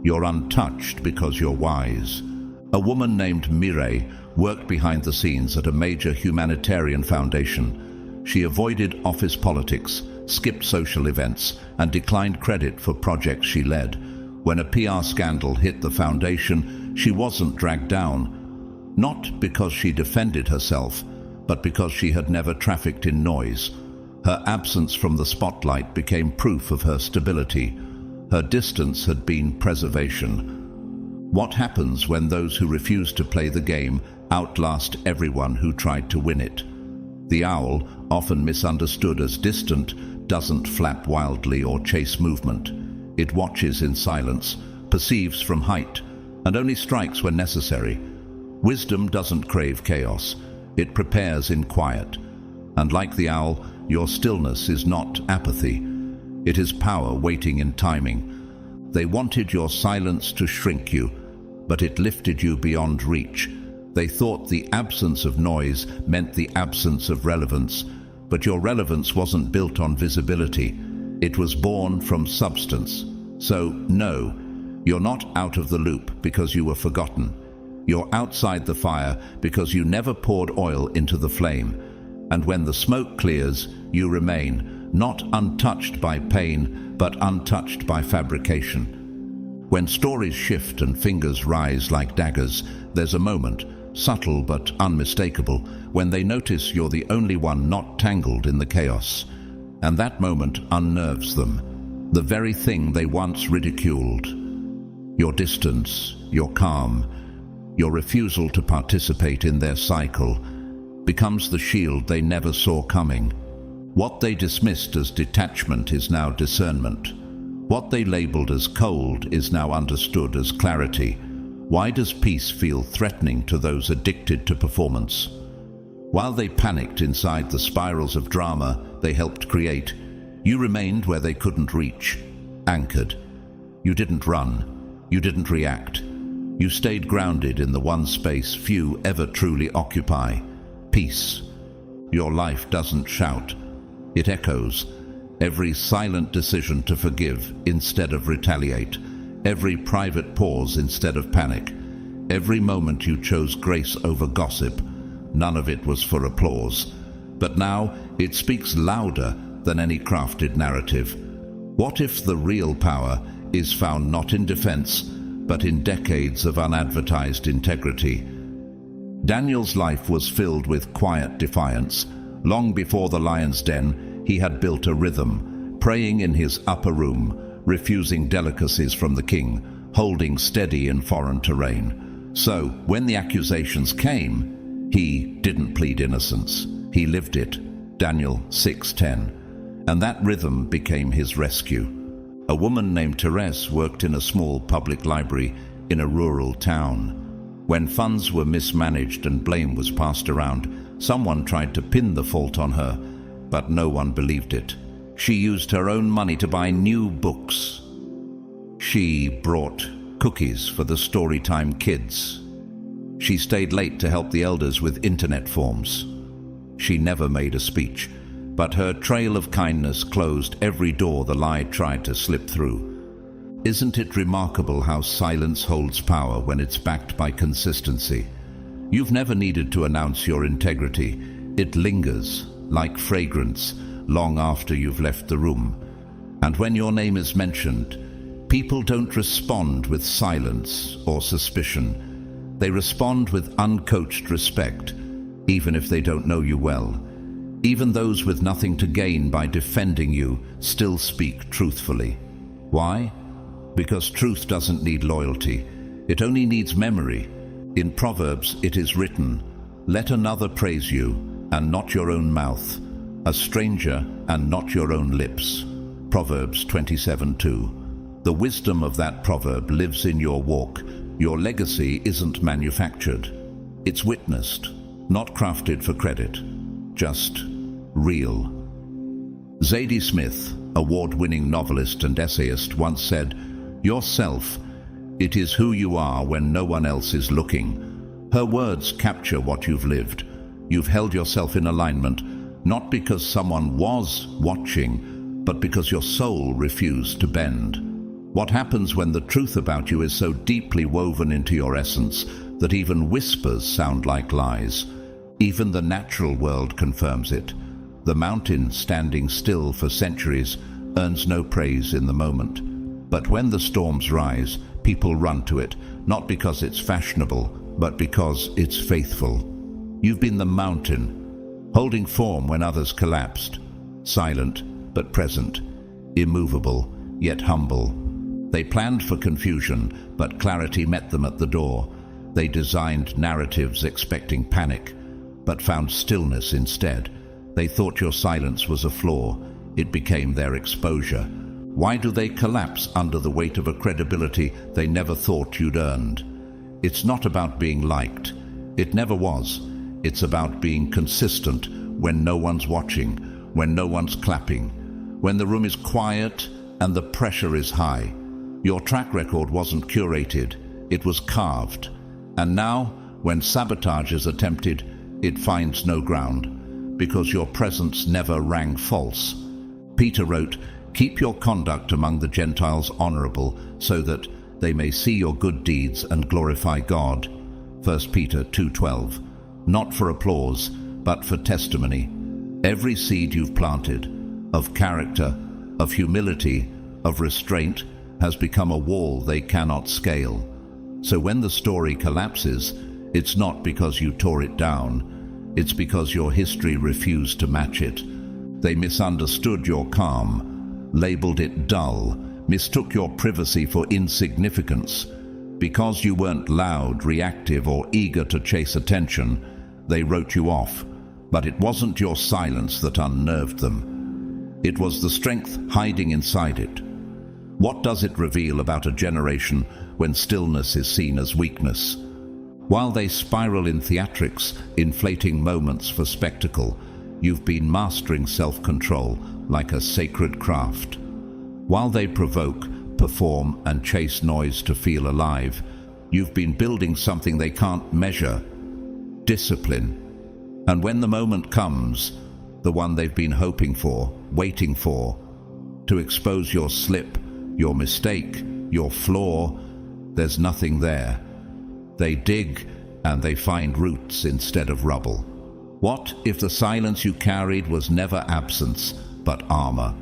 You're untouched because you're wise. A woman named Mireille worked behind the scenes at a major humanitarian foundation. She avoided office politics, skipped social events, and declined credit for projects she led. When a PR scandal hit the foundation, she wasn't dragged down, not because she defended herself, but because she had never trafficked in noise. Her absence from the spotlight became proof of her stability. Her distance had been preservation. What happens when those who refuse to play the game outlast everyone who tried to win it? The owl, often misunderstood as distant, doesn't flap wildly or chase movement. It watches in silence, perceives from height, and only strikes when necessary. Wisdom doesn't crave chaos. It prepares in quiet. And like the owl, your stillness is not apathy. It is power waiting in timing. They wanted your silence to shrink you, but it lifted you beyond reach. They thought the absence of noise meant the absence of relevance, but your relevance wasn't built on visibility. It was born from substance. So, no, you're not out of the loop because you were forgotten. You're outside the fire because you never poured oil into the flame. And when the smoke clears, you remain, not untouched by pain, but untouched by fabrication. When stories shift and fingers rise like daggers, there's a moment, subtle but unmistakable, when they notice you're the only one not tangled in the chaos. And that moment unnerves them, the very thing they once ridiculed. Your distance, your calm, your refusal to participate in their cycle becomes the shield they never saw coming. What they dismissed as detachment is now discernment. What they labeled as cold is now understood as clarity. Why does peace feel threatening to those addicted to performance? While they panicked inside the spirals of drama they helped create, you remained where they couldn't reach, anchored. You didn't run. You didn't react. You stayed grounded in the one space few ever truly occupy, peace. Your life doesn't shout. It echoes. Every silent decision to forgive instead of retaliate. Every private pause instead of panic. Every moment you chose grace over gossip. None of it was for applause. But now it speaks louder than any crafted narrative. What if the real power is found not in defense, but in decades of unadvertised integrity? Daniel's life was filled with quiet defiance. Long before the lion's den, he had built a rhythm, praying in his upper room, refusing delicacies from the king, holding steady in foreign terrain. So, when the accusations came, he didn't plead innocence. He lived it. Daniel 6:10. and that rhythm became his rescue. A woman named Therese worked in a small public library in a rural town. When funds were mismanaged and blame was passed around, someone tried to pin the fault on her, but no one believed it. She used her own money to buy new books. She brought cookies for the storytime kids. She stayed late to help the elders with internet forms. She never made a speech, but her trail of kindness closed every door the lie tried to slip through. Isn't it remarkable how silence holds power when it's backed by consistency? You've never needed to announce your integrity. It lingers, like fragrance, long after you've left the room. And when your name is mentioned, people don't respond with silence or suspicion. They respond with uncoached respect, even if they don't know you well. Even those with nothing to gain by defending you still speak truthfully. Why? Because truth doesn't need loyalty. It only needs memory. In Proverbs it is written, "Let another praise you, and not your own mouth, a stranger, and not your own lips." Proverbs 27:2. The wisdom of that proverb lives in your walk. Your legacy isn't manufactured. It's witnessed, not crafted for credit, just real. Zadie Smith, award-winning novelist and essayist, once said, "Yourself, it is who you are when no one else is looking." Her words capture what you've lived. You've held yourself in alignment, not because someone was watching, but because your soul refused to bend. What happens when the truth about you is so deeply woven into your essence that even whispers sound like lies? Even the natural world confirms it. The mountain, standing still for centuries, earns no praise in the moment. But when the storms rise, people run to it, not because it's fashionable, but because it's faithful. You've been the mountain, holding form when others collapsed, silent but present, immovable yet humble. They planned for confusion, but clarity met them at the door. They designed narratives expecting panic, but found stillness instead. They thought your silence was a flaw. It became their exposure. Why do they collapse under the weight of a credibility they never thought you'd earned? It's not about being liked. It never was. It's about being consistent when no one's watching, when no one's clapping, when the room is quiet and the pressure is high. Your track record wasn't curated, it was carved. And now, when sabotage is attempted, it finds no ground, because your presence never rang false. Peter wrote, "Keep your conduct among the Gentiles honorable, so that they may see your good deeds and glorify God." 1 Peter 2:12. Not for applause, but for testimony. Every seed you've planted, of character, of humility, of restraint, has become a wall they cannot scale. So when the story collapses, it's not because you tore it down, it's because your history refused to match it. They misunderstood your calm, labeled it dull, mistook your privacy for insignificance. Because you weren't loud, reactive, or eager to chase attention, they wrote you off. But it wasn't your silence that unnerved them. It was the strength hiding inside it. What does it reveal about a generation when stillness is seen as weakness? While they spiral in theatrics, inflating moments for spectacle, you've been mastering self-control like a sacred craft. While they provoke, perform, and chase noise to feel alive, you've been building something they can't measure: discipline. And when the moment comes, the one they've been hoping for, waiting for, to expose your slip, your mistake, your flaw, there's nothing there. They dig and they find roots instead of rubble. What if the silence you carried was never absence, but armor?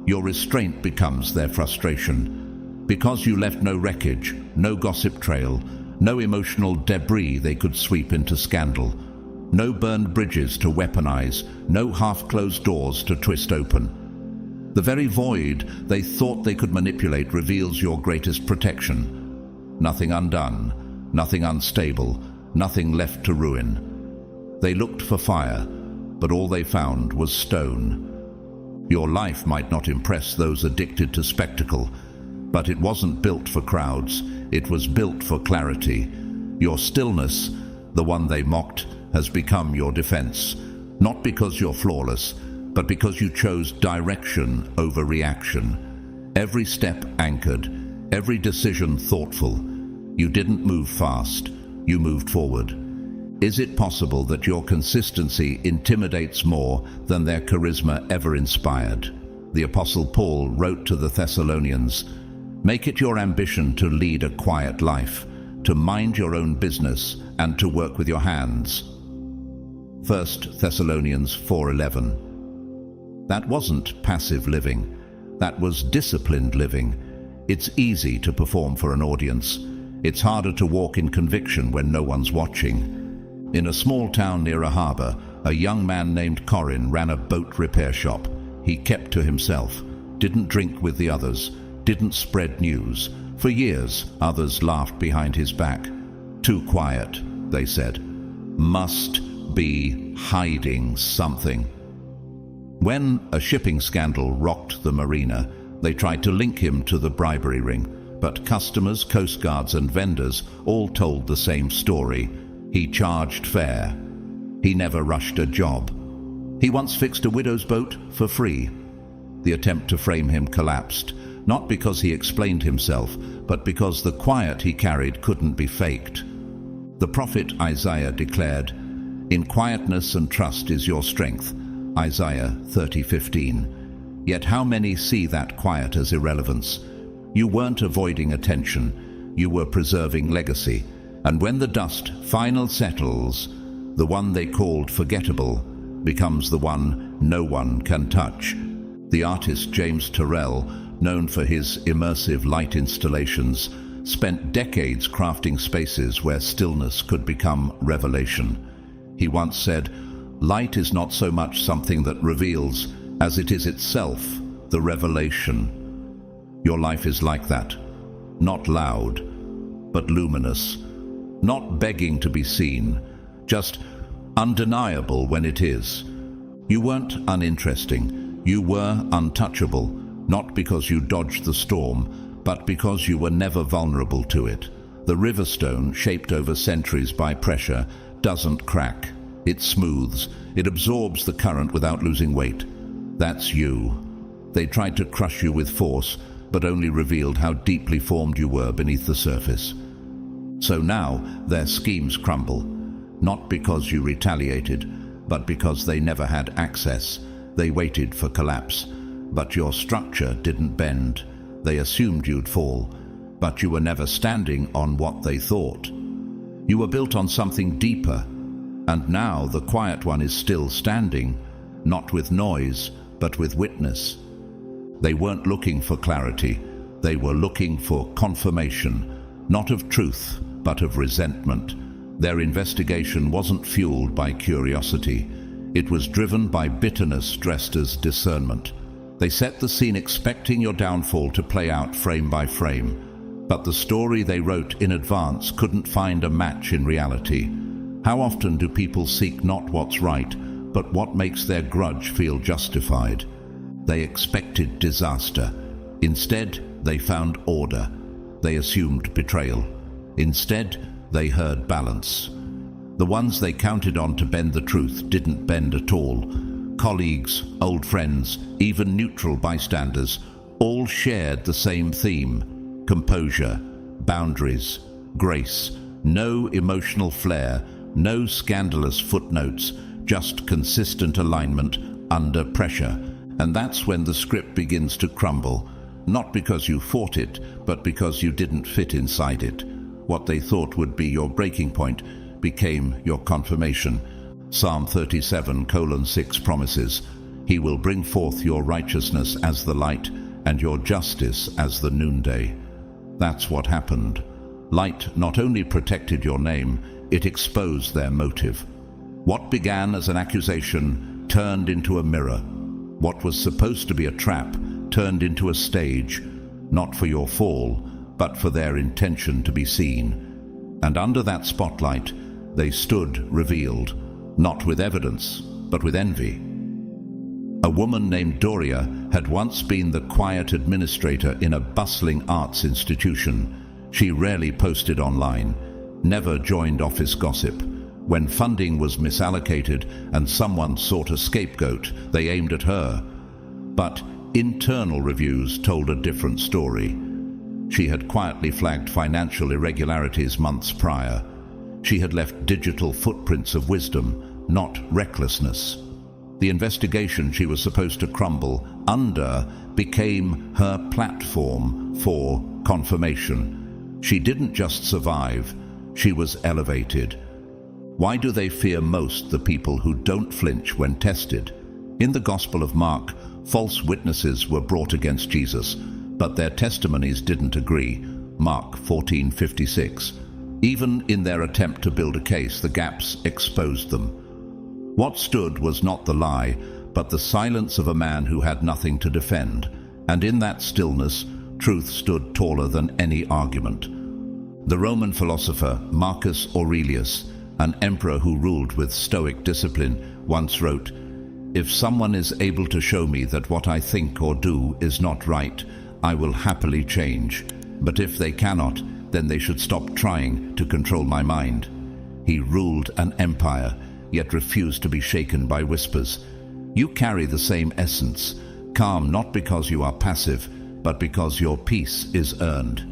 Your restraint becomes their frustration. Because you left no wreckage, no gossip trail, no emotional debris they could sweep into scandal, no burned bridges to weaponize, no half-closed doors to twist open. The very void they thought they could manipulate reveals your greatest protection. Nothing undone, nothing unstable, nothing left to ruin. They looked for fire, but all they found was stone. Your life might not impress those addicted to spectacle, but it wasn't built for crowds. It was built for clarity. Your stillness, the one they mocked, has become your defense. Not because you're flawless, but because you chose direction over reaction. Every step anchored, every decision thoughtful. You didn't move fast, you moved forward. Is it possible that your consistency intimidates more than their charisma ever inspired? The Apostle Paul wrote to the Thessalonians, "Make it your ambition to lead a quiet life, to mind your own business, and to work with your hands." 1 Thessalonians 4:11. That wasn't passive living. That was disciplined living. It's easy to perform for an audience. It's harder to walk in conviction when no one's watching. In a small town near a harbor, a young man named Corin ran a boat repair shop. He kept to himself, didn't drink with the others, didn't spread news. For years, others laughed behind his back. Too quiet, they said. Must be hiding something. When a shipping scandal rocked the marina, they tried to link him to the bribery ring, but customers, coast guards and vendors all told the same story. He charged fair. He never rushed a job. He once fixed a widow's boat for free. The attempt to frame him collapsed, not because he explained himself, but because the quiet he carried couldn't be faked. The prophet Isaiah declared, "In quietness and trust is your strength," Isaiah 30:15. Yet how many see that quiet as irrelevance? You weren't avoiding attention, you were preserving legacy. And when the dust finally settles, the one they called forgettable becomes the one no one can touch. The artist James Turrell, known for his immersive light installations, spent decades crafting spaces where stillness could become revelation. He once said, "Light is not so much something that reveals as it is itself the revelation." Your life is like that. Not loud, but luminous. Not begging to be seen, just undeniable when it is. You weren't uninteresting, you were untouchable, not because you dodged the storm, but because you were never vulnerable to it. The river stone, shaped over centuries by pressure, doesn't crack. It smooths, it absorbs the current without losing weight. That's you. They tried to crush you with force, but only revealed how deeply formed you were beneath the surface. So now their schemes crumble, not because you retaliated, but because they never had access. They waited for collapse, but your structure didn't bend. They assumed you'd fall, but you were never standing on what they thought. You were built on something deeper, and now the quiet one is still standing, not with noise, but with witness. They weren't looking for clarity, they were looking for confirmation, not of truth, but of resentment. Their investigation wasn't fueled by curiosity. It was driven by bitterness dressed as discernment. They set the scene expecting your downfall to play out frame by frame. But the story they wrote in advance couldn't find a match in reality. How often do people seek not what's right, but what makes their grudge feel justified? They expected disaster. Instead, they found order. They assumed betrayal. Instead, they heard balance. The ones they counted on to bend the truth didn't bend at all. Colleagues, old friends, even neutral bystanders, all shared the same theme: composure, boundaries, grace, no emotional flair, no scandalous footnotes, just consistent alignment under pressure. And that's when the script begins to crumble, not because you fought it, but because you didn't fit inside it. What they thought would be your breaking point became your confirmation. Psalm 37:6 promises, "He will bring forth your righteousness as the light, and your justice as the noonday." That's what happened. Light not only protected your name, it exposed their motive. What began as an accusation turned into a mirror. What was supposed to be a trap turned into a stage, not for your fall, but for their intention to be seen. And under that spotlight, they stood revealed, not with evidence, but with envy. A woman named Doria had once been the quiet administrator in a bustling arts institution. She rarely posted online, never joined office gossip. When funding was misallocated and someone sought a scapegoat, they aimed at her. But internal reviews told a different story. She had quietly flagged financial irregularities months prior. She had left digital footprints of wisdom, not recklessness. The investigation she was supposed to crumble under became her platform for confirmation. She didn't just survive, she was elevated. Why do they fear most the people who don't flinch when tested? In the Gospel of Mark, false witnesses were brought against Jesus, but their testimonies didn't agree. Mark 14:56. Even in their attempt to build a case, the gaps exposed them. What stood was not the lie, but the silence of a man who had nothing to defend. And in that stillness, truth stood taller than any argument. The Roman philosopher Marcus Aurelius, an emperor who ruled with stoic discipline, once wrote, "If someone is able to show me that what I think or do is not right, I will happily change. But if they cannot, then they should stop trying to control my mind." He ruled an empire, yet refused to be shaken by whispers. You carry the same essence, calm not because you are passive, but because your peace is earned.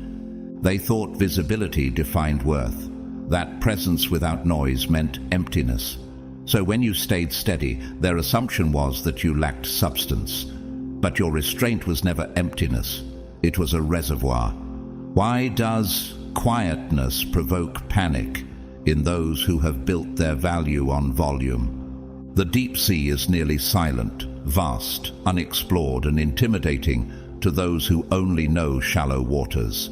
They thought visibility defined worth. That presence without noise meant emptiness. So when you stayed steady, their assumption was that you lacked substance. But your restraint was never emptiness. It was a reservoir. Why does quietness provoke panic in those who have built their value on volume? The deep sea is nearly silent, vast, unexplored, and intimidating to those who only know shallow waters.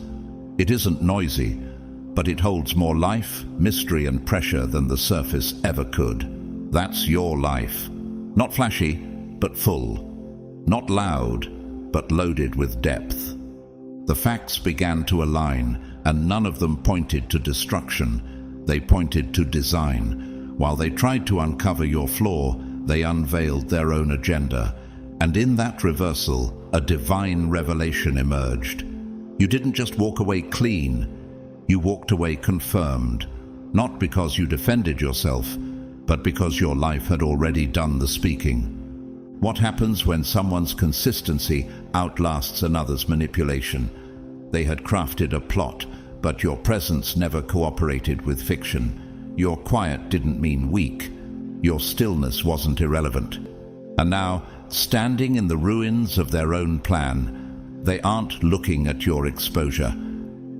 It isn't noisy, but it holds more life, mystery, and pressure than the surface ever could. That's your life. Not flashy, but full. Not loud, but loaded with depth. The facts began to align, and none of them pointed to destruction. They pointed to design. While they tried to uncover your flaw, they unveiled their own agenda. And in that reversal, a divine revelation emerged. You didn't just walk away clean. You walked away confirmed, not because you defended yourself, but because your life had already done the speaking. What happens when someone's consistency outlasts another's manipulation? They had crafted a plot, but your presence never cooperated with fiction. Your quiet didn't mean weak. Your stillness wasn't irrelevant. And now, standing in the ruins of their own plan, they aren't looking at your exposure.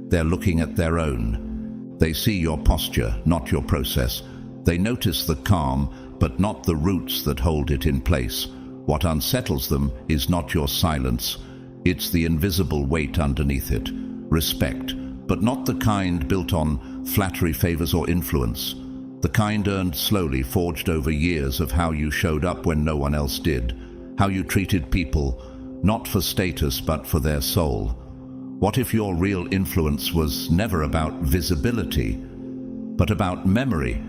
They're looking at their own. They see your posture, not your process. They notice the calm, but not the roots that hold it in place. What unsettles them is not your silence. It's the invisible weight underneath it. Respect, but not the kind built on flattery, favors, or influence. The kind earned slowly, forged over years of how you showed up when no one else did. How you treated people, not for status, but for their soul. What if your real influence was never about visibility, but about memory?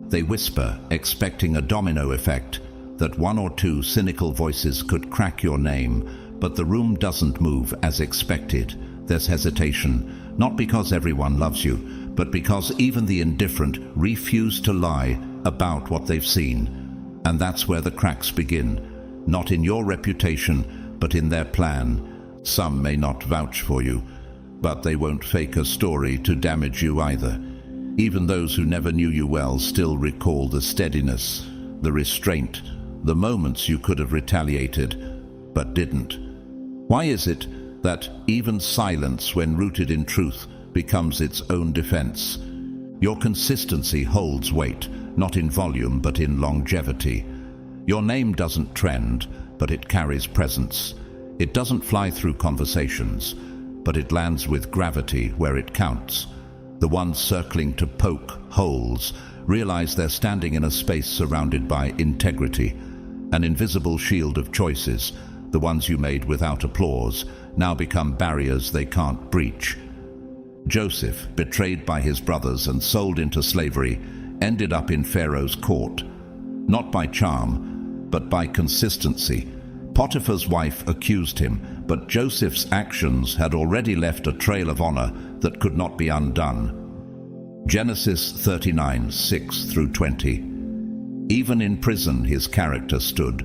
They whisper, expecting a domino effect, that one or two cynical voices could crack your name, but the room doesn't move as expected. There's hesitation, not because everyone loves you, but because even the indifferent refuse to lie about what they've seen. And that's where the cracks begin, not in your reputation, but in their plan. Some may not vouch for you, but they won't fake a story to damage you either. Even those who never knew you well still recall the steadiness, the restraint, the moments you could have retaliated, but didn't. Why is it that even silence, when rooted in truth, becomes its own defense? Your consistency holds weight, not in volume, but in longevity. Your name doesn't trend, but it carries presence. It doesn't fly through conversations, but it lands with gravity where it counts. The ones circling to poke holes realize they're standing in a space surrounded by integrity, an invisible shield of choices. The ones you made without applause now become barriers they can't breach. Joseph, betrayed by his brothers and sold into slavery, ended up in Pharaoh's court, not by charm, but by consistency. Potiphar's wife accused him, but Joseph's actions had already left a trail of honor that could not be undone. Genesis 39:6-20. Even in prison his character stood.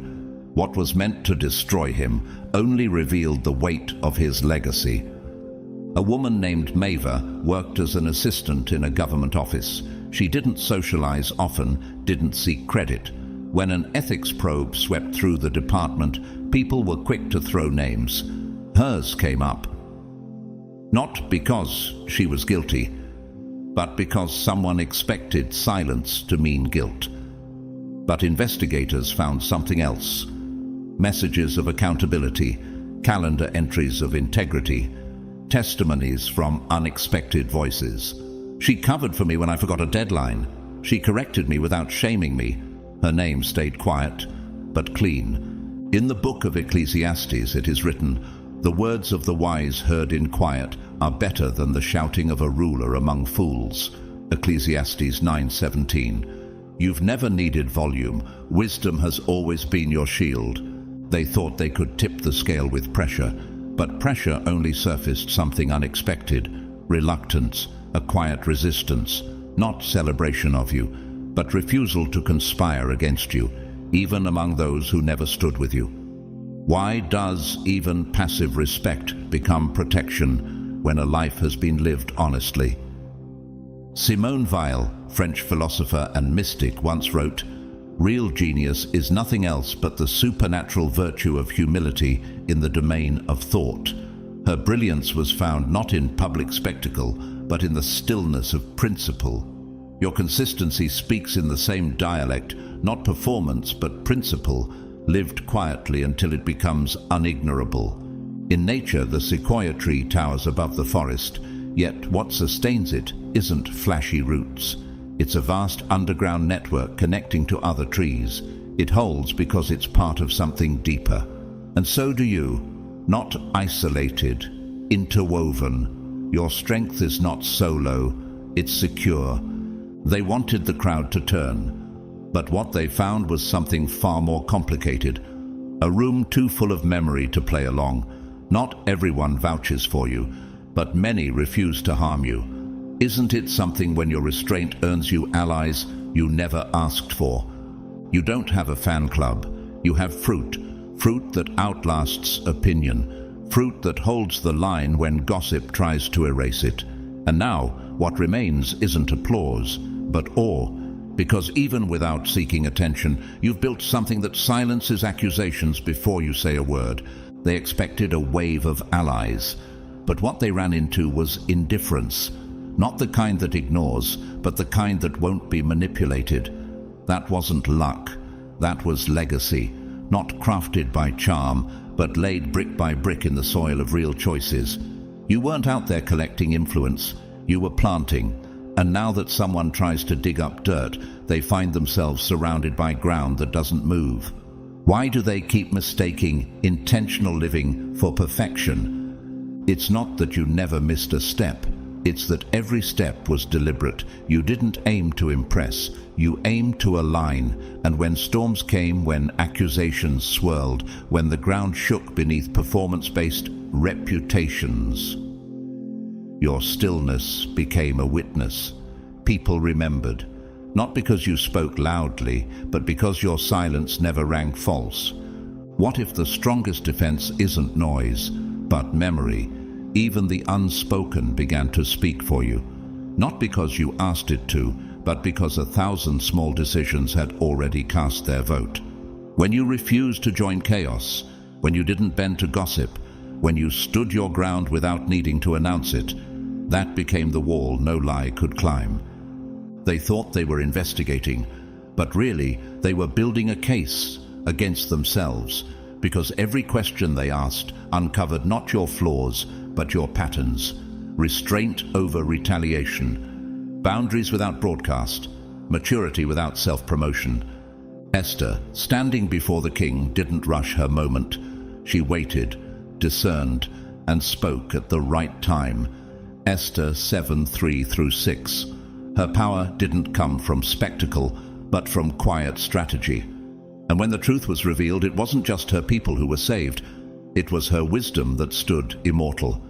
What was meant to destroy him only revealed the weight of his legacy. A woman named Mava worked as an assistant in a government office. She didn't socialize often, didn't seek credit. When an ethics probe swept through the department, people were quick to throw names. Hers came up. Not because she was guilty, but because someone expected silence to mean guilt. But investigators found something else. Messages of accountability, calendar entries of integrity, testimonies from unexpected voices. She covered for me when I forgot a deadline. She corrected me without shaming me. Her name stayed quiet, but clean. In the book of Ecclesiastes it is written, "The words of the wise heard in quiet are better than the shouting of a ruler among fools." Ecclesiastes 9:17. You've never needed volume. Wisdom has always been your shield. They thought they could tip the scale with pressure, but pressure only surfaced something unexpected. Reluctance, a quiet resistance, not celebration of you, but refusal to conspire against you, even among those who never stood with you. Why does even passive respect become protection when a life has been lived honestly? Simone Weil, French philosopher and mystic, once wrote, "Real genius is nothing else but the supernatural virtue of humility in the domain of thought." Her brilliance was found not in public spectacle, but in the stillness of principle. Your consistency speaks in the same dialect, not performance but principle, lived quietly until it becomes unignorable. In nature, the sequoia tree towers above the forest, yet what sustains it isn't flashy roots. It's a vast underground network connecting to other trees. It holds because it's part of something deeper. And so do you, not isolated, interwoven. Your strength is not solo, it's secure. They wanted the crowd to turn, but what they found was something far more complicated. A room too full of memory to play along. Not everyone vouches for you, but many refuse to harm you. Isn't it something when your restraint earns you allies you never asked for? You don't have a fan club. You have fruit. Fruit that outlasts opinion. Fruit that holds the line when gossip tries to erase it. And now, what remains isn't applause, but awe. Because even without seeking attention, you've built something that silences accusations before you say a word. They expected a wave of allies. But what they ran into was indifference. Not the kind that ignores, but the kind that won't be manipulated. That wasn't luck. That was legacy. Not crafted by charm, but laid brick by brick in the soil of real choices. You weren't out there collecting influence. You were planting. And now that someone tries to dig up dirt, they find themselves surrounded by ground that doesn't move. Why do they keep mistaking intentional living for perfection? It's not that you never missed a step. It's that every step was deliberate. You didn't aim to impress. You aimed to align. And when storms came, when accusations swirled, when the ground shook beneath performance-based reputations, your stillness became a witness. People remembered. Not because you spoke loudly, but because your silence never rang false. What if the strongest defense isn't noise, but memory? Even the unspoken began to speak for you. Not because you asked it to, but because 1,000 small decisions had already cast their vote. When you refused to join chaos, when you didn't bend to gossip, when you stood your ground without needing to announce it, that became the wall no lie could climb. They thought they were investigating, but really they were building a case against themselves, because every question they asked uncovered not your flaws, but your patterns. Restraint over retaliation, boundaries without broadcast, maturity without self-promotion. Esther, standing before the king, didn't rush her moment. She waited, discerned, and spoke at the right time. Esther 7:3-6. Her power didn't come from spectacle, but from quiet strategy. And when the truth was revealed, it wasn't just her people who were saved. It was her wisdom that stood immortal.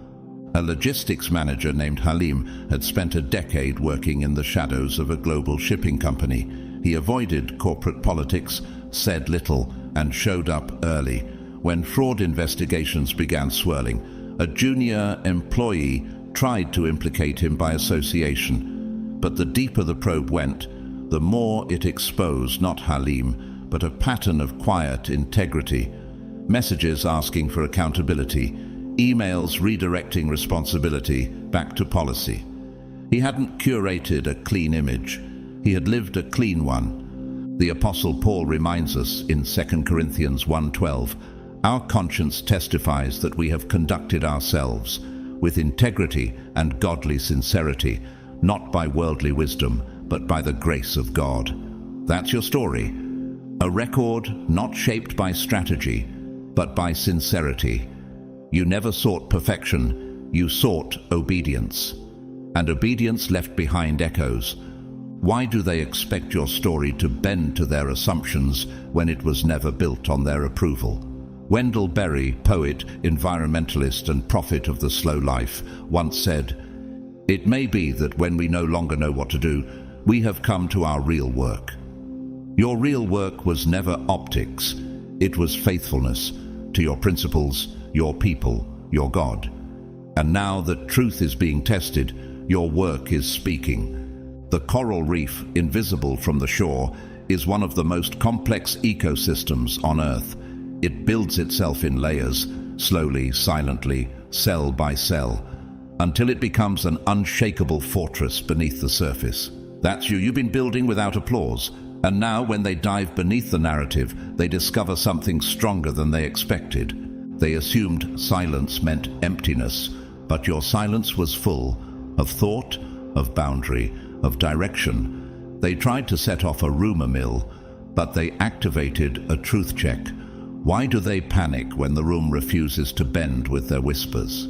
A logistics manager named Halim had spent a decade working in the shadows of a global shipping company. He avoided corporate politics, said little, and showed up early. When fraud investigations began swirling, a junior employee tried to implicate him by association. But the deeper the probe went, the more it exposed not Halim, but a pattern of quiet integrity. Messages asking for accountability, emails redirecting responsibility back to policy. He hadn't curated a clean image. He had lived a clean one. The Apostle Paul reminds us in 2 Corinthians 1:12, "Our conscience testifies that we have conducted ourselves with integrity and godly sincerity, not by worldly wisdom, but by the grace of God." That's your story. A record not shaped by strategy, but by sincerity. You never sought perfection, you sought obedience. And obedience left behind echoes. Why do they expect your story to bend to their assumptions when it was never built on their approval? Wendell Berry, poet, environmentalist, and prophet of the slow life, once said, "It may be that when we no longer know what to do, we have come to our real work." Your real work was never optics. It was faithfulness to your principles, your people, your God. And now that truth is being tested, your work is speaking. The coral reef, invisible from the shore, is one of the most complex ecosystems on Earth. It builds itself in layers, slowly, silently, cell by cell, until it becomes an unshakable fortress beneath the surface. That's you. You've been building without applause. And now, when they dive beneath the narrative, they discover something stronger than they expected. They assumed silence meant emptiness, but your silence was full of thought, of boundary, of direction. They tried to set off a rumor mill, but they activated a truth check. Why do they panic when the room refuses to bend with their whispers?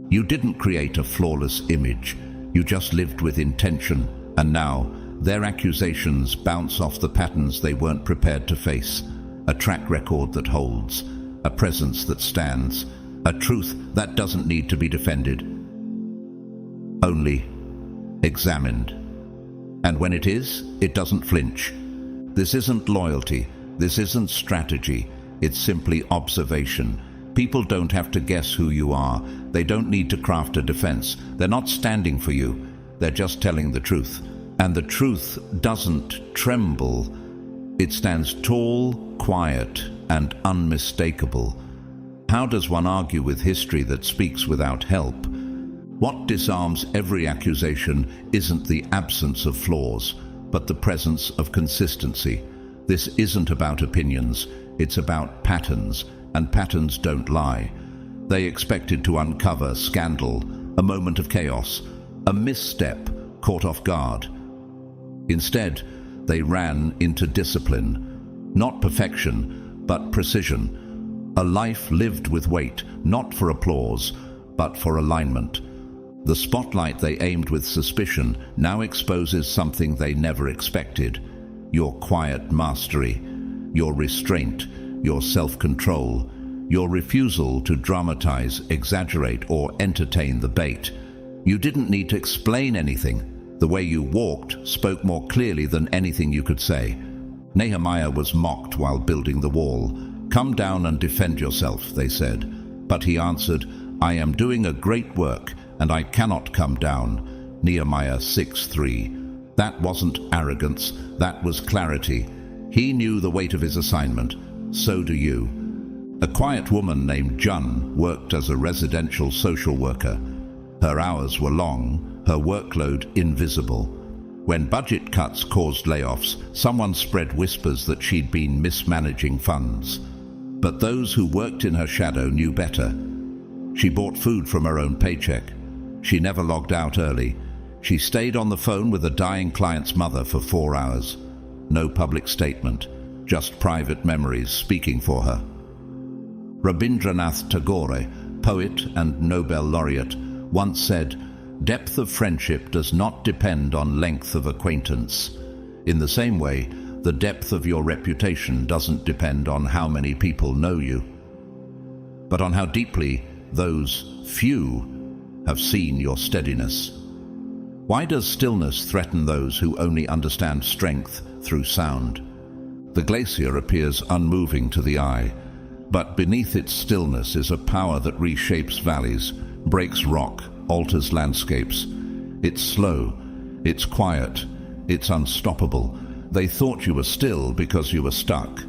You didn't create a flawless image. You just lived with intention, and now their accusations bounce off the patterns they weren't prepared to face. A track record that holds, a presence that stands, a truth that doesn't need to be defended, only examined. And when it is, it doesn't flinch. This isn't loyalty, this isn't strategy, it's simply observation. People don't have to guess who you are. They don't need to craft a defense. They're not standing for you. They're just telling the truth. And the truth doesn't tremble. It stands tall, quiet, and unmistakable. How does one argue with history that speaks without help? What disarms every accusation isn't the absence of flaws, but the presence of consistency. This isn't about opinions, it's about patterns, and patterns don't lie. They expected to uncover scandal, a moment of chaos, a misstep caught off guard. Instead, they ran into discipline, not perfection, but precision. A life lived with weight, not for applause, but for alignment. The spotlight they aimed with suspicion now exposes something they never expected: your quiet mastery, your restraint, your self-control, your refusal to dramatize, exaggerate, or entertain the bait. You didn't need to explain anything. The way you walked spoke more clearly than anything you could say. Nehemiah was mocked while building the wall. "Come down and defend yourself," they said. But he answered, "I am doing a great work, and I cannot come down." Nehemiah 6:3. That wasn't arrogance, that was clarity. He knew the weight of his assignment. So do you. A quiet woman named Jun worked as a residential social worker. Her hours were long, her workload invisible. When budget cuts caused layoffs, someone spread whispers that she'd been mismanaging funds. But those who worked in her shadow knew better. She bought food from her own paycheck. She never logged out early. She stayed on the phone with a dying client's mother for 4 hours. No public statement, just private memories speaking for her. Rabindranath Tagore, poet and Nobel laureate, once said, "Depth of friendship does not depend on length of acquaintance." In the same way, The depth of your reputation doesn't depend on how many people know you, but on how deeply those few have seen your steadiness. Why does stillness threaten those who only understand strength through sound? The glacier appears unmoving to the eye, but beneath its stillness is a power that reshapes valleys, breaks rock, alters landscapes. It's slow, it's quiet, it's unstoppable. They thought you were still because you were stuck.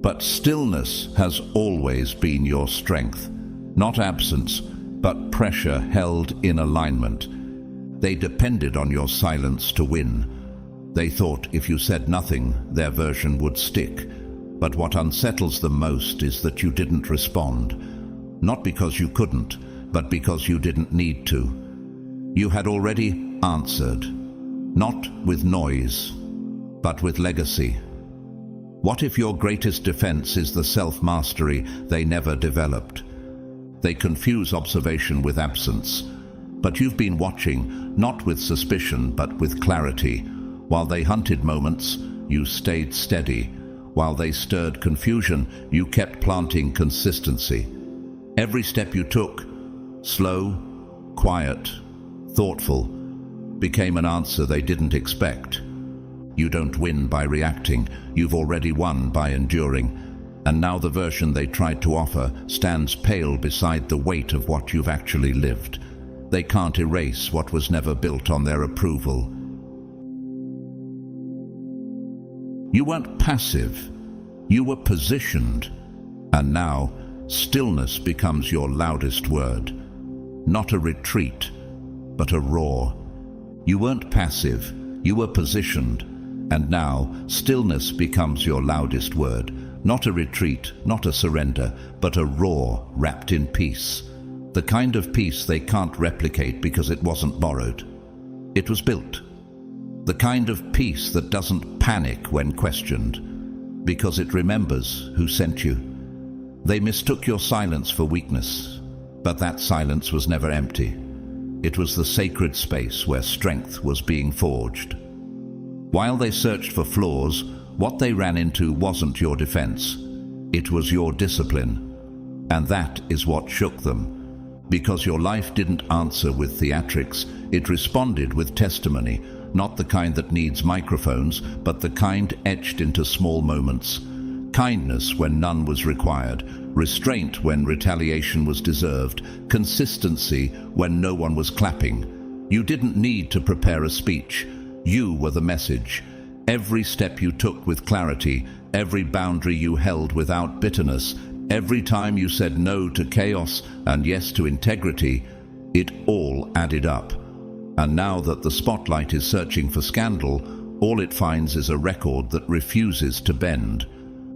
But stillness has always been your strength, not absence, but pressure held in alignment. They depended on your silence to win. They thought if you said nothing, their version would stick. But what unsettles them most is that you didn't respond. Not because you couldn't, but because you didn't need to. You had already answered, not with noise, but with legacy. What if your greatest defense is the self-mastery they never developed? They confuse observation with absence. But you've been watching, not with suspicion, but with clarity. While they hunted moments, you stayed steady. While they stirred confusion, you kept planting consistency. Every step you took, slow, quiet, thoughtful, became an answer they didn't expect. You don't win by reacting, you've already won by enduring. And now the version they tried to offer stands pale beside the weight of what you've actually lived. They can't erase what was never built on their approval. You weren't passive, you were positioned. And now, stillness becomes your loudest word. Not a retreat, but a roar. You weren't passive, you were positioned. And now, stillness becomes your loudest word. Not a retreat, not a surrender, but a roar wrapped in peace. The kind of peace they can't replicate because it wasn't borrowed. It was built. The kind of peace that doesn't panic when questioned, because it remembers who sent you. They mistook your silence for weakness, but that silence was never empty. It was the sacred space where strength was being forged. While they searched for flaws, what they ran into wasn't your defense. It was your discipline. And that is what shook them. Because your life didn't answer with theatrics, it responded with testimony, not the kind that needs microphones, but the kind etched into small moments. Kindness when none was required, restraint when retaliation was deserved, consistency when no one was clapping. You didn't need to prepare a speech. You were the message. Every step you took with clarity, every boundary you held without bitterness, every time you said no to chaos and yes to integrity, it all added up. And now that the spotlight is searching for scandal, all it finds is a record that refuses to bend.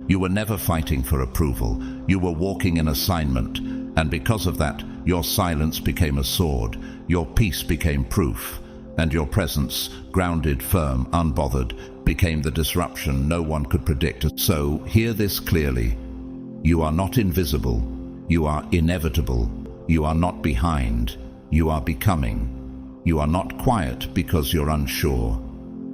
You were never fighting for approval. You were walking in assignment. And because of that, your silence became a sword. Your peace became proof. And your presence, grounded, firm, unbothered, became the disruption no one could predict. So hear this clearly. You are not invisible. You are inevitable. You are not behind. You are becoming. You are not quiet because you're unsure.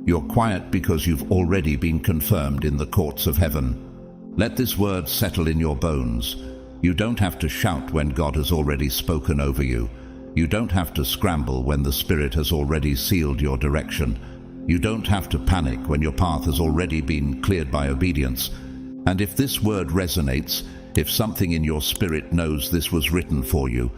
You're quiet because you've already been confirmed in the courts of heaven. Let this word settle in your bones. You don't have to shout when God has already spoken over you. You don't have to scramble when the Spirit has already sealed your direction. You don't have to panic when your path has already been cleared by obedience. And if this word resonates, if something in your spirit knows this was written for you,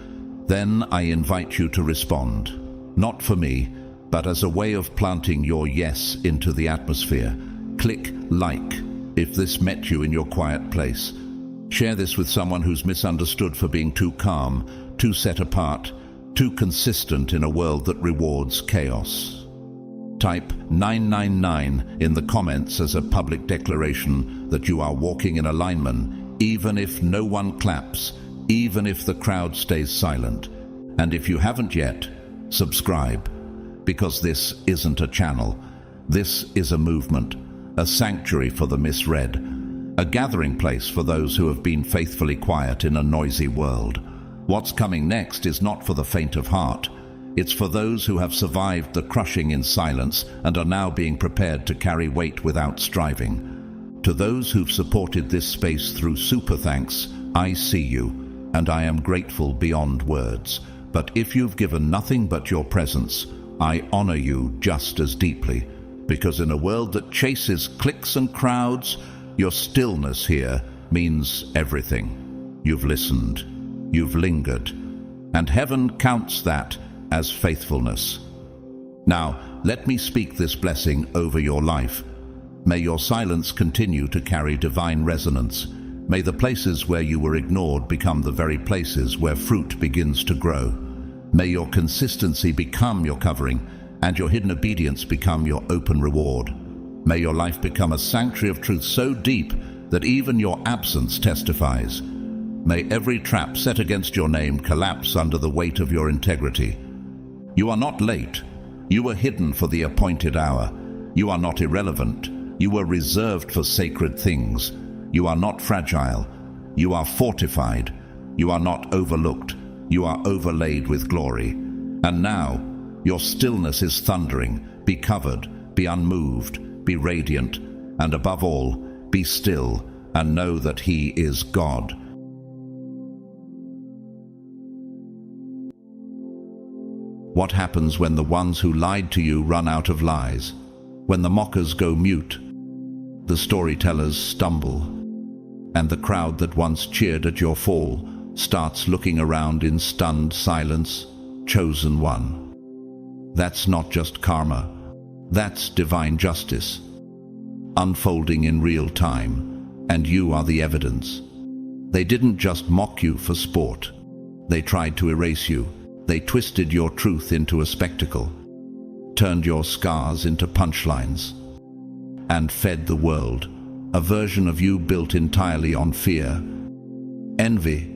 then I invite you to respond. Not for me, but as a way of planting your yes into the atmosphere. Click like if this met you in your quiet place. Share this with someone who's misunderstood for being too calm, too set apart, too consistent in a world that rewards chaos. Type 999 in the comments as a public declaration that you are walking in alignment, even if no one claps, even if the crowd stays silent. And if you haven't yet, subscribe, because this isn't a channel. This is a movement, a sanctuary for the misread, a gathering place for those who have been faithfully quiet in a noisy world. What's coming next is not for the faint of heart. It's for those who have survived the crushing in silence and are now being prepared to carry weight without striving. To those who've supported this space through super thanks, I see you, and I am grateful beyond words. But if you've given nothing but your presence, I honor you just as deeply, because in a world that chases clicks and crowds, your stillness here means everything. You've listened, you've lingered, and heaven counts that as faithfulness. Now, let me speak this blessing over your life. May your silence continue to carry divine resonance. May the places where you were ignored become the very places where fruit begins to grow. May your consistency become your covering, and your hidden obedience become your open reward. May your life become a sanctuary of truth so deep that even your absence testifies. May every trap set against your name collapse under the weight of your integrity. You are not late. You were hidden for the appointed hour. You are not irrelevant. You were reserved for sacred things. You are not fragile. You are fortified. You are not overlooked. You are overlaid with glory. And now, your stillness is thundering. Be covered, be unmoved, be radiant, and above all, be still and know that He is God. What happens when the ones who lied to you run out of lies? When the mockers go mute, the storytellers stumble, and the crowd that once cheered at your fall starts looking around in stunned silence? Chosen one. That's not just karma. That's divine justice, unfolding in real time, and you are the evidence. They didn't just mock you for sport. They tried to erase you. They twisted your truth into a spectacle, turned your scars into punchlines, and fed the world a version of you built entirely on fear, envy,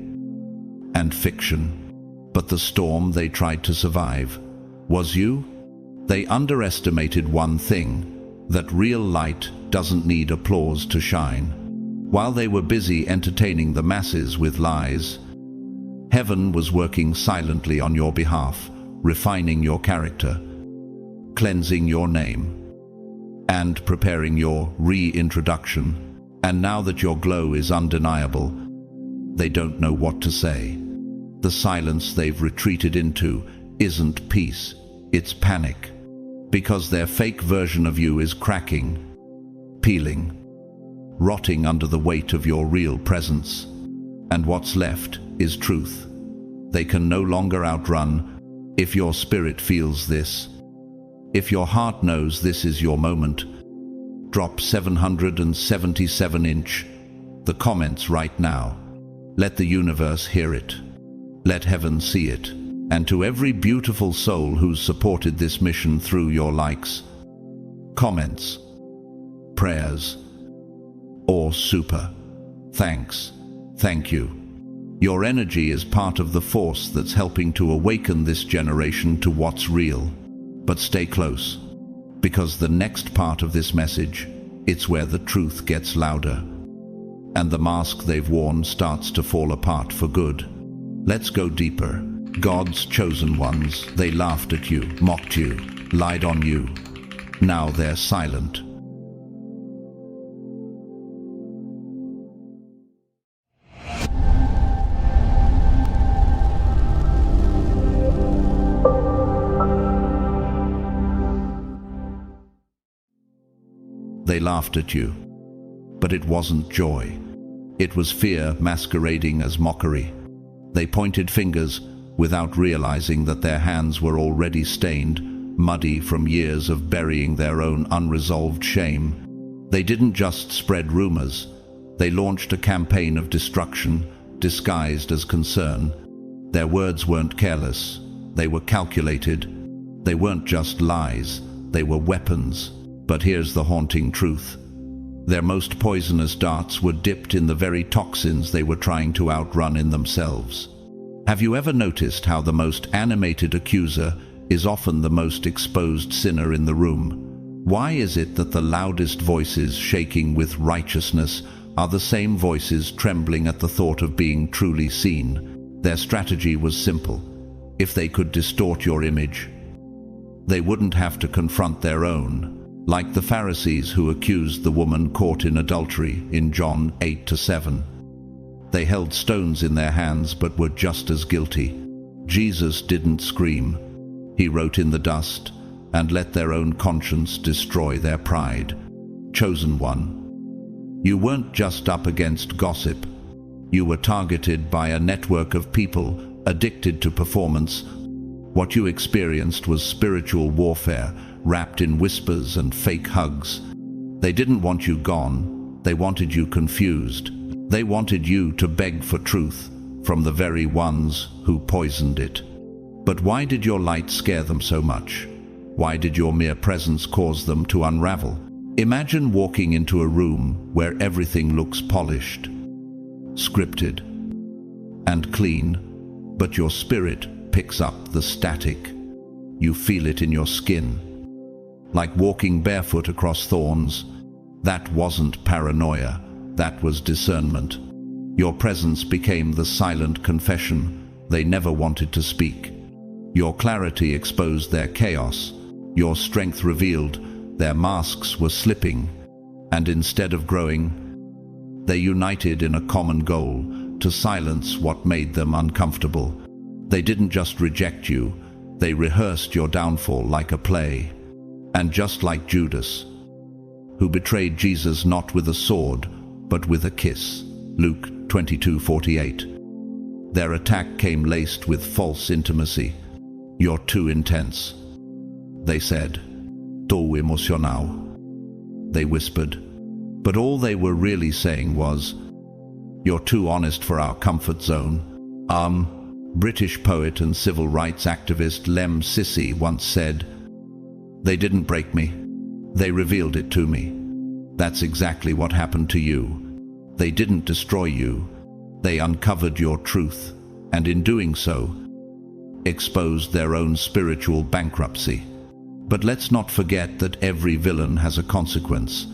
and fiction. But the storm they tried to survive was you. They underestimated one thing, that real light doesn't need applause to shine. While they were busy entertaining the masses with lies, heaven was working silently on your behalf, refining your character, cleansing your name, and preparing your reintroduction. And now that your glow is undeniable, they don't know what to say. The silence they've retreated into isn't peace, it's panic, because their fake version of you is cracking, peeling, rotting under the weight of your real presence. And what's left is truth. They can no longer outrun. If your spirit feels this, if your heart knows this is your moment, drop 777 inch the comments right now. Let the universe hear it. Let heaven see it. And to every beautiful soul who's supported this mission through your likes, comments, prayers, or super thanks, thank you. Your energy is part of the force that's helping to awaken this generation to what's real. But stay close, because the next part of this message, it's where the truth gets louder, and the mask they've worn starts to fall apart for good. Let's go deeper. God's chosen ones, they laughed at you, mocked you, lied on you. Now they're silent. They laughed at you, but it wasn't joy. It was fear masquerading as mockery. They pointed fingers without realizing that their hands were already stained, muddy from years of burying their own unresolved shame. They didn't just spread rumors. They launched a campaign of destruction, disguised as concern. Their words weren't careless. They were calculated. They weren't just lies. They were weapons. But here's the haunting truth. Their most poisonous darts were dipped in the very toxins they were trying to outrun in themselves. Have you ever noticed how the most animated accuser is often the most exposed sinner in the room? Why is it that the loudest voices shaking with righteousness are the same voices trembling at the thought of being truly seen? Their strategy was simple. if they could distort your image. They wouldn't have to confront their own, like the Pharisees who accused the woman caught in adultery in John 8-7. They held stones in their hands but were just as guilty. Jesus didn't scream. He wrote in the dust and let their own conscience destroy their pride. Chosen one. You weren't just up against gossip. You were targeted by a network of people addicted to performance. What you experienced was spiritual warfare, wrapped in whispers and fake hugs. They didn't want you gone. They wanted you confused. They wanted you to beg for truth from the very ones who poisoned it. But why did your light scare them so much? Why did your mere presence cause them to unravel? Imagine walking into a room where everything looks polished, scripted, and clean, but your spirit picks up the static. You feel it in your skin, like walking barefoot across thorns. That wasn't paranoia, that was discernment. Your presence became the silent confession they never wanted to speak. Your clarity exposed their chaos. Your strength revealed their masks were slipping, and instead of growing, they united in a common goal to silence what made them uncomfortable. They didn't just reject you, they rehearsed your downfall like a play. And just like Judas, who betrayed Jesus not with a sword, but with a kiss, Luke 22:48. Their attack came laced with false intimacy. You're too intense, they said. Too emocional, they whispered. But all they were really saying was, you're too honest for our comfort zone. British poet and civil rights activist Lem Sissy once said, they didn't break me, they revealed it to me. That's exactly what happened to you. They didn't destroy you, they uncovered your truth, and in doing so, exposed their own spiritual bankruptcy. But let's not forget that every villain has a consequence.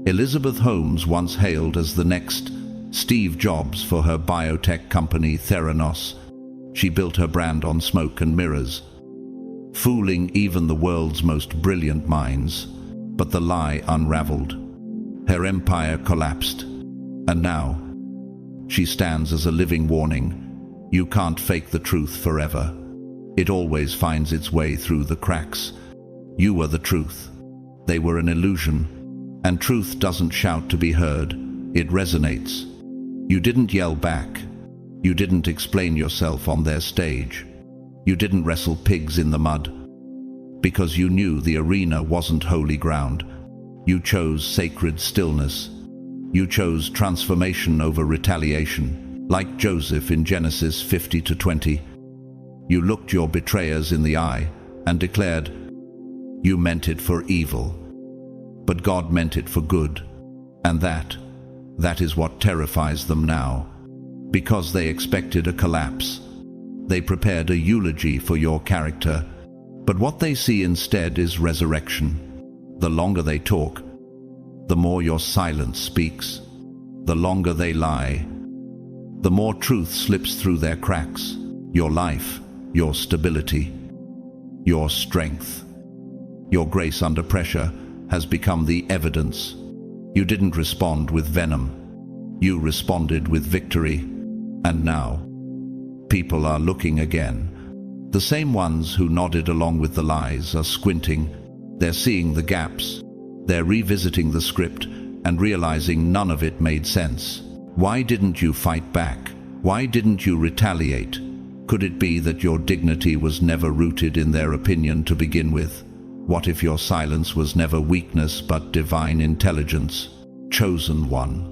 Elizabeth Holmes once hailed as the next Steve Jobs for her biotech company Theranos. She built her brand on smoke and mirrors, fooling even the world's most brilliant minds. But the lie unraveled. Her empire collapsed. And now, she stands as a living warning. You can't fake the truth forever. It always finds its way through the cracks. You were the truth. They were an illusion. And truth doesn't shout to be heard. It resonates. You didn't yell back. You didn't explain yourself on their stage. You didn't wrestle pigs in the mud. Because you knew the arena wasn't holy ground. You chose sacred stillness. You chose transformation over retaliation, like Joseph in Genesis 50-20. You looked your betrayers in the eye and declared, you meant it for evil, but God meant it for good. And that is what terrifies them now. Because they expected a collapse. They prepared a eulogy for your character, but what they see instead is resurrection. The longer they talk, the more your silence speaks. The longer they lie, the more truth slips through their cracks. Your life, your stability, your strength, your grace under pressure has become the evidence. You didn't respond with venom. You responded with victory. And now, people are looking again. The same ones who nodded along with the lies are squinting. They're seeing the gaps. They're revisiting the script and realizing none of it made sense. Why didn't you fight back? Why didn't you retaliate? Could it be that your dignity was never rooted in their opinion to begin with? What if your silence was never weakness but divine intelligence? Chosen one.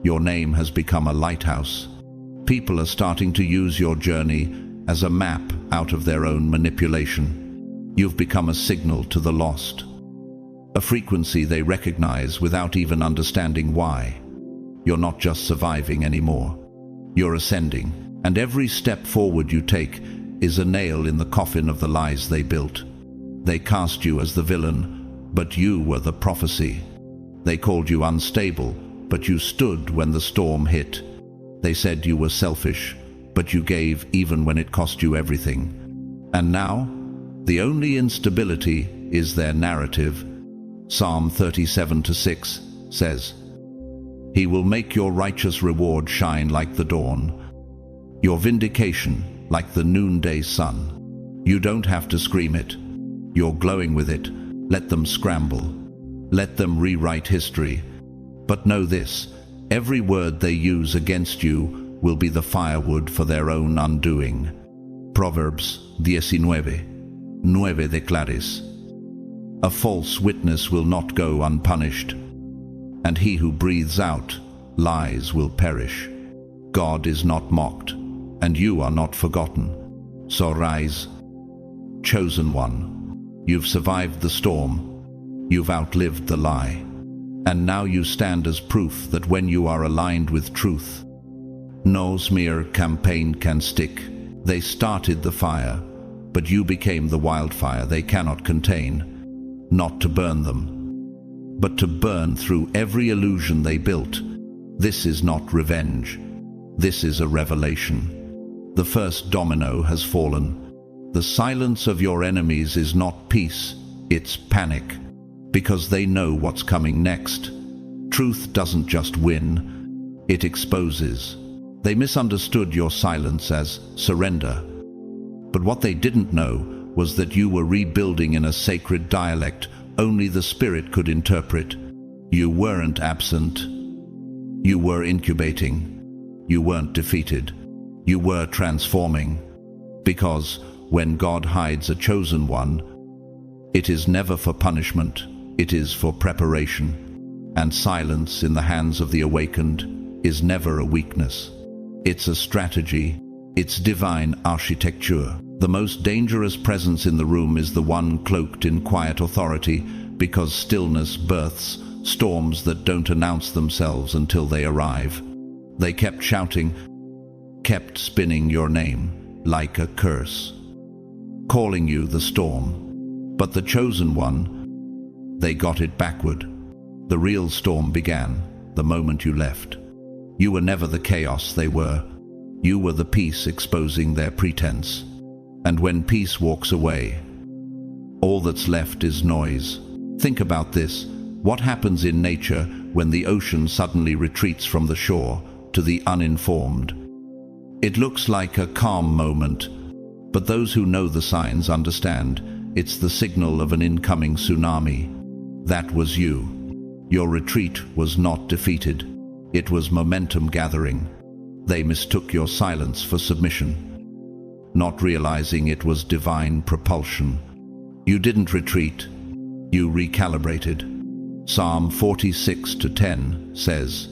Your name has become a lighthouse. People are starting to use your journey as a map out of their own manipulation. You've become a signal to the lost. A frequency they recognize without even understanding why. You're not just surviving anymore. You're ascending, and every step forward you take is a nail in the coffin of the lies they built. They cast you as the villain, but you were the prophecy. They called you unstable, but you stood when the storm hit. They said you were selfish, but you gave even when it cost you everything. And now, the only instability is their narrative. Psalm 37:6 says, "He will make your righteous reward shine like the dawn, your vindication like the noonday sun." You don't have to scream it. You're glowing with it. Let them scramble. Let them rewrite history. But know this, every word they use against you will be the firewood for their own undoing. Proverbs 19:9 declares, "A false witness will not go unpunished, and he who breathes out lies will perish." God is not mocked, and you are not forgotten. So rise, chosen one. You've survived the storm. You've outlived the lie. And now you stand as proof that when you are aligned with truth, no smear campaign can stick. They started the fire, but you became the wildfire they cannot contain. Not to burn them, but to burn through every illusion they built. This is not revenge. This is a revelation. The first domino has fallen. The silence of your enemies is not peace, it's panic, because they know what's coming next. Truth doesn't just win, it exposes. They misunderstood your silence as surrender. But what they didn't know was that you were rebuilding in a sacred dialect only the Spirit could interpret. You weren't absent. You were incubating. You weren't defeated. You were transforming. Because when God hides a chosen one, it is never for punishment, it is for preparation. And silence in the hands of the awakened is never a weakness. It's a strategy. It's divine architecture. The most dangerous presence in the room is the one cloaked in quiet authority, because stillness births storms that don't announce themselves until they arrive. They kept shouting, kept spinning your name like a curse, calling you the storm. But the chosen one, they got it backward. The real storm began the moment you left. You were never the chaos they were. You were the peace exposing their pretense. And when peace walks away, all that's left is noise. Think about this. What happens in nature when the ocean suddenly retreats from the shore to the uninformed? It looks like a calm moment, but those who know the signs understand it's the signal of an incoming tsunami. That was you. Your retreat was not defeated. It was momentum gathering. They mistook your silence for submission, not realizing it was divine propulsion. You didn't retreat. You recalibrated. Psalm 46:10 says,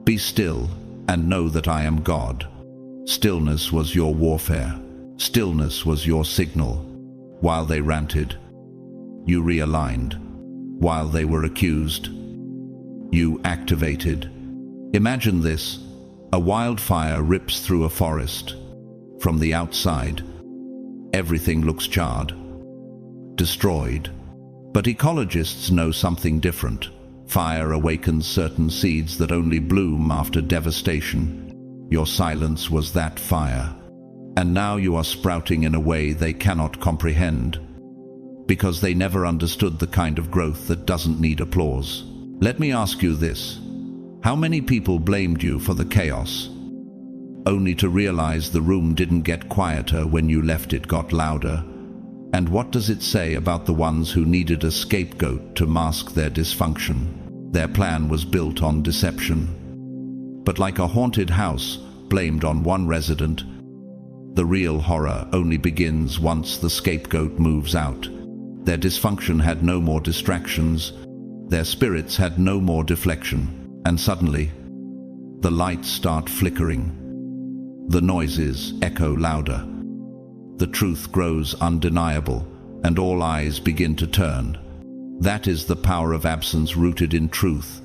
"Be still and know that I am God." Stillness was your warfare. Stillness was your signal. While they ranted, you realigned. While they were accused, you activated. Imagine this. A wildfire rips through a forest. From the outside, everything looks charred, destroyed. But ecologists know something different. Fire awakens certain seeds that only bloom after devastation. Your silence was that fire. And now you are sprouting in a way they cannot comprehend, because they never understood the kind of growth that doesn't need applause. Let me ask you this. How many people blamed you for the chaos, only to realize the room didn't get quieter when you left, it got louder? And what does it say about the ones who needed a scapegoat to mask their dysfunction? Their plan was built on deception. But like a haunted house blamed on one resident, the real horror only begins once the scapegoat moves out. Their dysfunction had no more distractions. Their spirits had no more deflection. And suddenly, the lights start flickering. The noises echo louder. The truth grows undeniable, and all eyes begin to turn. That is the power of absence rooted in truth.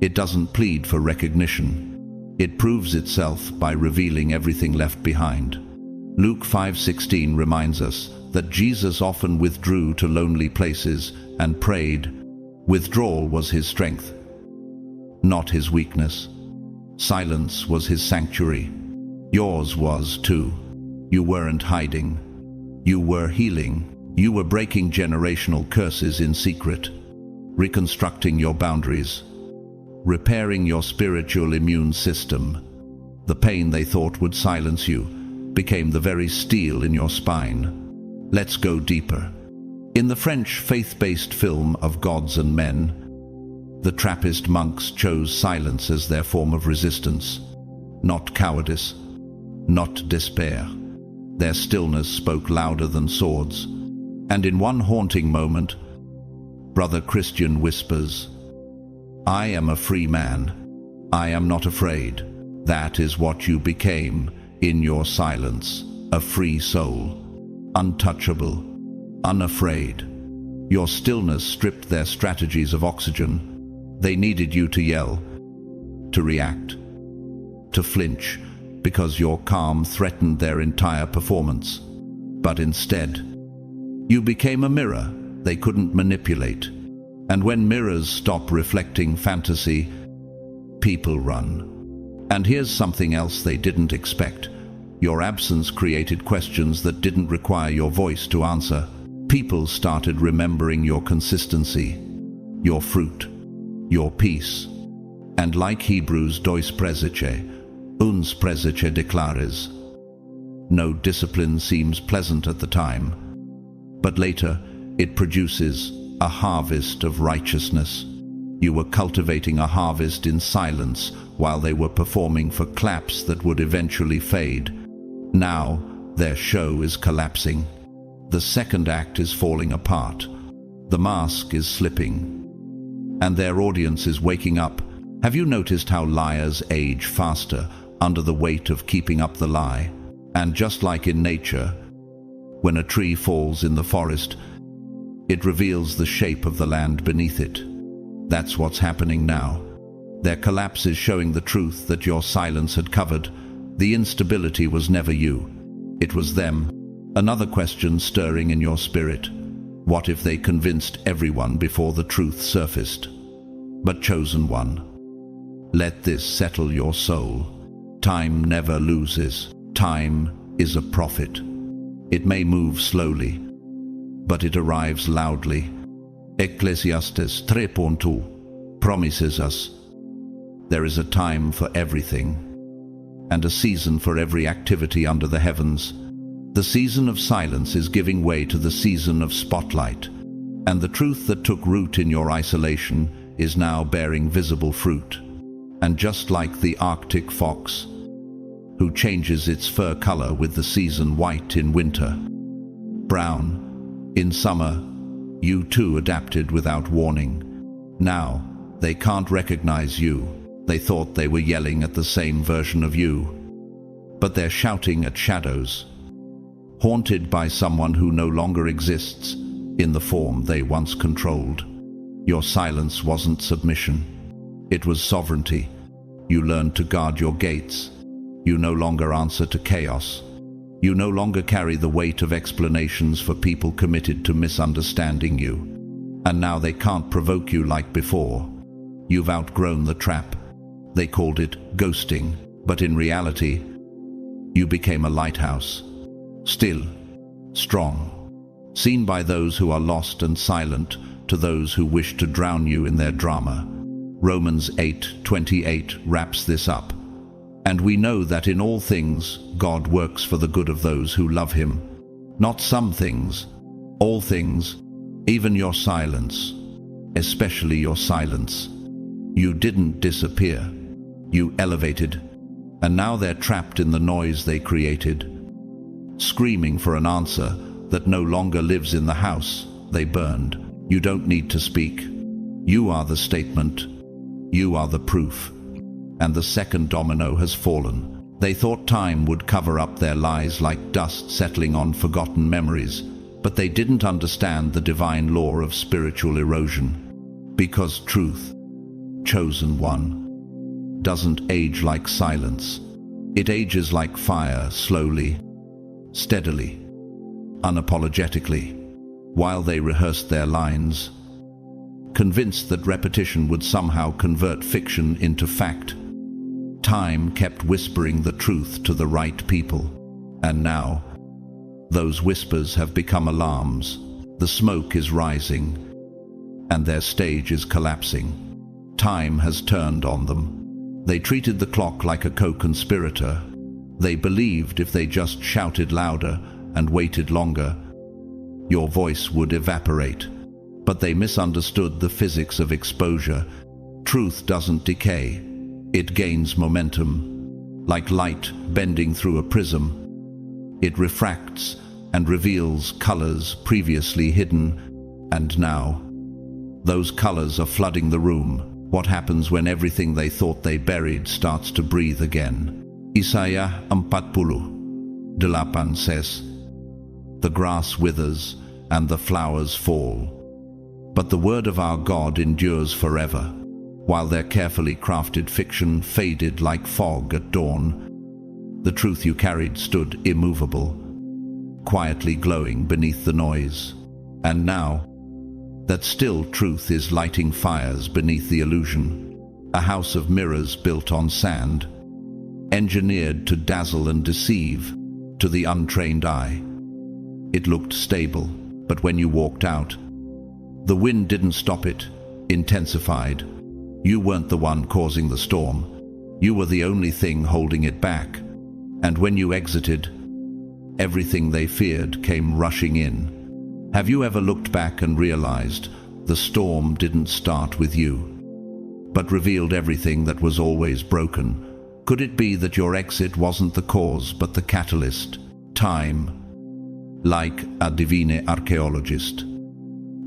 It doesn't plead for recognition. It proves itself by revealing everything left behind. Luke 5:16 reminds us that Jesus often withdrew to lonely places and prayed. Withdrawal was his strength, not his weakness. Silence was his sanctuary. Yours was too. You weren't hiding. You were healing. You were breaking generational curses in secret, reconstructing your boundaries, repairing your spiritual immune system. The pain they thought would silence you became the very steel in your spine. Let's go deeper. In the French faith-based film of Gods and Men, the Trappist monks chose silence as their form of resistance, not cowardice, not despair. Their stillness spoke louder than swords, and in one haunting moment, Brother Christian whispers, "I am a free man. I am not afraid." That is what you became in your silence, a free soul, untouchable, unafraid. Your stillness stripped their strategies of oxygen. They needed you to yell, to react, to flinch, because your calm threatened their entire performance. But instead, you became a mirror they couldn't manipulate. And when mirrors stop reflecting fantasy, people run. And here's something else they didn't expect. Your absence created questions that didn't require your voice to answer. People started remembering your consistency, your fruit, your peace. And like Hebrews 2:13, uns presece declares, no discipline seems pleasant at the time, but later it produces a harvest of righteousness. You were cultivating a harvest in silence while they were performing for claps that would eventually fade. Now their show is collapsing. The second act is falling apart. The mask is slipping, and their audience is waking up. Have you noticed how liars age faster under the weight of keeping up the lie? And just like in nature, when a tree falls in the forest, it reveals the shape of the land beneath it. That's what's happening now. Their collapse is showing the truth that your silence had covered. The instability was never you. It was them. Another question stirring in your spirit. What if they convinced everyone before the truth surfaced? But chosen one, let this settle your soul. Time never loses. Time is a prophet. It may move slowly, but it arrives loudly. Ecclesiastes 3:2 promises us there is a time for everything, and a season for every activity under the heavens. The season of silence is giving way to the season of spotlight, and the truth that took root in your isolation is now bearing visible fruit. And just like the Arctic fox, who changes its fur color with the season, white in winter, brown in summer, you too adapted without warning. Now they can't recognize you. They thought they were yelling at the same version of you, but they're shouting at shadows, haunted by someone who no longer exists in the form they once controlled. Your silence wasn't submission. It was sovereignty. You learned to guard your gates. You no longer answer to chaos. You no longer carry the weight of explanations for people committed to misunderstanding you. And now they can't provoke you like before. You've outgrown the trap. They called it ghosting, but in reality, you became a lighthouse. Still, strong, seen by those who are lost and silent, to those who wish to drown you in their drama. Romans 8:28 wraps this up. And we know that in all things God works for the good of those who love him. Not some things, all things, even your silence, especially your silence. You didn't disappear. You elevated. And now they're trapped in the noise they created, screaming for an answer that no longer lives in the house they burned. You don't need to speak. You are the statement. You are the proof. And the second domino has fallen. They thought time would cover up their lies like dust settling on forgotten memories, but they didn't understand the divine law of spiritual erosion. Because truth, chosen one, doesn't age like silence. It ages like fire, slowly, steadily, unapologetically. While they rehearsed their lines, convinced that repetition would somehow convert fiction into fact, Time kept whispering the truth to the right people. And now, those whispers have become alarms. The smoke is rising, and their stage is collapsing. Time has turned on them. They treated the clock like a co-conspirator. They believed if they just shouted louder and waited longer, your voice would evaporate. But they misunderstood the physics of exposure. Truth doesn't decay. It gains momentum. Like light bending through a prism, it refracts and reveals colors previously hidden, and now those colors are flooding the room. What happens when everything they thought they buried starts to breathe again? Isaiah 48 says, "The grass withers and the flowers fall, but the word of our God endures forever." While their carefully crafted fiction faded like fog at dawn, the truth you carried stood immovable, quietly glowing beneath the noise. And now, that still truth is lighting fires beneath the illusion. A house of mirrors built on sand, engineered to dazzle and deceive to the untrained eye. It looked stable, but when you walked out, the wind didn't stop it, intensified. You weren't the one causing the storm. You were the only thing holding it back. And when you exited, everything they feared came rushing in. Have you ever looked back and realized the storm didn't start with you, but revealed everything that was always broken? Could it be that your exit wasn't the cause, but the catalyst? Time, like a divine archaeologist,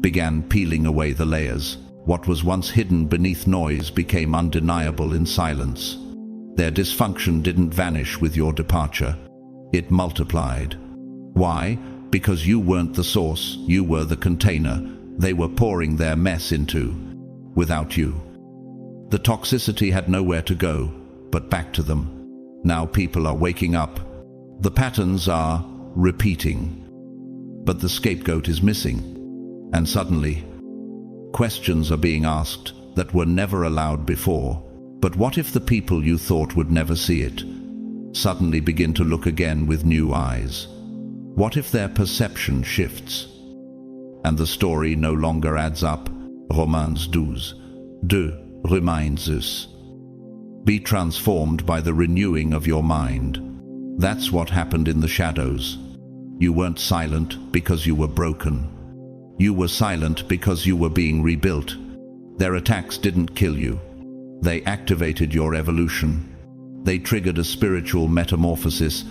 began peeling away the layers. What was once hidden beneath noise became undeniable in silence. Their dysfunction didn't vanish with your departure. It multiplied. Why? Because you weren't the source, you were the container they were pouring their mess into. Without you, the toxicity had nowhere to go but back to them. Now people are waking up. The patterns are repeating, but the scapegoat is missing. And suddenly, questions are being asked that were never allowed before. But what if the people you thought would never see it suddenly begin to look again with new eyes? What if their perception shifts and the story no longer adds up? Romans 12:2 reminds us. Be transformed by the renewing of your mind. That's what happened in the shadows. You weren't silent because you were broken. You were silent because you were being rebuilt. Their attacks didn't kill you. They activated your evolution. They triggered a spiritual metamorphosis,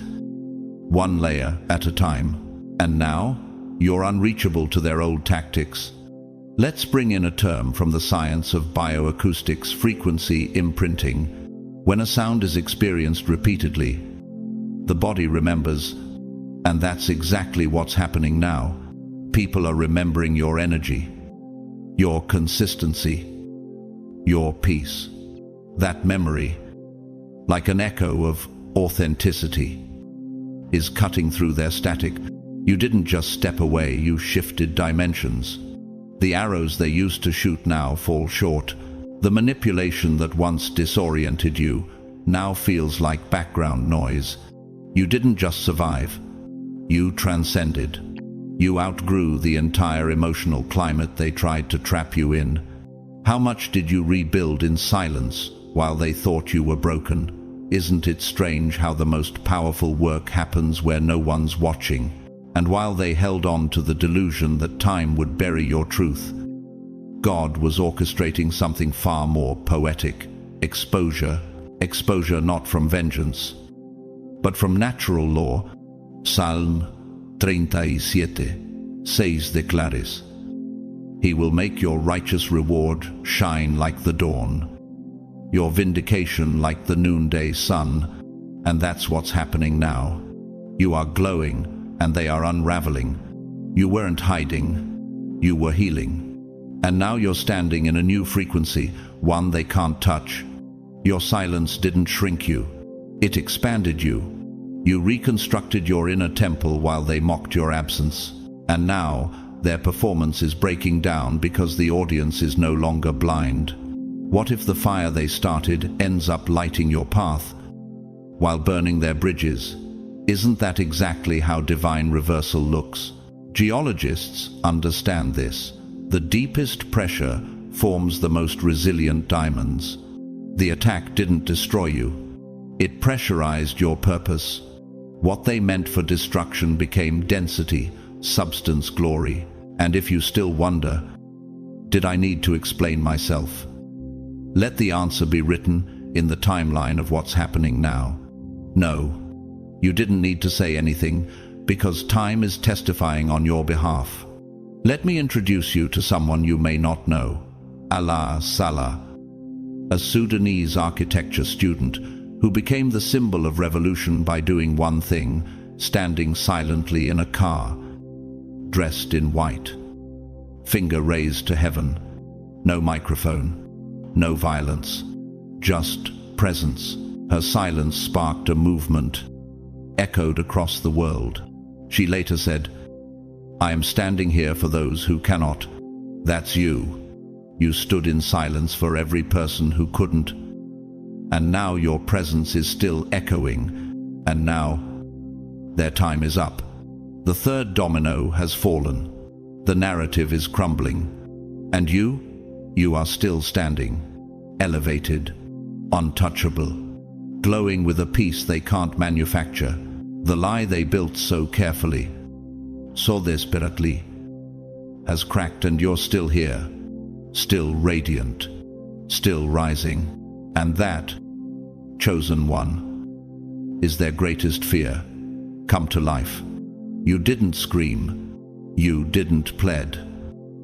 one layer at a time. And now, you're unreachable to their old tactics. Let's bring in a term from the science of bioacoustics: frequency imprinting. When a sound is experienced repeatedly, the body remembers, and that's exactly what's happening now. People are remembering your energy, your consistency, your peace. That memory, like an echo of authenticity, is cutting through their static. You didn't just step away, you shifted dimensions. The arrows they used to shoot now fall short. The manipulation that once disoriented you now feels like background noise. You didn't just survive, you transcended. You outgrew the entire emotional climate they tried to trap you in. How much did you rebuild in silence while they thought you were broken? Isn't it strange how the most powerful work happens where no one's watching? And while they held on to the delusion that time would bury your truth, God was orchestrating something far more poetic. Exposure. Exposure not from vengeance, but from natural law. Psalm 37:6 declares, He will make your righteous reward shine like the dawn, your vindication like the noonday sun. And that's what's happening now. You are glowing, and they are unraveling. You weren't hiding, you were healing. And now you're standing in a new frequency, one they can't touch. Your silence didn't shrink you, it expanded you. You reconstructed your inner temple while they mocked your absence. And now, their performance is breaking down because the audience is no longer blind. What if the fire they started ends up lighting your path while burning their bridges? Isn't that exactly how divine reversal looks? Geologists understand this. The deepest pressure forms the most resilient diamonds. The attack didn't destroy you. It pressurized your purpose. What they meant for destruction became density, substance, glory. And if you still wonder, did I need to explain myself? Let the answer be written in the timeline of what's happening now. No, you didn't need to say anything, because time is testifying on your behalf. Let me introduce you to someone you may not know. Allah Salah, a Sudanese architecture student who became the symbol of revolution by doing one thing: standing silently in a car, dressed in white, finger raised to heaven. No microphone, no violence, just presence. Her silence sparked a movement, echoed across the world. She later said, "I am standing here for those who cannot." That's you. You stood in silence for every person who couldn't. And now your presence is still echoing. And now, their time is up. The third domino has fallen. The narrative is crumbling. And you are still standing, elevated, untouchable, glowing with a peace they can't manufacture. The lie they built so carefully, so desperately, has cracked, and you're still here, still radiant, still rising. And that, chosen one, is their greatest fear, come to life. You didn't scream, you didn't plead,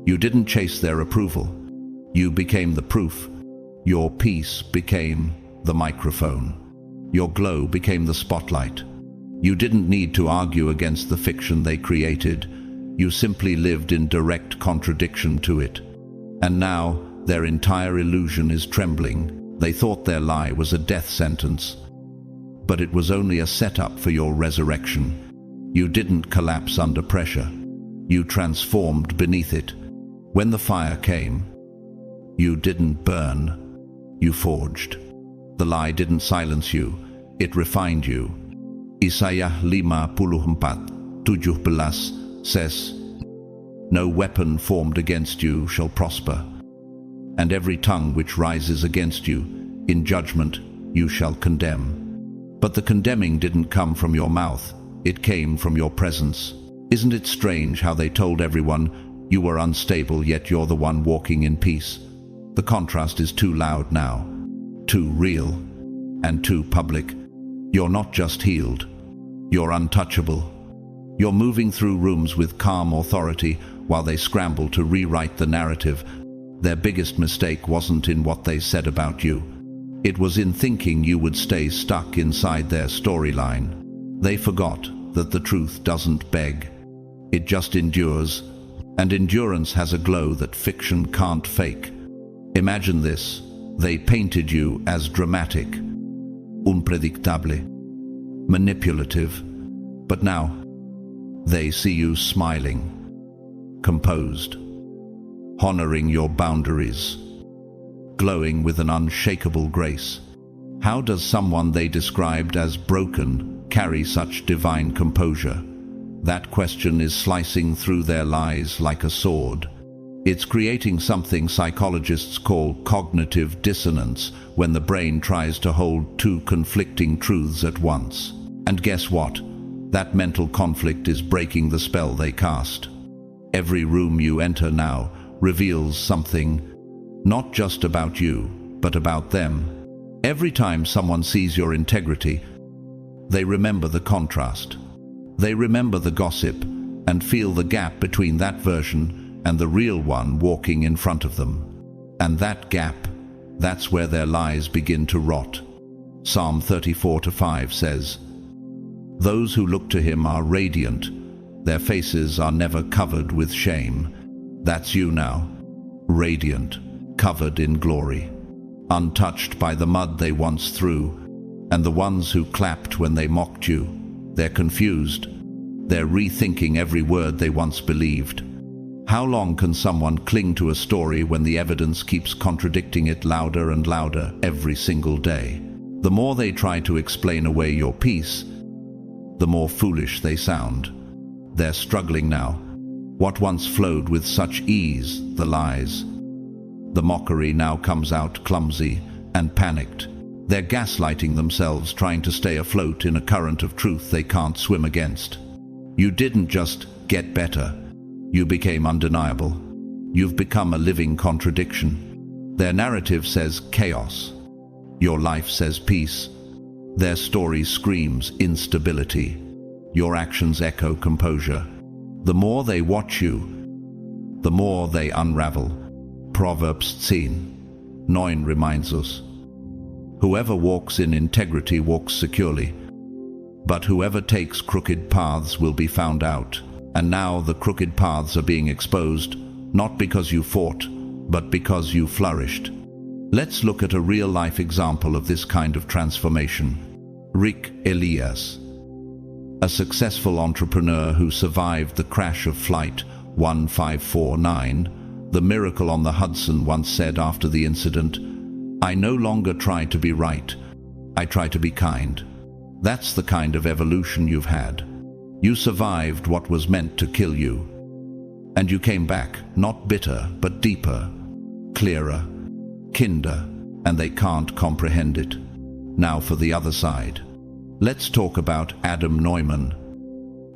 you didn't chase their approval. You became the proof. Your peace became the microphone. Your glow became the spotlight. You didn't need to argue against the fiction they created. You simply lived in direct contradiction to it. And now, their entire illusion is trembling. They thought their lie was a death sentence. But it was only a setup for your resurrection. You didn't collapse under pressure. You transformed beneath it. When the fire came, you didn't burn. You forged. The lie didn't silence you. It refined you. Isaiah 54:17 says, "No weapon formed against you shall prosper, and every tongue which rises against you in judgment you shall condemn." But the condemning didn't come from your mouth. It came from your presence. Isn't it strange how they told everyone you were unstable, yet you're the one walking in peace? The contrast is too loud now, too real, and too public. You're not just healed, you're untouchable. You're moving through rooms with calm authority while they scramble to rewrite the narrative. Their biggest mistake wasn't in what they said about you. It was in thinking you would stay stuck inside their storyline. They forgot that the truth doesn't beg. It just endures, and endurance has a glow that fiction can't fake. Imagine this. They painted you as dramatic, unpredictable, manipulative. But now, they see you smiling, composed, honoring your boundaries, glowing with an unshakable grace. How does someone they described as broken carry such divine composure? That question is slicing through their lies like a sword. It's creating something psychologists call cognitive dissonance, when the brain tries to hold two conflicting truths at once. And guess what? That mental conflict is breaking the spell they cast. Every room you enter now reveals something, not just about you, but about them. Every time someone sees your integrity, they remember the contrast. They remember the gossip and feel the gap between that version and the real one walking in front of them. And that gap, that's where their lies begin to rot. Psalm 34:5 says, "Those who look to him are radiant. Their faces are never covered with shame." That's you now, radiant, covered in glory, untouched by the mud they once threw. And the ones who clapped when they mocked you, they're confused. They're rethinking every word they once believed. How long can someone cling to a story when the evidence keeps contradicting it louder and louder every single day? The more they try to explain away your peace, the more foolish they sound. They're struggling now. What once flowed with such ease, the lies, the mockery, now comes out clumsy and panicked. They're gaslighting themselves, trying to stay afloat in a current of truth they can't swim against. You didn't just get better. You became undeniable. You've become a living contradiction. Their narrative says chaos. Your life says peace. Their story screams instability. Your actions echo composure. The more they watch you, the more they unravel. Proverbs 10:9 reminds us, whoever walks in integrity walks securely, but whoever takes crooked paths will be found out. And now the crooked paths are being exposed, not because you fought, but because you flourished. Let's look at a real-life example of this kind of transformation. Rick Elias, a successful entrepreneur who survived the crash of Flight 1549, the Miracle on the Hudson, once said after the incident, "I no longer try to be right, I try to be kind." That's the kind of evolution you've had. You survived what was meant to kill you. And you came back, not bitter, but deeper, clearer, kinder, and they can't comprehend it. Now for the other side. Let's talk about Adam Neumann,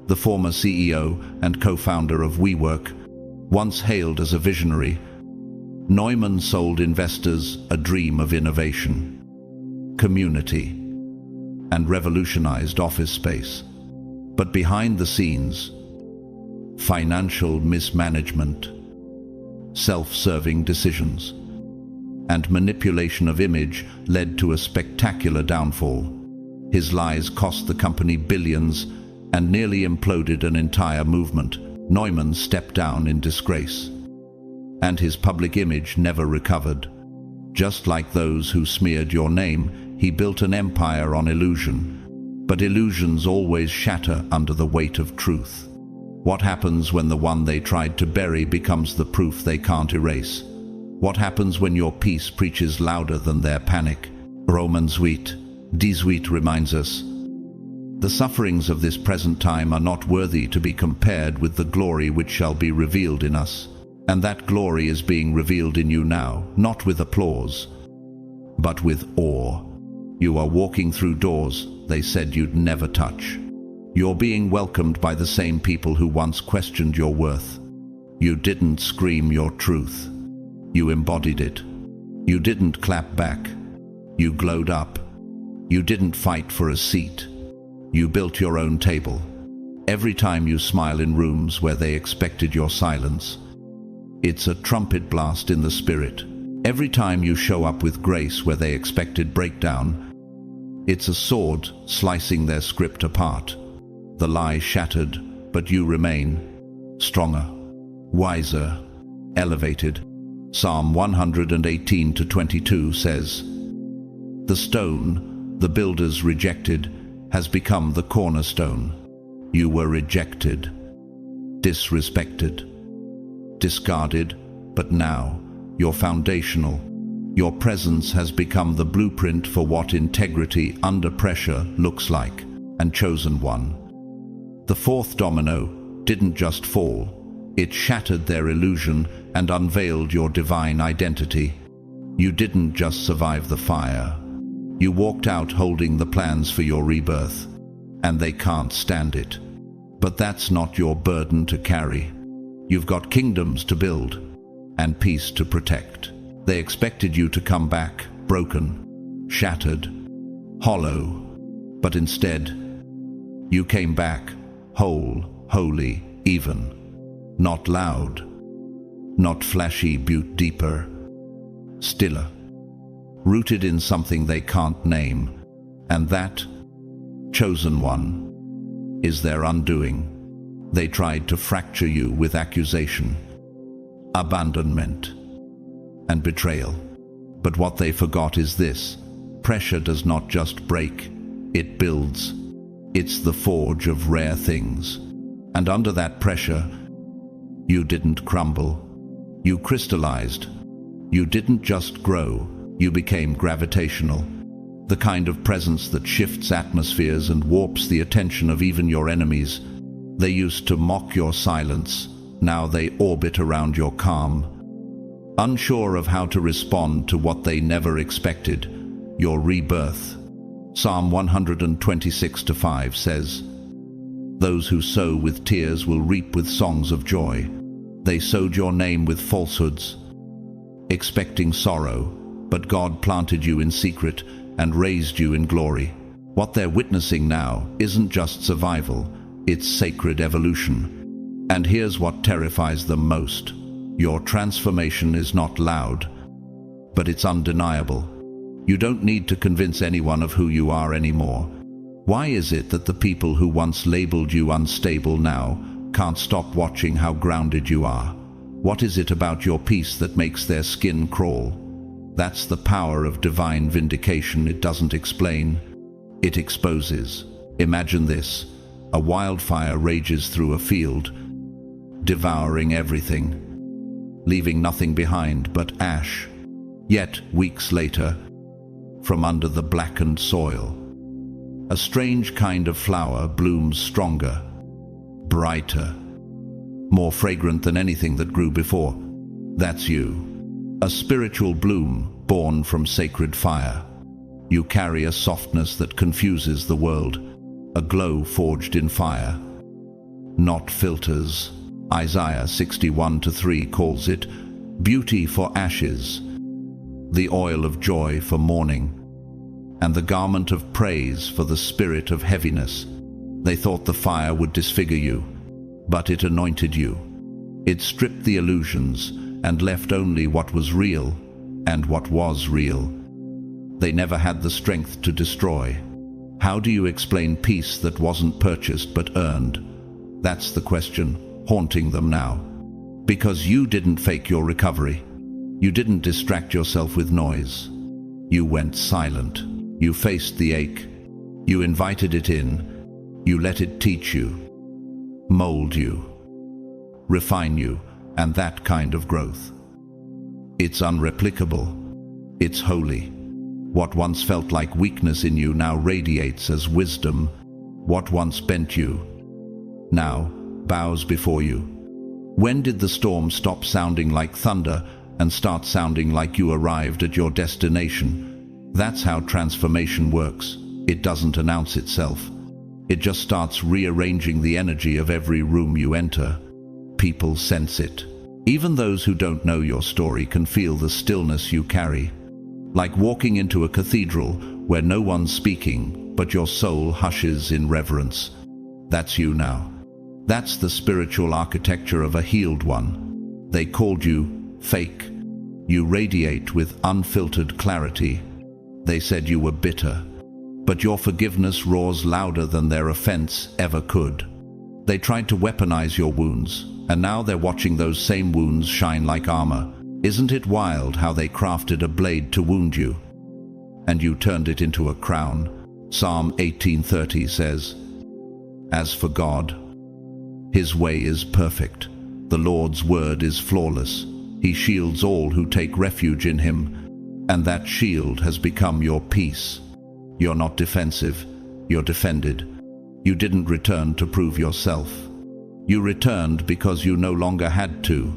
the former CEO and co-founder of WeWork. Once hailed as a visionary, Neumann sold investors a dream of innovation, community, and revolutionized office space. But behind the scenes, financial mismanagement, self-serving decisions, and manipulation of image led to a spectacular downfall. His lies cost the company billions and nearly imploded an entire movement. Neumann stepped down in disgrace, and his public image never recovered. Just like those who smeared your name, he built an empire on illusion. But illusions always shatter under the weight of truth. What happens when the one they tried to bury becomes the proof they can't erase? What happens when your peace preaches louder than their panic? Romans 8:18 reminds us, the sufferings of this present time are not worthy to be compared with the glory which shall be revealed in us. And that glory is being revealed in you now, not with applause, but with awe. You are walking through doors they said you'd never touch. You're being welcomed by the same people who once questioned your worth. You didn't scream your truth. You embodied it. You didn't clap back. You glowed up. You didn't fight for a seat. You built your own table. Every time you smile in rooms where they expected your silence, it's a trumpet blast in the spirit. Every time you show up with grace where they expected breakdown, it's a sword slicing their script apart. The lie shattered, but you remain stronger, wiser, elevated. Psalm 118:22 says, "The stone the builders rejected has become the cornerstone." You were rejected, disrespected, discarded, but now you're foundational. Your presence has become the blueprint for what integrity under pressure looks like. And chosen one. The fourth domino didn't just fall, it shattered their illusion and unveiled your divine identity. You didn't just survive the fire. You walked out holding the plans for your rebirth, and they can't stand it. But that's not your burden to carry. You've got kingdoms to build and peace to protect. They expected you to come back broken, shattered, hollow, but instead, you came back whole, holy, even. Not loud, not flashy, but deeper, stiller, rooted in something they can't name. And that, chosen one, is their undoing. They tried to fracture you with accusation, abandonment, and betrayal. But what they forgot is this: pressure does not just break, it builds. It's the forge of rare things. And under that pressure, You didn't crumble. You crystallized. You didn't just grow, you became gravitational. The kind of presence that shifts atmospheres and warps the attention of even your enemies. They used to mock your silence. Now they orbit around your calm. Unsure of how to respond to what they never expected, your rebirth. Psalm 126:5 says, "Those who sow with tears will reap with songs of joy. They sowed your name with falsehoods, expecting sorrow, but God planted you in secret and raised you in glory." What they're witnessing now isn't just survival, it's sacred evolution. And here's what terrifies them most. Your transformation is not loud, but it's undeniable. You don't need to convince anyone of who you are anymore. Why is it that the people who once labeled you unstable now can't stop watching how grounded you are? What is it about your peace that makes their skin crawl? That's the power of divine vindication. It doesn't explain, it exposes. Imagine this. A wildfire rages through a field, devouring everything, leaving nothing behind but ash. Yet, weeks later, from under the blackened soil, a strange kind of flower blooms stronger, brighter, more fragrant than anything that grew before. That's you. A spiritual bloom born from sacred fire. You carry a softness that confuses the world, a glow forged in fire. Not filters. Isaiah 61:3 calls it beauty for ashes, the oil of joy for mourning, and the garment of praise for the spirit of heaviness. They thought the fire would disfigure you, but it anointed you. It stripped the illusions and left only what was real, and what was real. They never had the strength to destroy. How do you explain peace that wasn't purchased but earned? That's the question haunting them now. Because you didn't fake your recovery. You didn't distract yourself with noise. You went silent. You faced the ache. You invited it in. You let it teach you, mold you, refine you, and that kind of growth. It's unreplicable. It's holy. What once felt like weakness in you now radiates as wisdom. What once bent you now bows before you. When did the storm stop sounding like thunder and start sounding like you arrived at your destination? That's how transformation works. It doesn't announce itself. It just starts rearranging the energy of every room you enter. People sense it. Even those who don't know your story can feel the stillness you carry. Like walking into a cathedral where no one's speaking, but your soul hushes in reverence. That's you now. That's the spiritual architecture of a healed one. They called you fake. You radiate with unfiltered clarity. They said you were bitter, but your forgiveness roars louder than their offense ever could. They tried to weaponize your wounds, and now they're watching those same wounds shine like armor. Isn't it wild how they crafted a blade to wound you, and you turned it into a crown? Psalm 18:30 says, "As for God, His way is perfect. The Lord's word is flawless. He shields all who take refuge in Him, and that shield has become your peace." You're not defensive, you're defended. You didn't return to prove yourself. You returned because you no longer had to.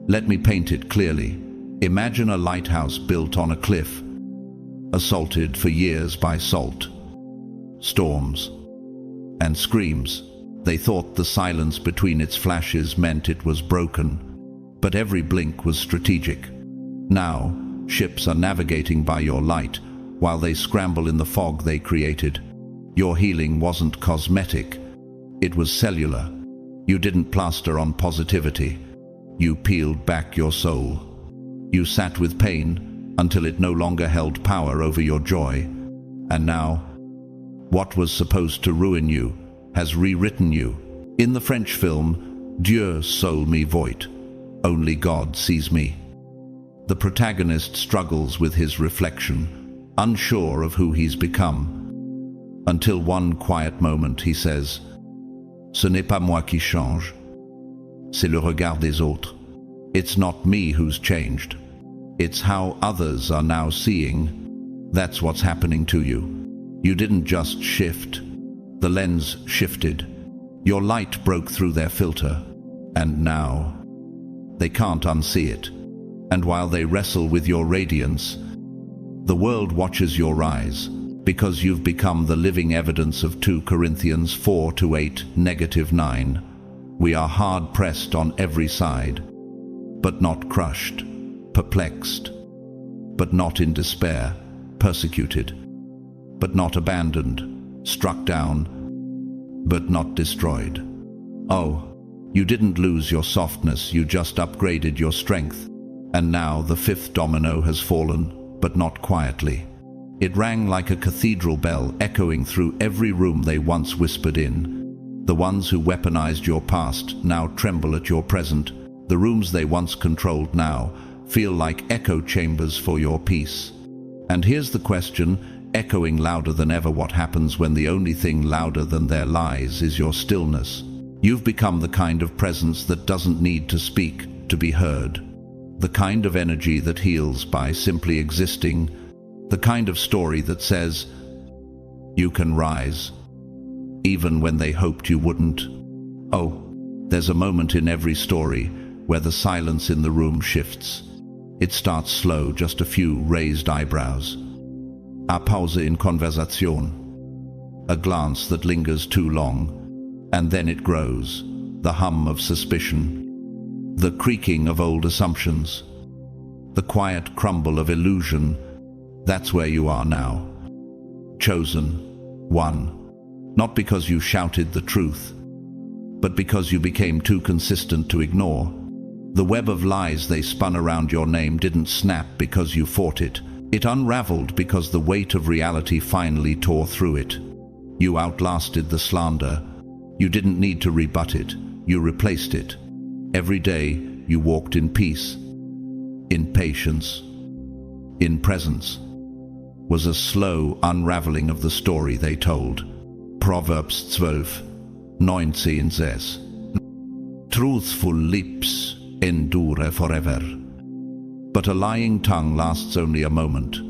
Let me paint it clearly. Imagine a lighthouse built on a cliff, assaulted for years by salt, storms, and screams. They thought the silence between its flashes meant it was broken, but every blink was strategic. Now, ships are navigating by your light, while they scramble in the fog they created. Your healing wasn't cosmetic, it was cellular. You didn't plaster on positivity. You peeled back your soul. You sat with pain until it no longer held power over your joy. And now, what was supposed to ruin you has rewritten you. In the French film, Dieu seul me voit, only God sees me. The protagonist struggles with his reflection, unsure of who he's become. Until one quiet moment he says, "Ce n'est pas moi qui change, c'est le regard des autres. It's not me who's changed. It's how others are now seeing. That's what's happening to you. You didn't just shift. The lens shifted. Your light broke through their filter. And now, they can't unsee it. And while they wrestle with your radiance, the world watches your rise, because you've become the living evidence of 2 Corinthians 4:8, -9. We are hard-pressed on every side, but not crushed, perplexed, but not in despair, persecuted, but not abandoned, struck down, but not destroyed. Oh, you didn't lose your softness, you just upgraded your strength. And now the 5th domino has fallen, but not quietly. It rang like a cathedral bell, echoing through every room they once whispered in. The ones who weaponized your past now tremble at your present. The rooms they once controlled now feel like echo chambers for your peace. And here's the question, echoing louder than ever: what happens when the only thing louder than their lies is your stillness? You've become the kind of presence that doesn't need to speak to be heard. The kind of energy that heals by simply existing. The kind of story that says, you can rise, even when they hoped you wouldn't. Oh, there's a moment in every story where the silence in the room shifts. It starts slow, just a few raised eyebrows. A pause in conversation. A glance that lingers too long, and then it grows. The hum of suspicion. The creaking of old assumptions. The quiet crumble of illusion. That's where you are now. Chosen. One. Not because you shouted the truth, but because you became too consistent to ignore. The web of lies they spun around your name didn't snap because you fought it. It unraveled because the weight of reality finally tore through it. You outlasted the slander. You didn't need to rebut it. You replaced it. Every day you walked in peace, in patience, in presence. Was a slow unraveling of the story they told. Proverbs 12:19 Truthful lips endure forever, but a lying tongue lasts only a moment.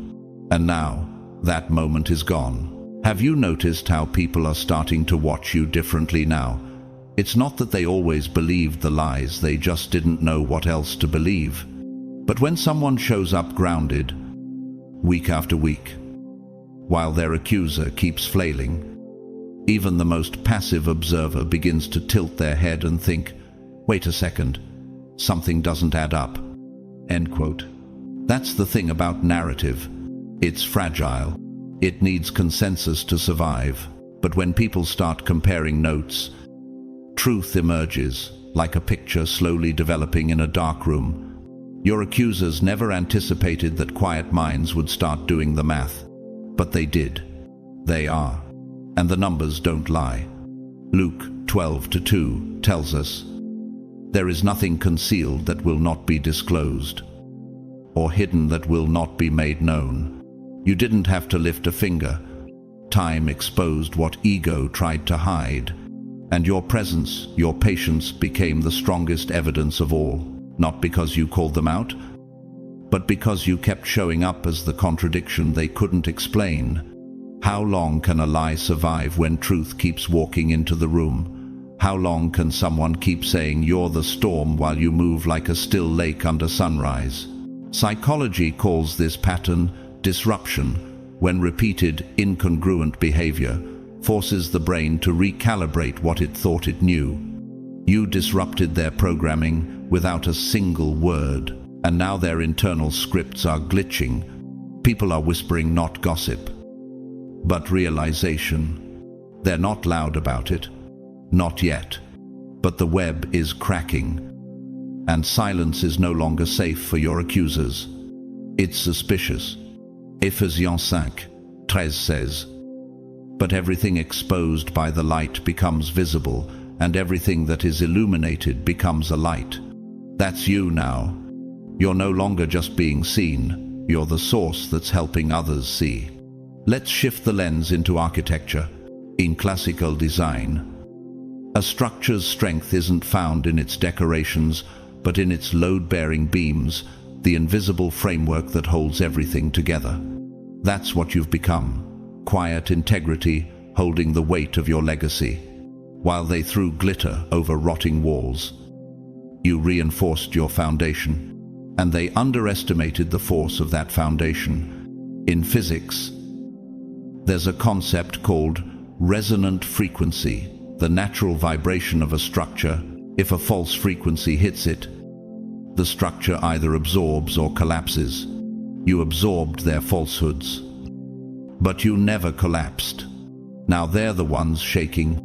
And now, that moment is gone. Have you noticed how people are starting to watch you differently now? It's not that they always believed the lies, they just didn't know what else to believe. But when someone shows up grounded, week after week, while their accuser keeps flailing, even the most passive observer begins to tilt their head and think, wait a second, something doesn't add up. End quote. That's the thing about narrative. It's fragile. It needs consensus to survive. But when people start comparing notes, truth emerges, like a picture slowly developing in a dark room. Your accusers never anticipated that quiet minds would start doing the math. But they did. They are. And the numbers don't lie. Luke 12:2 tells us, there is nothing concealed that will not be disclosed, or hidden that will not be made known. You didn't have to lift a finger. Time exposed what ego tried to hide. And your presence, your patience became the strongest evidence of all. Not because you called them out, but because you kept showing up as the contradiction they couldn't explain. How long can a lie survive when truth keeps walking into the room? How long can someone keep saying you're the storm while you move like a still lake under sunrise? Psychology calls this pattern disruption, when repeated incongruent behavior forces the brain to recalibrate what it thought it knew. You disrupted their programming without a single word, and now their internal scripts are glitching. People are whispering not gossip, but realization. They're not loud about it. Not yet. But the web is cracking. And silence is no longer safe for your accusers. It's suspicious. Ephesians 5:13 says, but everything exposed by the light becomes visible, and everything that is illuminated becomes a light. That's you now. You're no longer just being seen. You're the source that's helping others see. Let's shift the lens into architecture. In classical design, A structure's strength isn't found in its decorations, but in its load-bearing beams, the invisible framework that holds everything together. That's what you've become. Quiet integrity, holding the weight of your legacy. While they threw glitter over rotting walls, you reinforced your foundation, and they underestimated the force of that foundation. In physics, there's a concept called resonant frequency, the natural vibration of a structure. If a false frequency hits it, the structure either absorbs or collapses. You absorbed their falsehoods, but you never collapsed. Now they're the ones shaking,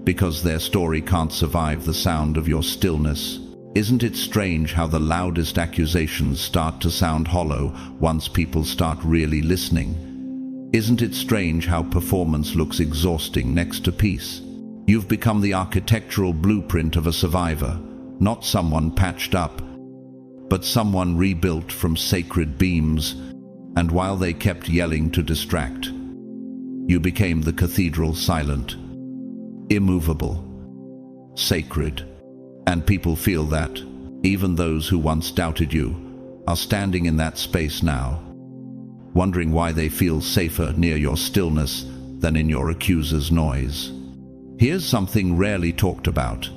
because their story can't survive the sound of your stillness. Isn't it strange how the loudest accusations start to sound hollow once people start really listening? Isn't it strange how performance looks exhausting next to peace? You've become the architectural blueprint of a survivor, not someone patched up, but someone rebuilt from sacred beams. And while they kept yelling to distract, you became the cathedral, silent, immovable, sacred. And people feel that. Even those who once doubted you are standing in that space now, wondering why they feel safer near your stillness than in your accuser's noise. Here's something rarely talked about.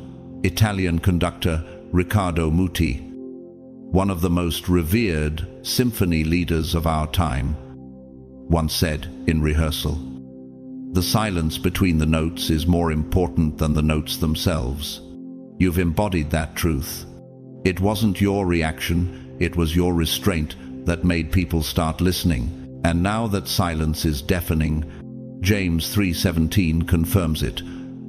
Italian conductor Riccardo Muti, one of the most revered symphony leaders of our time, once said in rehearsal, "The silence between the notes is more important than the notes themselves." You've embodied that truth. It wasn't your reaction, it was your restraint that made people start listening. And now that silence is deafening, James 3:17 confirms it.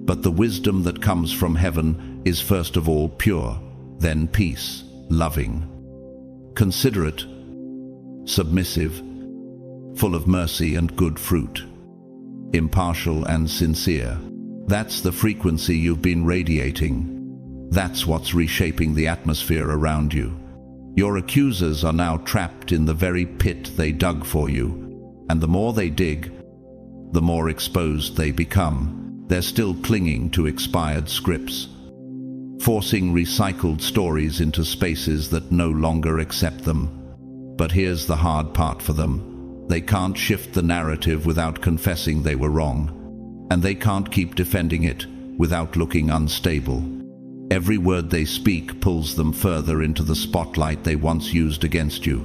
But the wisdom that comes from heaven is first of all pure, then peace, loving, considerate, submissive, full of mercy and good fruit, impartial and sincere. That's the frequency you've been radiating. That's what's reshaping the atmosphere around you. Your accusers are now trapped in the very pit they dug for you, and the more they dig, the more exposed they become. They're still clinging to expired scripts, forcing recycled stories into spaces that no longer accept them. But here's the hard part for them. They can't shift the narrative without confessing they were wrong, and they can't keep defending it without looking unstable. Every word they speak pulls them further into the spotlight they once used against you.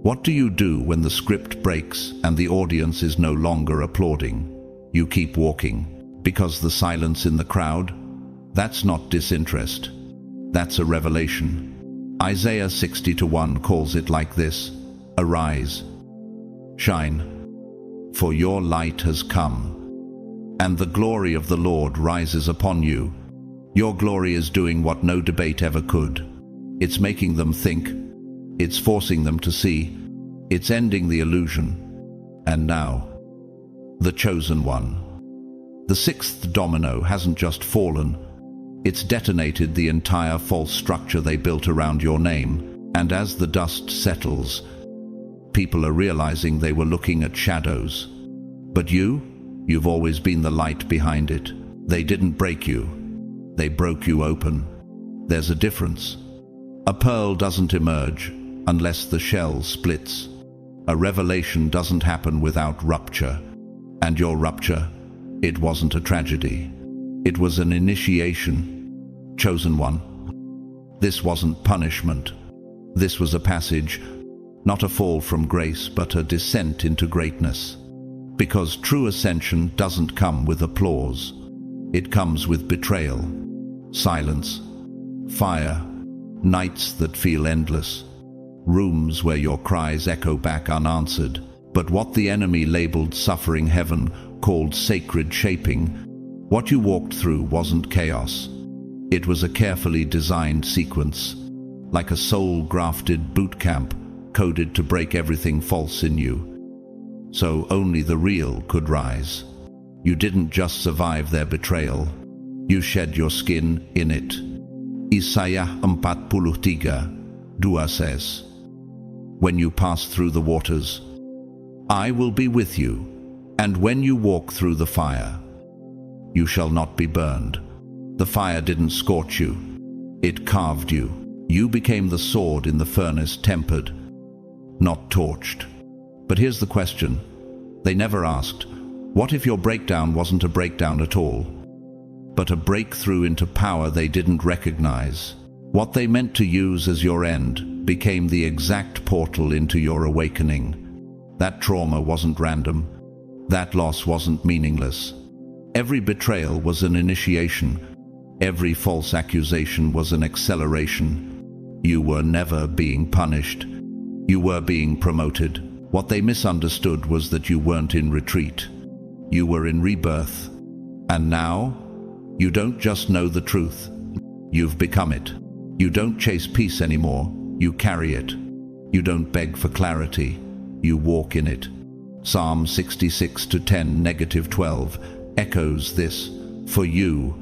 What do you do when the script breaks and the audience is no longer applauding? You keep walking, because the silence in the crowd, that's not disinterest. That's a revelation. Isaiah 60:1 calls it like this: "Arise, shine, for your light has come, and the glory of the Lord rises upon you." Your glory is doing what no debate ever could. It's making them think. It's forcing them to see. It's ending the illusion. And now, the chosen one. The sixth domino hasn't just fallen. It's detonated the entire false structure they built around your name. And as the dust settles, people are realizing they were looking at shadows. But you've always been the light behind it. They didn't break you. They broke you open. There's a difference. A pearl doesn't emerge unless the shell splits. A revelation doesn't happen without rupture. And your rupture, it wasn't a tragedy. It was an initiation. Chosen one. This wasn't punishment. This was a passage, not a fall from grace, but a descent into greatness. Because true ascension doesn't come with applause. It comes with betrayal, silence, fire, nights that feel endless, rooms where your cries echo back unanswered. But what the enemy labeled suffering, heaven called sacred shaping. What you walked through wasn't chaos. It was a carefully designed sequence, like a soul-grafted boot camp, coded to break everything false in you. So only the real could rise. You didn't just survive their betrayal. You shed your skin in it. Isaiah 43:2 says, "When you pass through the waters, I will be with you, and when you walk through the fire, you shall not be burned." The fire didn't scorch you. It carved you. You became the sword in the furnace, tempered, not torched. But here's the question. They never asked, what if your breakdown wasn't a breakdown at all, but a breakthrough into power they didn't recognize? What they meant to use as your end became the exact portal into your awakening. That trauma wasn't random. That loss wasn't meaningless. Every betrayal was an initiation. Every false accusation was an acceleration. You were never being punished. You were being promoted. What they misunderstood was that you weren't in retreat. You were in rebirth. And now, you don't just know the truth. You've become it. You don't chase peace anymore. You carry it. You don't beg for clarity. You walk in it. Psalm 66:10-12 echoes this. For you,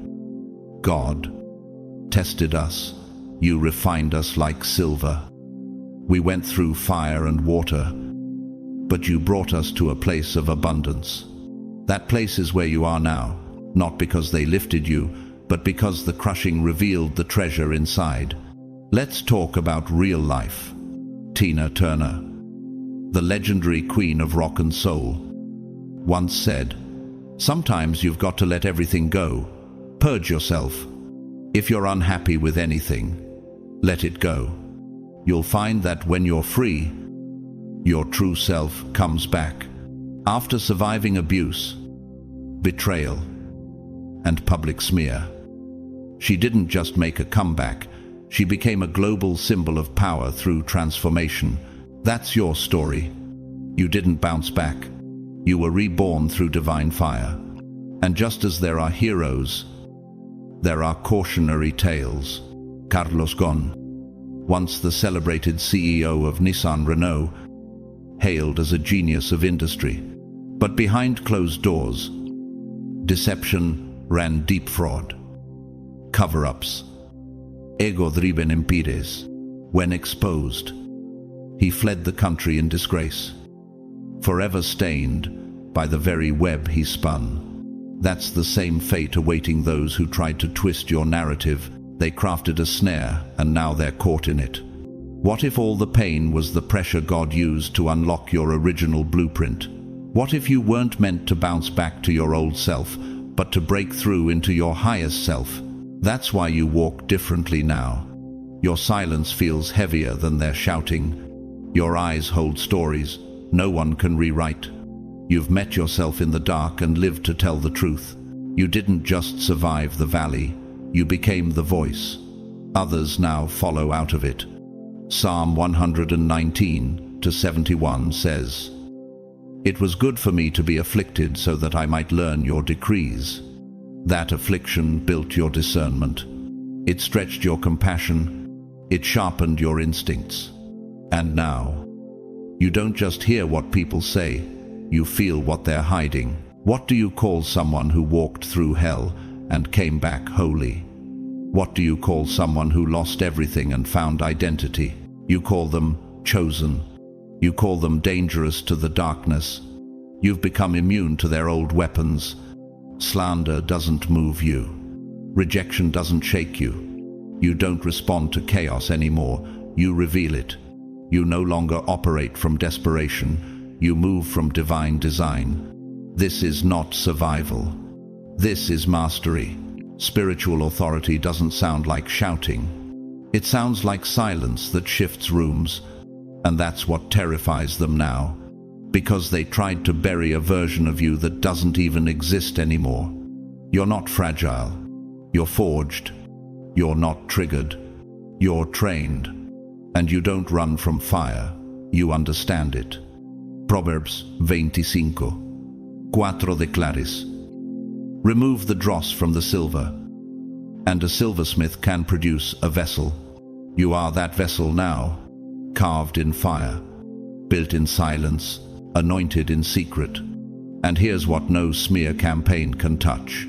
God, tested us. You refined us like silver. We went through fire and water, but you brought us to a place of abundance. That place is where you are now, not because they lifted you, but because the crushing revealed the treasure inside. Let's talk about real life. Tina Turner, the legendary queen of rock and soul, once said, "Sometimes you've got to let everything go. Purge yourself. If you're unhappy with anything, let it go. You'll find that when you're free, your true self comes back." After surviving abuse, betrayal, and public smear, she didn't just make a comeback, she became a global symbol of power through transformation. That's your story. You didn't bounce back. You were reborn through divine fire. And just as there are heroes, there are cautionary tales. Carlos Ghosn, once the celebrated CEO of Nissan Renault, hailed as a genius of industry. But behind closed doors, deception ran deep. Fraud, cover-ups, ego-driven empires. When exposed, he fled the country in disgrace, forever stained by the very web he spun. That's the same fate awaiting those who tried to twist your narrative. They crafted a snare, and now they're caught in it. What if all the pain was the pressure God used to unlock your original blueprint? What if you weren't meant to bounce back to your old self, but to break through into your highest self? That's why you walk differently now. Your silence feels heavier than their shouting. Your eyes hold stories no one can rewrite. You've met yourself in the dark and lived to tell the truth. You didn't just survive the valley, you became the voice. Others now follow out of it. Psalm 119:71 says, "It was good for me to be afflicted so that I might learn your decrees." That affliction built your discernment. It stretched your compassion. It sharpened your instincts. And now, you don't just hear what people say, you feel what they're hiding. What do you call someone who walked through hell and came back holy? What do you call someone who lost everything and found identity? You call them chosen. You call them dangerous to the darkness. You've become immune to their old weapons. Slander doesn't move you. Rejection doesn't shake you. You don't respond to chaos anymore. You reveal it. You no longer operate from desperation. You move from divine design. This is not survival. This is mastery. Spiritual authority doesn't sound like shouting. It sounds like silence that shifts rooms. And that's what terrifies them now. Because they tried to bury a version of you that doesn't even exist anymore. You're not fragile. You're forged. You're not triggered. You're trained. And you don't run from fire. You understand it. Proverbs 25:4 declares, "Remove the dross from the silver, and a silversmith can produce a vessel." You are that vessel now, carved in fire, built in silence, anointed in secret. And here's what no smear campaign can touch: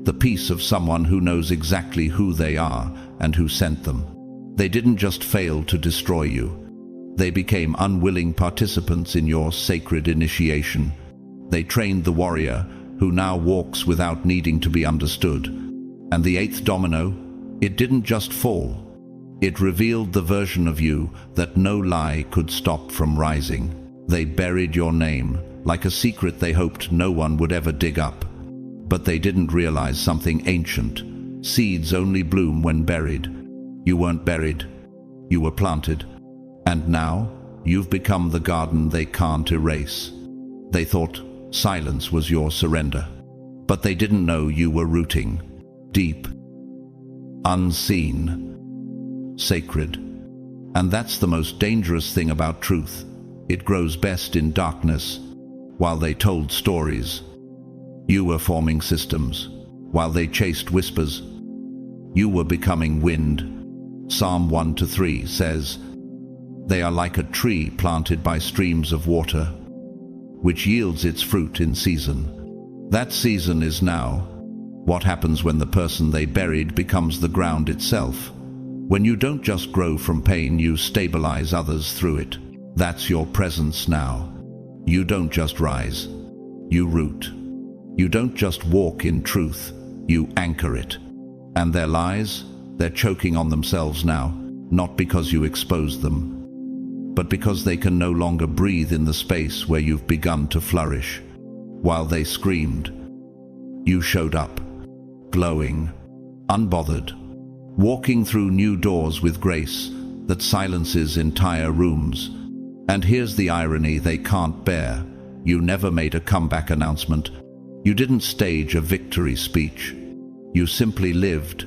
the peace of someone who knows exactly who they are and who sent them. They didn't just fail to destroy you. They became unwilling participants in your sacred initiation. They trained the warrior who now walks without needing to be understood. And the eighth domino, it didn't just fall. It revealed the version of you that no lie could stop from rising. They buried your name, like a secret they hoped no one would ever dig up. But they didn't realize something ancient. Seeds only bloom when buried. You weren't buried. You were planted. And now, you've become the garden they can't erase. They thought silence was your surrender. But they didn't know you were rooting. Deep. Unseen. Sacred. And that's the most dangerous thing about truth. It grows best in darkness. While they told stories, you were forming systems. While they chased whispers, you were becoming wind. Psalm 1-3 says, "They are like a tree planted by streams of water, which yields its fruit in season." That season is now. What happens when the person they buried becomes the ground itself? When you don't just grow from pain, you stabilize others through it. That's your presence now. You don't just rise, you root. You don't just walk in truth, you anchor it. And their lies, they're choking on themselves now, not because you exposed them, but because they can no longer breathe in the space where you've begun to flourish. While they screamed, you showed up, glowing, unbothered, walking through new doors with grace that silences entire rooms. And here's the irony they can't bear. You never made a comeback announcement. You didn't stage a victory speech. You simply lived,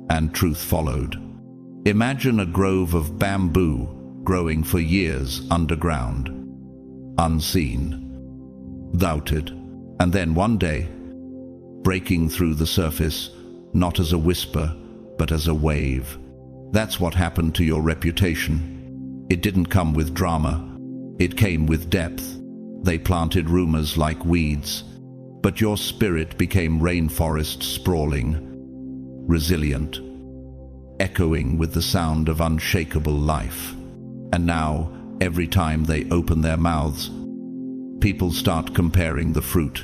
and truth followed. Imagine a grove of bamboo growing for years underground, unseen, doubted, and then one day, breaking through the surface, not as a whisper, but as a wave. That's what happened to your reputation. It didn't come with drama. It came with depth. They planted rumors like weeds, but your spirit became rainforest sprawling, resilient, echoing with the sound of unshakable life. And now, every time they open their mouths, people start comparing the fruit.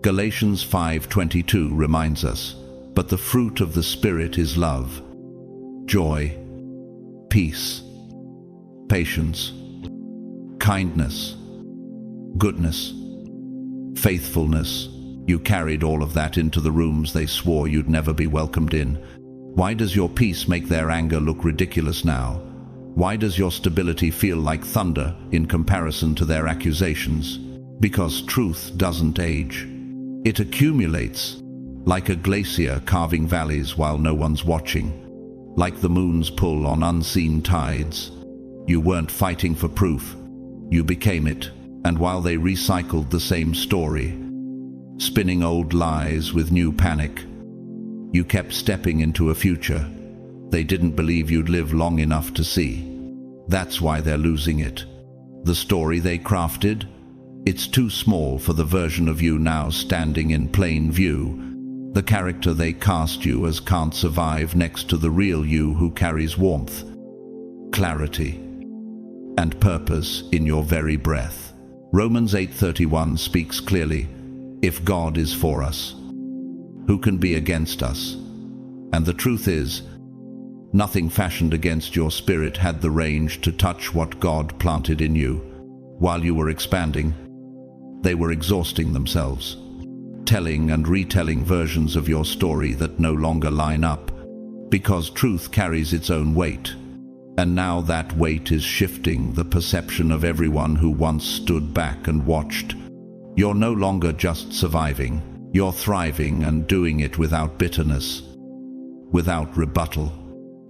Galatians 5:22 reminds us, "But the fruit of the Spirit is love, joy, peace, patience, kindness, goodness, faithfulness." You carried all of that into the rooms they swore you'd never be welcomed in. Why does your peace make their anger look ridiculous now? Why does your stability feel like thunder in comparison to their accusations? Because truth doesn't age. It accumulates, like a glacier carving valleys while no one's watching, like the moon's pull on unseen tides. You weren't fighting for proof. You became it, and while they recycled the same story, spinning old lies with new panic, you kept stepping into a future they didn't believe you'd live long enough to see. That's why they're losing it. The story they crafted, it's too small for the version of you now standing in plain view. The character they cast you as can't survive next to the real you who carries warmth, clarity, and purpose in your very breath. Romans 8:31 speaks clearly, "If God is for us, who can be against us?" And the truth is, nothing fashioned against your spirit had the range to touch what God planted in you. While you were expanding, they were exhausting themselves, telling and retelling versions of your story that no longer line up, because truth carries its own weight. And now that weight is shifting the perception of everyone who once stood back and watched. You're no longer just surviving, you're thriving, and doing it without bitterness, without rebuttal.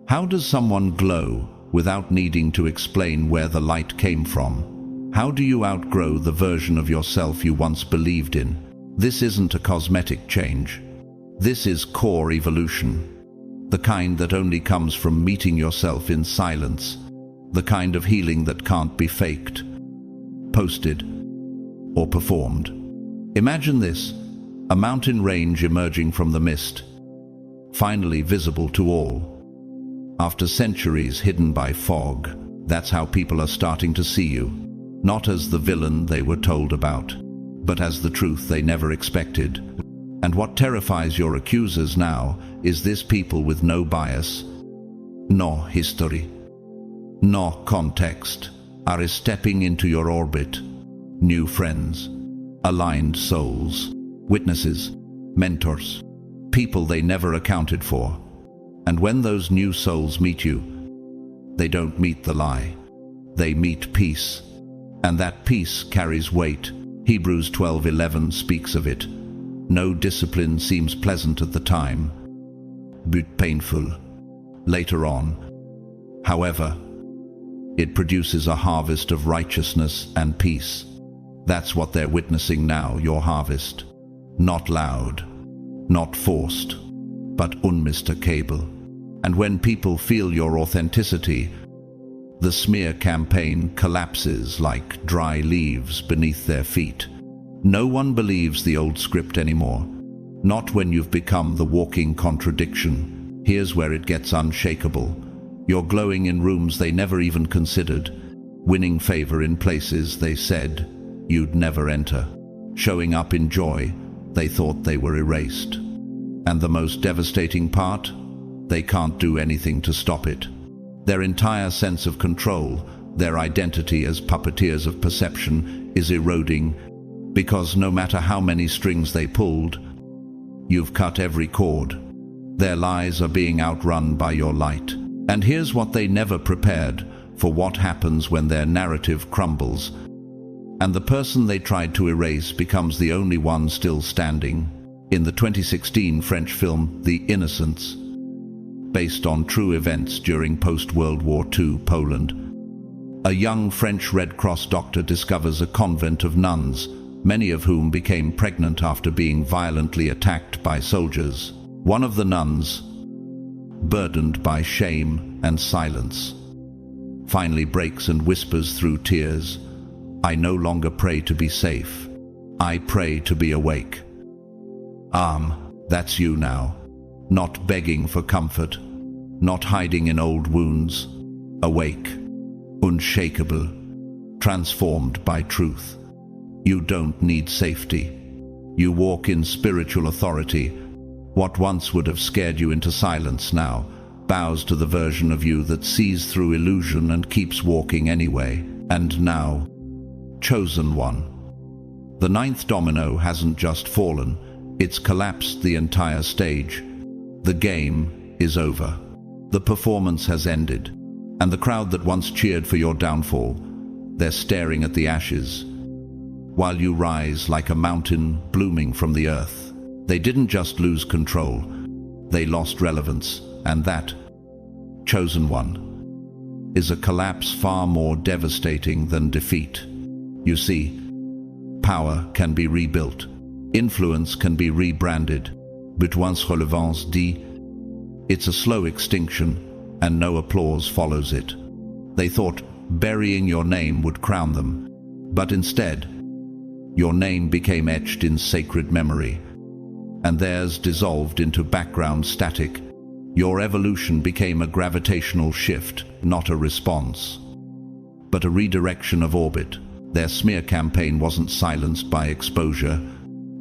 How does someone glow without needing to explain where the light came from? How do you outgrow the version of yourself you once believed in? This isn't a cosmetic change. This is core evolution. The kind that only comes from meeting yourself in silence. The kind of healing that can't be faked, posted, or performed. Imagine this, a mountain range emerging from the mist, finally visible to all. After centuries hidden by fog, that's how people are starting to see you. Not as the villain they were told about, but as the truth they never expected. And what terrifies your accusers now is this: people with no bias, no history, no context, are stepping into your orbit. New friends, aligned souls, witnesses, mentors, people they never accounted for. And when those new souls meet you, they don't meet the lie. They meet peace. And that peace carries weight. Hebrews 12:11 speaks of it. No discipline seems pleasant at the time, but painful later on. However, it produces a harvest of righteousness and peace. That's what they're witnessing now, your harvest. Not loud, not forced, but unmistakable. And when people feel your authenticity, the smear campaign collapses like dry leaves beneath their feet. No one believes the old script anymore. Not when you've become the walking contradiction. Here's where it gets unshakable. You're glowing in rooms they never even considered, winning favor in places they said you'd never enter, showing up in joy they thought they were erased. And the most devastating part? They can't do anything to stop it. Their entire sense of control, their identity as puppeteers of perception, is eroding, because no matter how many strings they pulled, you've cut every cord. Their lies are being outrun by your light. And here's what they never prepared for: what happens when their narrative crumbles, and the person they tried to erase becomes the only one still standing. In the 2016 French film The Innocents, based on true events during post-World War II Poland, a young French Red Cross doctor discovers a convent of nuns, many of whom became pregnant after being violently attacked by soldiers. One of the nuns, burdened by shame and silence, finally breaks and whispers through tears, "I no longer pray to be safe. I pray to be awake." That's you now. Not begging for comfort, not hiding in old wounds. Awake, unshakable, transformed by truth. You don't need safety. You walk in spiritual authority. What once would have scared you into silence now bows to the version of you that sees through illusion and keeps walking anyway. And now, chosen one. The ninth domino hasn't just fallen, it's collapsed the entire stage. The game is over. The performance has ended. And the crowd that once cheered for your downfall, they're staring at the ashes, while you rise like a mountain blooming from the earth. They didn't just lose control, they lost relevance, and that, chosen one, is a collapse far more devastating than defeat. You see, power can be rebuilt, influence can be rebranded, but once relevance dit, it's a slow extinction, and no applause follows it. They thought burying your name would crown them, but instead, your name became etched in sacred memory, and theirs dissolved into background static. Your evolution became a gravitational shift, not a response, but a redirection of orbit. Their smear campaign wasn't silenced by exposure,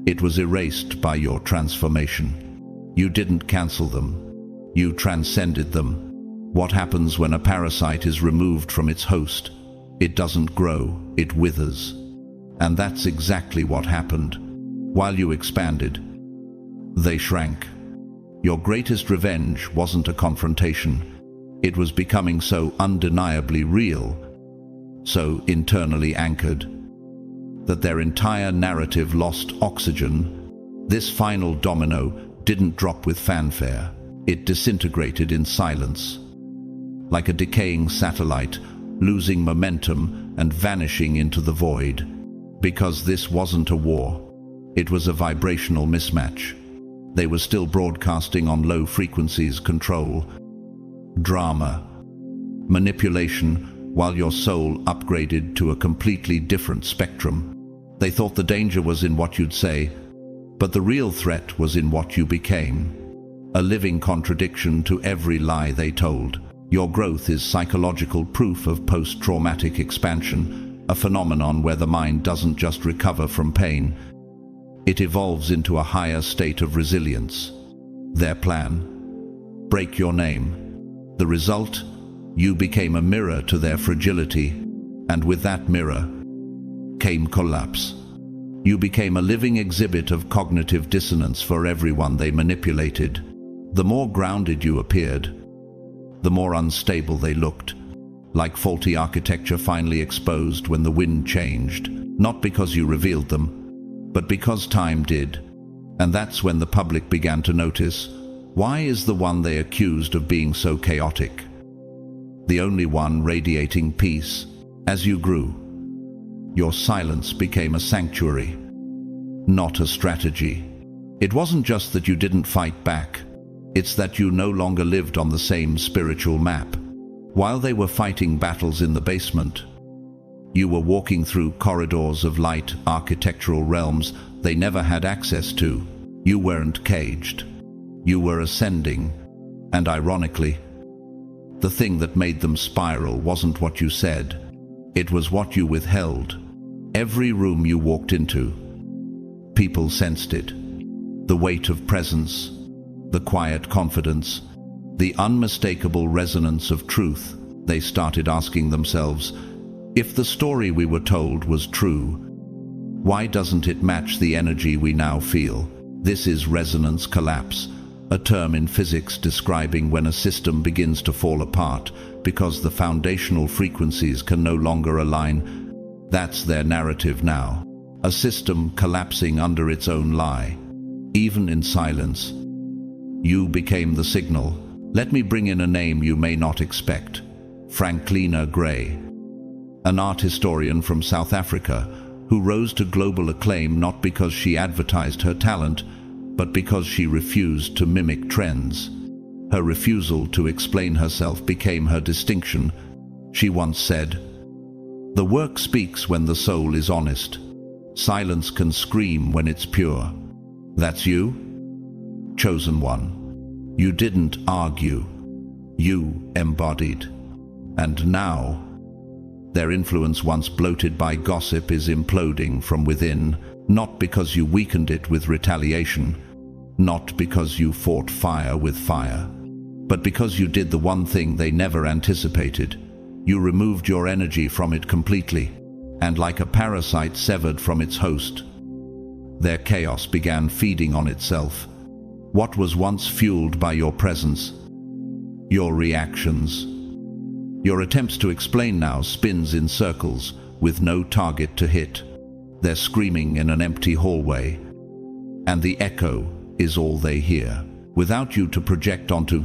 it was erased by your transformation. You didn't cancel them, you transcended them. What happens when a parasite is removed from its host? It doesn't grow, it withers. And that's exactly what happened. While you expanded, they shrank. Your greatest revenge wasn't a confrontation. It was becoming so undeniably real, so internally anchored, that their entire narrative lost oxygen. This final domino didn't drop with fanfare. It disintegrated in silence, like a decaying satellite, losing momentum and vanishing into the void. Because this wasn't a war, it was a vibrational mismatch. They were still broadcasting on low frequencies: control, drama, manipulation, while your soul upgraded to a completely different spectrum. They thought the danger was in what you'd say, but the real threat was in what you became. A living contradiction to every lie they told. Your growth is psychological proof of post-traumatic expansion, a phenomenon where the mind doesn't just recover from pain, it evolves into a higher state of resilience. Their plan? Break your name. The result? You became a mirror to their fragility, and with that mirror came collapse. You became a living exhibit of cognitive dissonance for everyone they manipulated. The more grounded you appeared, the more unstable they looked, like faulty architecture finally exposed when the wind changed, not because you revealed them, but because time did. And that's when the public began to notice, why is the one they accused of being so chaotic the only one radiating peace? As you grew, your silence became a sanctuary, not a strategy. It wasn't just that you didn't fight back, it's that you no longer lived on the same spiritual map. While they were fighting battles in the basement, you were walking through corridors of light, architectural realms they never had access to. You weren't caged. You were ascending, and ironically, the thing that made them spiral wasn't what you said, it was what you withheld. Every room you walked into, people sensed it. The weight of presence, the quiet confidence, the unmistakable resonance of truth. They started asking themselves, if the story we were told was true, why doesn't it match the energy we now feel? This is resonance collapse, a term in physics describing when a system begins to fall apart because the foundational frequencies can no longer align. That's their narrative now. A system collapsing under its own lie. Even in silence, you became the signal. Let me bring in a name you may not expect. Franklina Gray, an art historian from South Africa who rose to global acclaim not because she advertised her talent, but because she refused to mimic trends. Her refusal to explain herself became her distinction. She once said, "The work speaks when the soul is honest. Silence can scream when it's pure." That's you? Chosen one. You didn't argue. You embodied. And now, their influence once bloated by gossip is imploding from within, not because you weakened it with retaliation, not because you fought fire with fire, but because you did the one thing they never anticipated. You removed your energy from it completely, and like a parasite severed from its host, their chaos began feeding on itself. What was once fueled by your presence, your reactions, your attempts to explain now spins in circles with no target to hit. They're screaming in an empty hallway, and the echo is all they hear. Without you to project onto,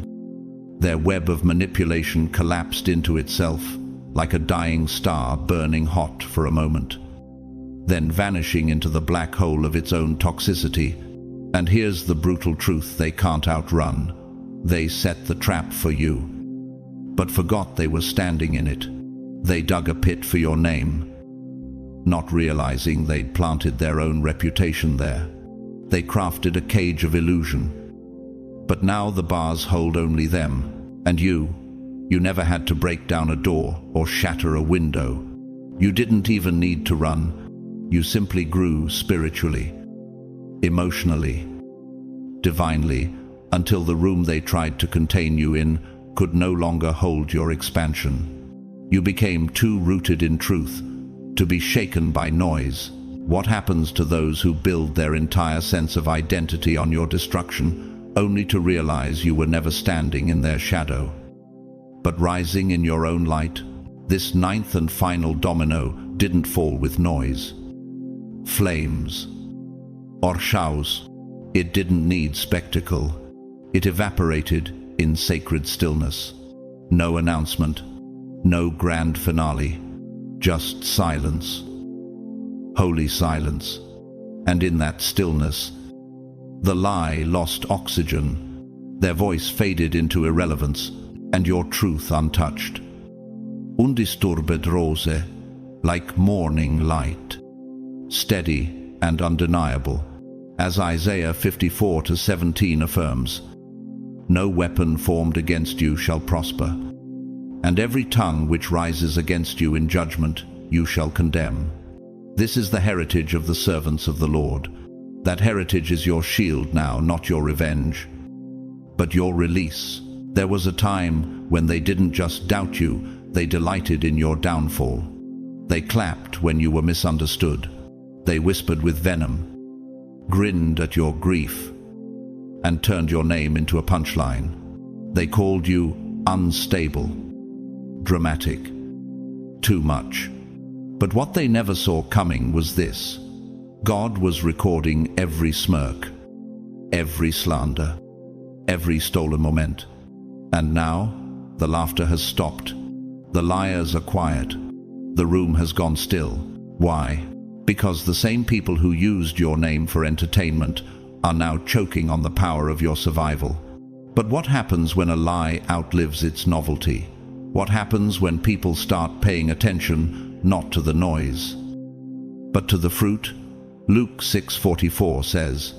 their web of manipulation collapsed into itself, like a dying star burning hot for a moment, then vanishing into the black hole of its own toxicity. And here's the brutal truth they can't outrun. They set the trap for you, but forgot they were standing in it. They dug a pit for your name, not realizing they'd planted their own reputation there. They crafted a cage of illusion, but now the bars hold only them. And you never had to break down a door or shatter a window. You didn't even need to run. You simply grew spiritually, emotionally, divinely, until the room they tried to contain you in could no longer hold your expansion. You became too rooted in truth to be shaken by noise. What happens to those who build their entire sense of identity on your destruction, only to realize you were never standing in their shadow, but rising in your own light? This ninth and final domino didn't fall with noise, flames, or shouts. It didn't need spectacle. It evaporated in sacred stillness. No announcement, no grand finale, just silence. Holy silence. And in that stillness, the lie lost oxygen. Their voice faded into irrelevance, and your truth untouched. Undisturbed rose, like morning light, steady and undeniable. As Isaiah 54:17 affirms, "No weapon formed against you shall prosper, and every tongue which rises against you in judgment you shall condemn." This is the heritage of the servants of the Lord. That heritage is your shield now, not your revenge, but your release. There was a time when they didn't just doubt you, they delighted in your downfall. They clapped when you were misunderstood. They whispered with venom, grinned at your grief, and turned your name into a punchline. They called you unstable, dramatic, too much. But what they never saw coming was this. God was recording every smirk, every slander, every stolen moment. And now, the laughter has stopped. The liars are quiet. The room has gone still. Why? Because the same people who used your name for entertainment are now choking on the power of your survival. But what happens when a lie outlives its novelty? What happens when people start paying attention not to the noise, but to the fruit? Luke 6:44 says,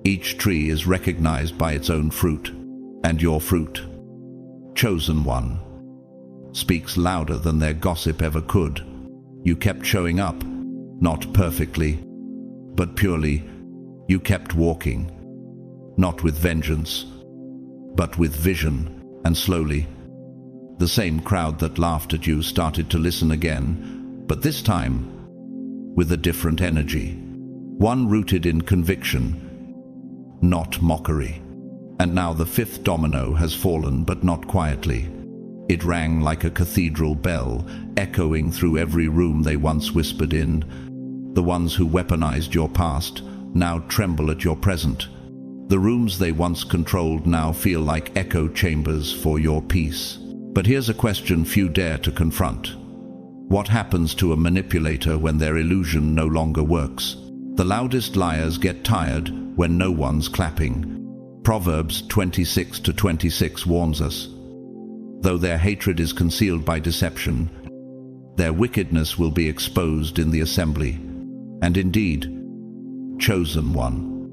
"Each tree is recognized by its own fruit, and your fruit, chosen one, speaks louder than their gossip ever could. You kept showing up, not perfectly, but purely. You kept walking, not with vengeance, but with vision, and slowly, the same crowd that laughed at you started to listen again, but this time with a different energy, one rooted in conviction, not mockery. And now the fifth domino has fallen, but not quietly. It rang like a cathedral bell, echoing through every room they once whispered in. The ones who weaponized your past now tremble at your present. The rooms they once controlled now feel like echo chambers for your peace. But here's a question few dare to confront. What happens to a manipulator when their illusion no longer works? The loudest liars get tired when no one's clapping. Proverbs 26:26 warns us, though their hatred is concealed by deception, their wickedness will be exposed in the assembly. And indeed, chosen one.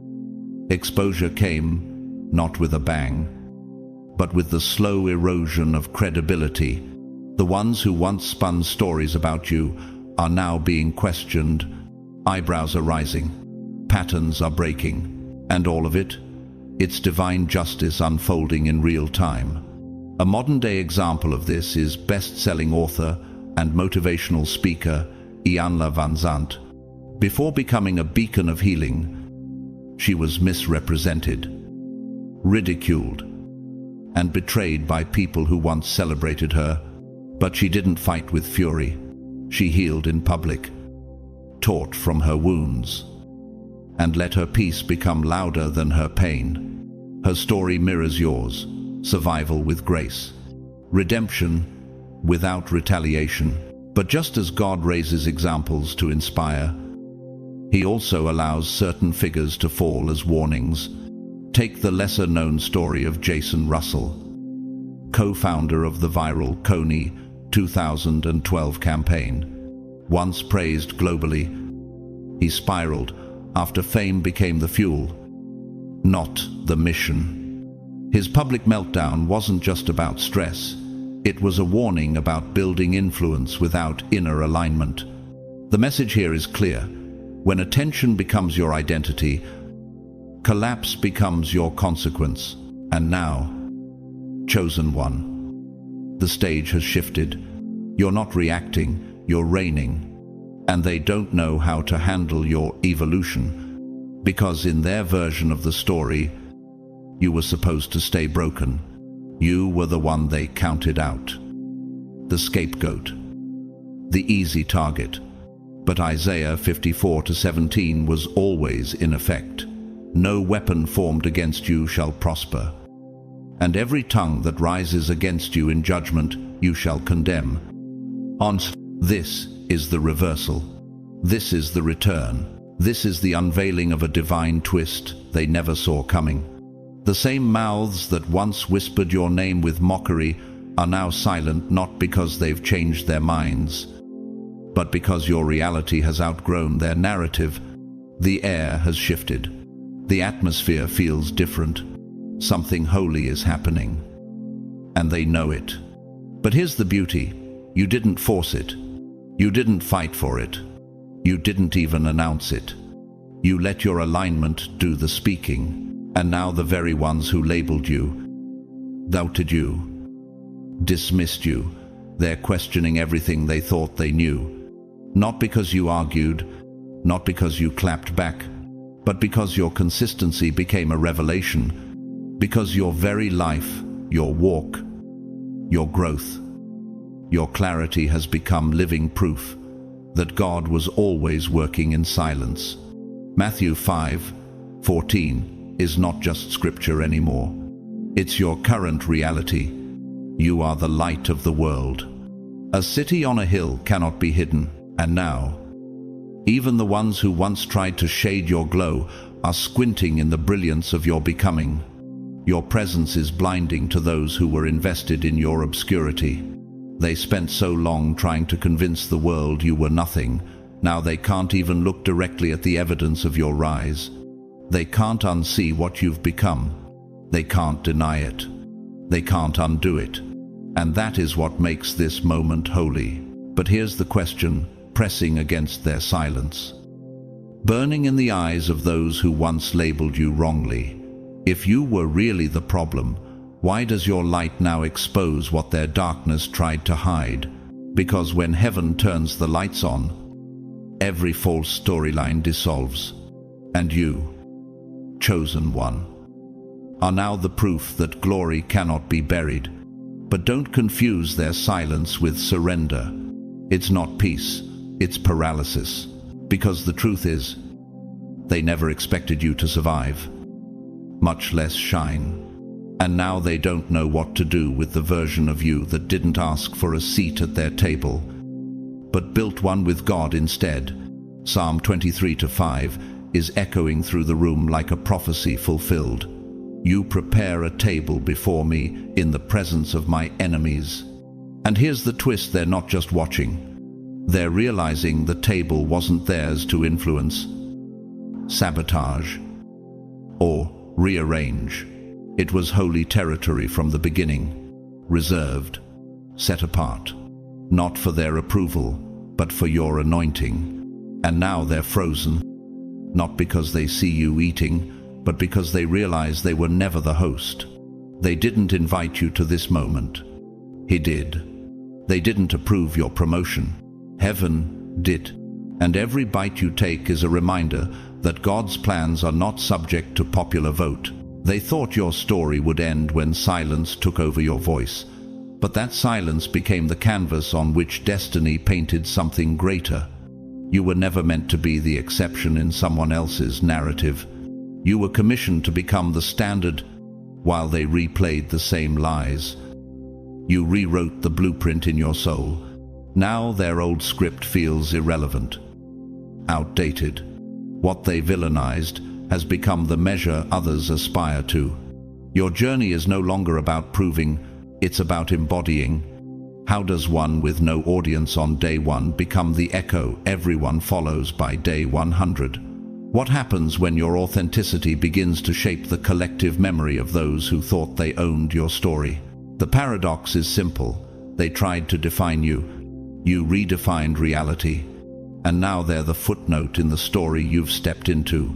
Exposure came not with a bang, but with the slow erosion of credibility. The ones who once spun stories about you are now being questioned. Eyebrows are rising, patterns are breaking, and all of it, it's divine justice unfolding in real time. A modern-day example of this is best-selling author and motivational speaker Iyanla Vanzant. Before becoming a beacon of healing, she was misrepresented, ridiculed, and betrayed by people who once celebrated her. But she didn't fight with fury. She healed in public, taught from her wounds, and let her peace become louder than her pain. Her story mirrors yours, survival with grace, redemption without retaliation. But just as God raises examples to inspire, He also allows certain figures to fall as warnings. Take the lesser-known story of Jason Russell, co-founder of the viral Kony 2012 campaign. Once praised globally, he spiraled after fame became the fuel, not the mission. His public meltdown wasn't just about stress. It was a warning about building influence without inner alignment. The message here is clear. When attention becomes your identity, collapse becomes your consequence. And now, chosen one, the stage has shifted. You're not reacting, you're reigning. And they don't know how to handle your evolution, because in their version of the story, you were supposed to stay broken. You were the one they counted out, the scapegoat, the easy target. But Isaiah 54:17 was always in effect. No weapon formed against you shall prosper, and every tongue that rises against you in judgment you shall condemn. This is the reversal. This is the return. This is the unveiling of a divine twist they never saw coming. The same mouths that once whispered your name with mockery are now silent, not because they've changed their minds, but because your reality has outgrown their narrative. The air has shifted. The atmosphere feels different. Something holy is happening, and they know it. But here's the beauty. You didn't force it. You didn't fight for it. You didn't even announce it. You let your alignment do the speaking, and now the very ones who labeled you, doubted you, dismissed you, they're questioning everything they thought they knew. Not because you argued, not because you clapped back, but because your consistency became a revelation, because your very life, your walk, your growth, your clarity has become living proof that God was always working in silence. Matthew 5:14 is not just scripture anymore. It's your current reality. You are the light of the world. A city on a hill cannot be hidden, and now, even the ones who once tried to shade your glow are squinting in the brilliance of your becoming. Your presence is blinding to those who were invested in your obscurity. They spent so long trying to convince the world you were nothing. Now they can't even look directly at the evidence of your rise. They can't unsee what you've become. They can't deny it. They can't undo it. And that is what makes this moment holy. But here's the question, pressing against their silence, burning in the eyes of those who once labeled you wrongly. If you were really the problem, why does your light now expose what their darkness tried to hide? Because when heaven turns the lights on, every false storyline dissolves, and you, chosen one, are now the proof that glory cannot be buried. But don't confuse their silence with surrender. It's not peace, it's paralysis. Because the truth is, they never expected you to survive, much less shine. And now they don't know what to do with the version of you that didn't ask for a seat at their table, but built one with God instead. Psalm 23:5 is echoing through the room like a prophecy fulfilled. You prepare a table before me in the presence of my enemies. And here's the twist, they're not just watching. They're realizing the table wasn't theirs to influence, sabotage, or rearrange. It was holy territory from the beginning, reserved, set apart, not for their approval, but for your anointing. And now they're frozen, not because they see you eating, but because they realize they were never the host. They didn't invite you to this moment. He did. They didn't approve your promotion. Heaven did. And every bite you take is a reminder that God's plans are not subject to popular vote. They thought your story would end when silence took over your voice, but that silence became the canvas on which destiny painted something greater. You were never meant to be the exception in someone else's narrative. You were commissioned to become the standard while they replayed the same lies. You rewrote the blueprint in your soul. Now their old script feels irrelevant, outdated. What they villainized has become the measure others aspire to. Your journey is no longer about proving, it's about embodying. How does one with no audience on day one become the echo everyone follows by day 100? What happens when your authenticity begins to shape the collective memory of those who thought they owned your story? The paradox is simple. They tried to define you. You redefined reality. And now they're the footnote in the story you've stepped into.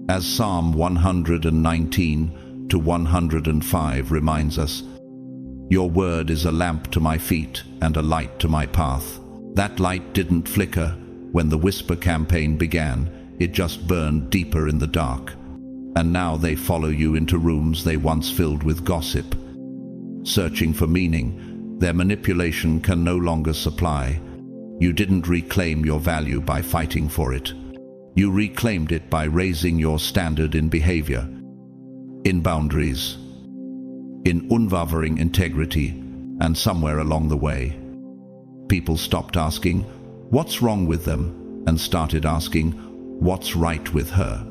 As Psalm 119:105 reminds us, your word is a lamp to my feet and a light to my path. That light didn't flicker when the Whisper campaign began. It just burned deeper in the dark. And now they follow you into rooms they once filled with gossip. Searching for meaning, their manipulation can no longer supply. You didn't reclaim your value by fighting for it. You reclaimed it by raising your standard in behavior, in boundaries, in unwavering integrity, and somewhere along the way, people stopped asking, "What's wrong with them?" and started asking, "What's right with her?"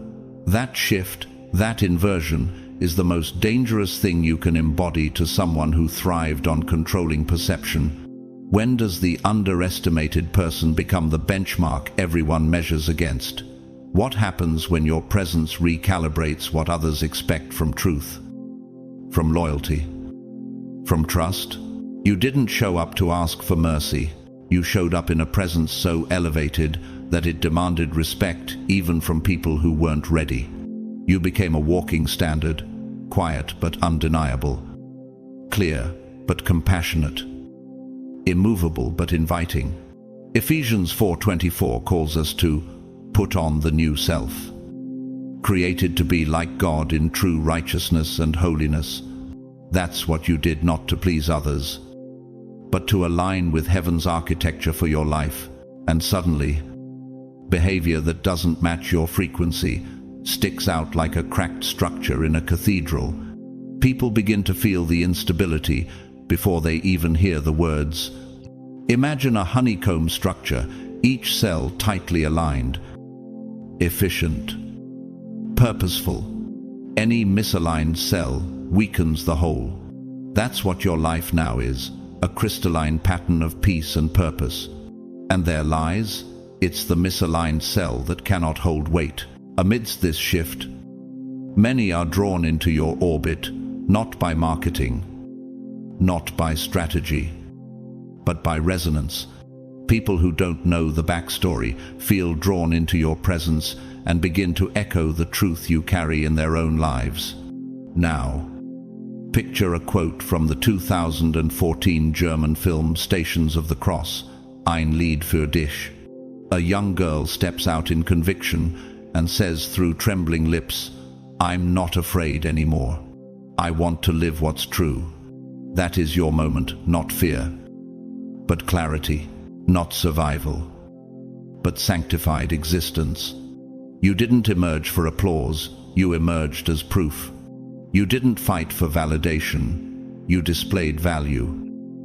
That shift, that inversion, is the most dangerous thing you can embody to someone who thrived on controlling perception. When does the underestimated person become the benchmark everyone measures against? What happens when your presence recalibrates what others expect from truth, from loyalty, from trust? You didn't show up to ask for mercy. You showed up in a presence so elevated that it demanded respect even from people who weren't ready. You became a walking standard, quiet but undeniable, clear but compassionate, immovable but inviting. Ephesians 4:24 calls us to put on the new self, created to be like God in true righteousness and holiness. That's what you did not to please others, but to align with heaven's architecture for your life. And suddenly, behavior that doesn't match your frequency sticks out like a cracked structure in a cathedral. People begin to feel the instability before they even hear the words. Imagine a honeycomb structure, each cell tightly aligned, efficient, purposeful. Any misaligned cell weakens the whole. That's what your life now is, a crystalline pattern of peace and purpose. And there lies, it's the misaligned cell that cannot hold weight. Amidst this shift, many are drawn into your orbit, not by marketing, not by strategy, but by resonance. People who don't know the backstory feel drawn into your presence and begin to echo the truth you carry in their own lives. Now, picture a quote from the 2014 German film Stations of the Cross, Ein Lied für dich. A young girl steps out in conviction and says through trembling lips, "I'm not afraid anymore. I want to live what's true." That is your moment, not fear, but clarity, not survival, but sanctified existence. You didn't emerge for applause, you emerged as proof. You didn't fight for validation, you displayed value.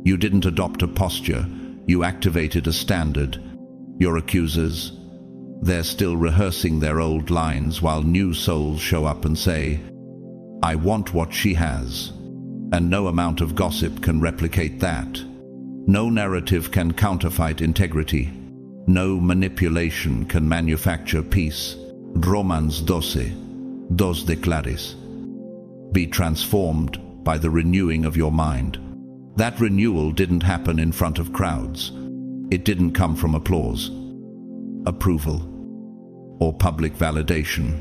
You didn't adopt a posture, you activated a standard. Your accusers, they're still rehearsing their old lines while new souls show up and say, "I want what she has." And no amount of gossip can replicate that. No narrative can counterfeit integrity. No manipulation can manufacture peace. Romans 12, 2 declares. Be transformed by the renewing of your mind. That renewal didn't happen in front of crowds. It didn't come from applause, approval, or public validation.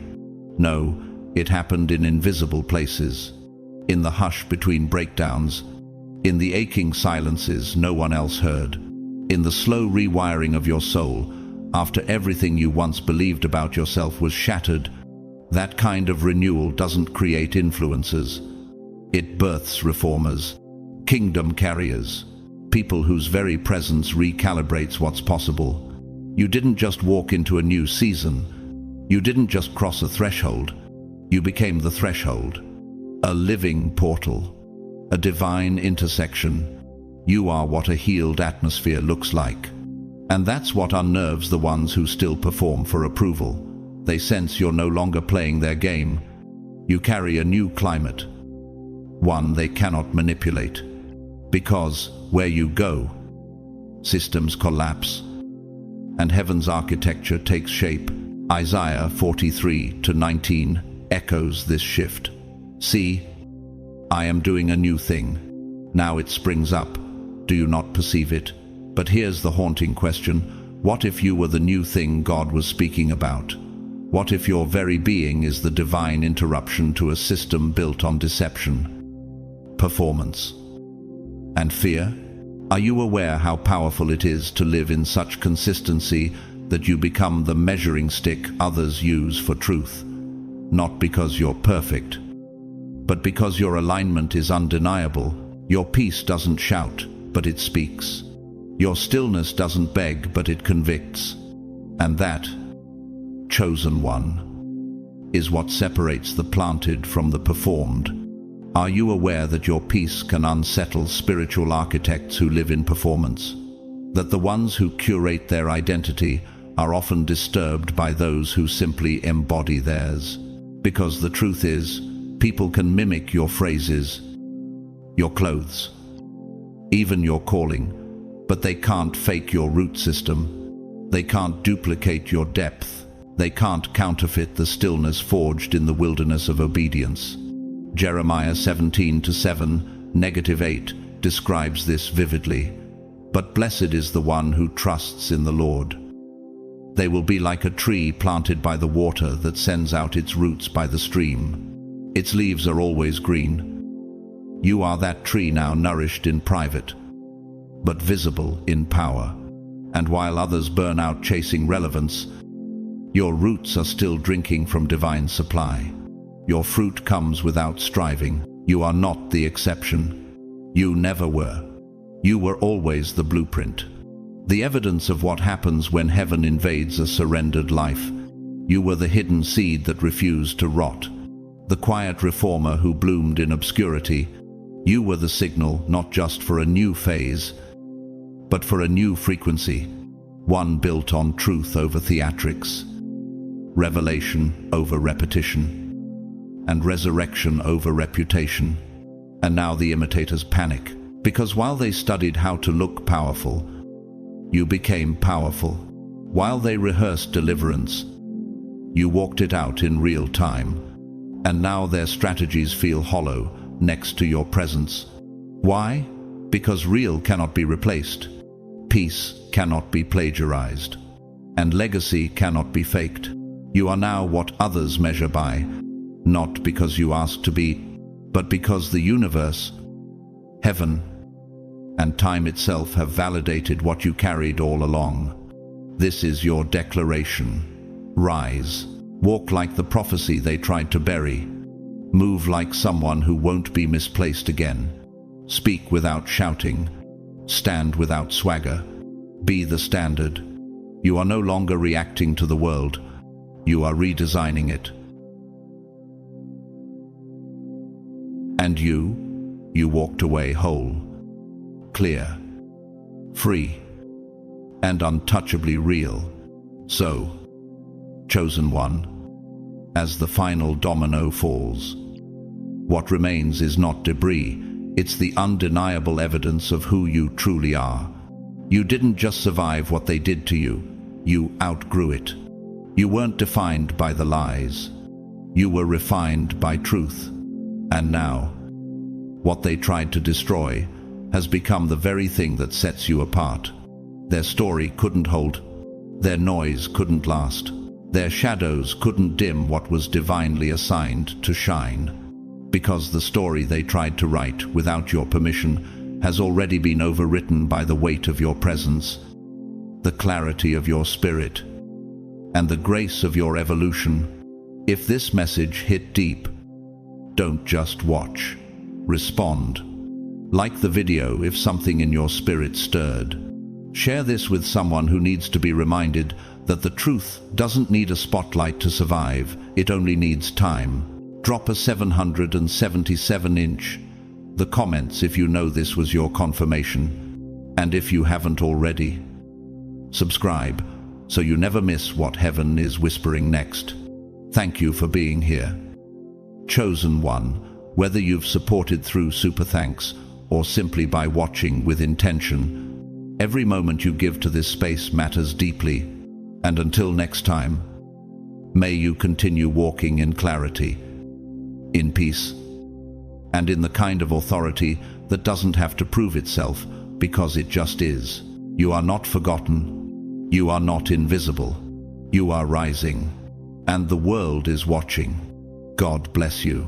No, it happened in invisible places, in the hush between breakdowns, in the aching silences no one else heard, in the slow rewiring of your soul after everything you once believed about yourself was shattered. That kind of renewal doesn't create influencers. It births reformers, kingdom carriers, people whose very presence recalibrates what's possible. You didn't just walk into a new season. You didn't just cross a threshold. You became the threshold, a living portal, a divine intersection. You are what a healed atmosphere looks like. And that's what unnerves the ones who still perform for approval. They sense you're no longer playing their game. You carry a new climate, one they cannot manipulate. Because where you go, systems collapse, and heaven's architecture takes shape. Isaiah 43:19 echoes this shift. "See, I am doing a new thing. Now it springs up. Do you not perceive it?" But here's the haunting question. What if you were the new thing God was speaking about? What if your very being is the divine interruption to a system built on deception, performance, and fear? Are you aware how powerful it is to live in such consistency that you become the measuring stick others use for truth? Not because you're perfect, but because your alignment is undeniable. Your peace doesn't shout, but it speaks. Your stillness doesn't beg, but it convicts. And that, chosen one, is what separates the planted from the performed. Are you aware that your peace can unsettle spiritual architects who live in performance? That the ones who curate their identity are often disturbed by those who simply embody theirs? Because the truth is, people can mimic your phrases, your clothes, even your calling, but they can't fake your root system. They can't duplicate your depth. They can't counterfeit the stillness forged in the wilderness of obedience. Jeremiah 17:7-8 describes this vividly. "But blessed is the one who trusts in the Lord, They will be like a tree planted by the water that sends out its roots by the stream. Its leaves are always green. You are that tree now, nourished in private, but visible in power. And while others burn out chasing relevance, your roots are still drinking from divine supply. Your fruit comes without striving. You are not the exception. You never were. You were always the blueprint. The evidence of what happens when heaven invades a surrendered life. You were the hidden seed that refused to rot, the quiet reformer who bloomed in obscurity. You were the signal not just for a new phase, but for a new frequency, one built on truth over theatrics, revelation over repetition, and resurrection over reputation. And now the imitators panic, because while they studied how to look powerful, you became powerful. While they rehearsed deliverance, you walked it out in real time. And now their strategies feel hollow next to your presence. Why? Because real cannot be replaced. Peace cannot be plagiarized. And legacy cannot be faked. You are now what others measure by, not because you asked to be, but because the universe, heaven, and time itself have validated what you carried all along. This is your declaration. Rise. Walk like the prophecy they tried to bury. Move like someone who won't be misplaced again. Speak without shouting. Stand without swagger. Be the standard. You are no longer reacting to the world. You are redesigning it. And you walked away whole, clear, free, and untouchably real. So, chosen one, as the final domino falls, what remains is not debris, it's the undeniable evidence of who you truly are. You didn't just survive what they did to you, you outgrew it. You weren't defined by the lies. You were refined by truth. And now, what they tried to destroy has become the very thing that sets you apart. Their story couldn't hold. Their noise couldn't last. Their shadows couldn't dim what was divinely assigned to shine. Because the story they tried to write without your permission has already been overwritten by the weight of your presence, the clarity of your spirit, and the grace of your evolution. If this message hit deep, don't just watch. Respond. Like the video if something in your spirit stirred. Share this with someone who needs to be reminded that the truth doesn't need a spotlight to survive, it only needs time. Drop a 777-inch. The comments if you know this was your confirmation. And if you haven't already, subscribe so you never miss what heaven is whispering next. Thank you for being here. Chosen one, whether you've supported through super thanks or simply by watching with intention, every moment you give to this space matters deeply. And until next time, may you continue walking in clarity, in peace, and in the kind of authority that doesn't have to prove itself because it just is. You are not forgotten. You are not invisible. You are rising, and the world is watching. God bless you.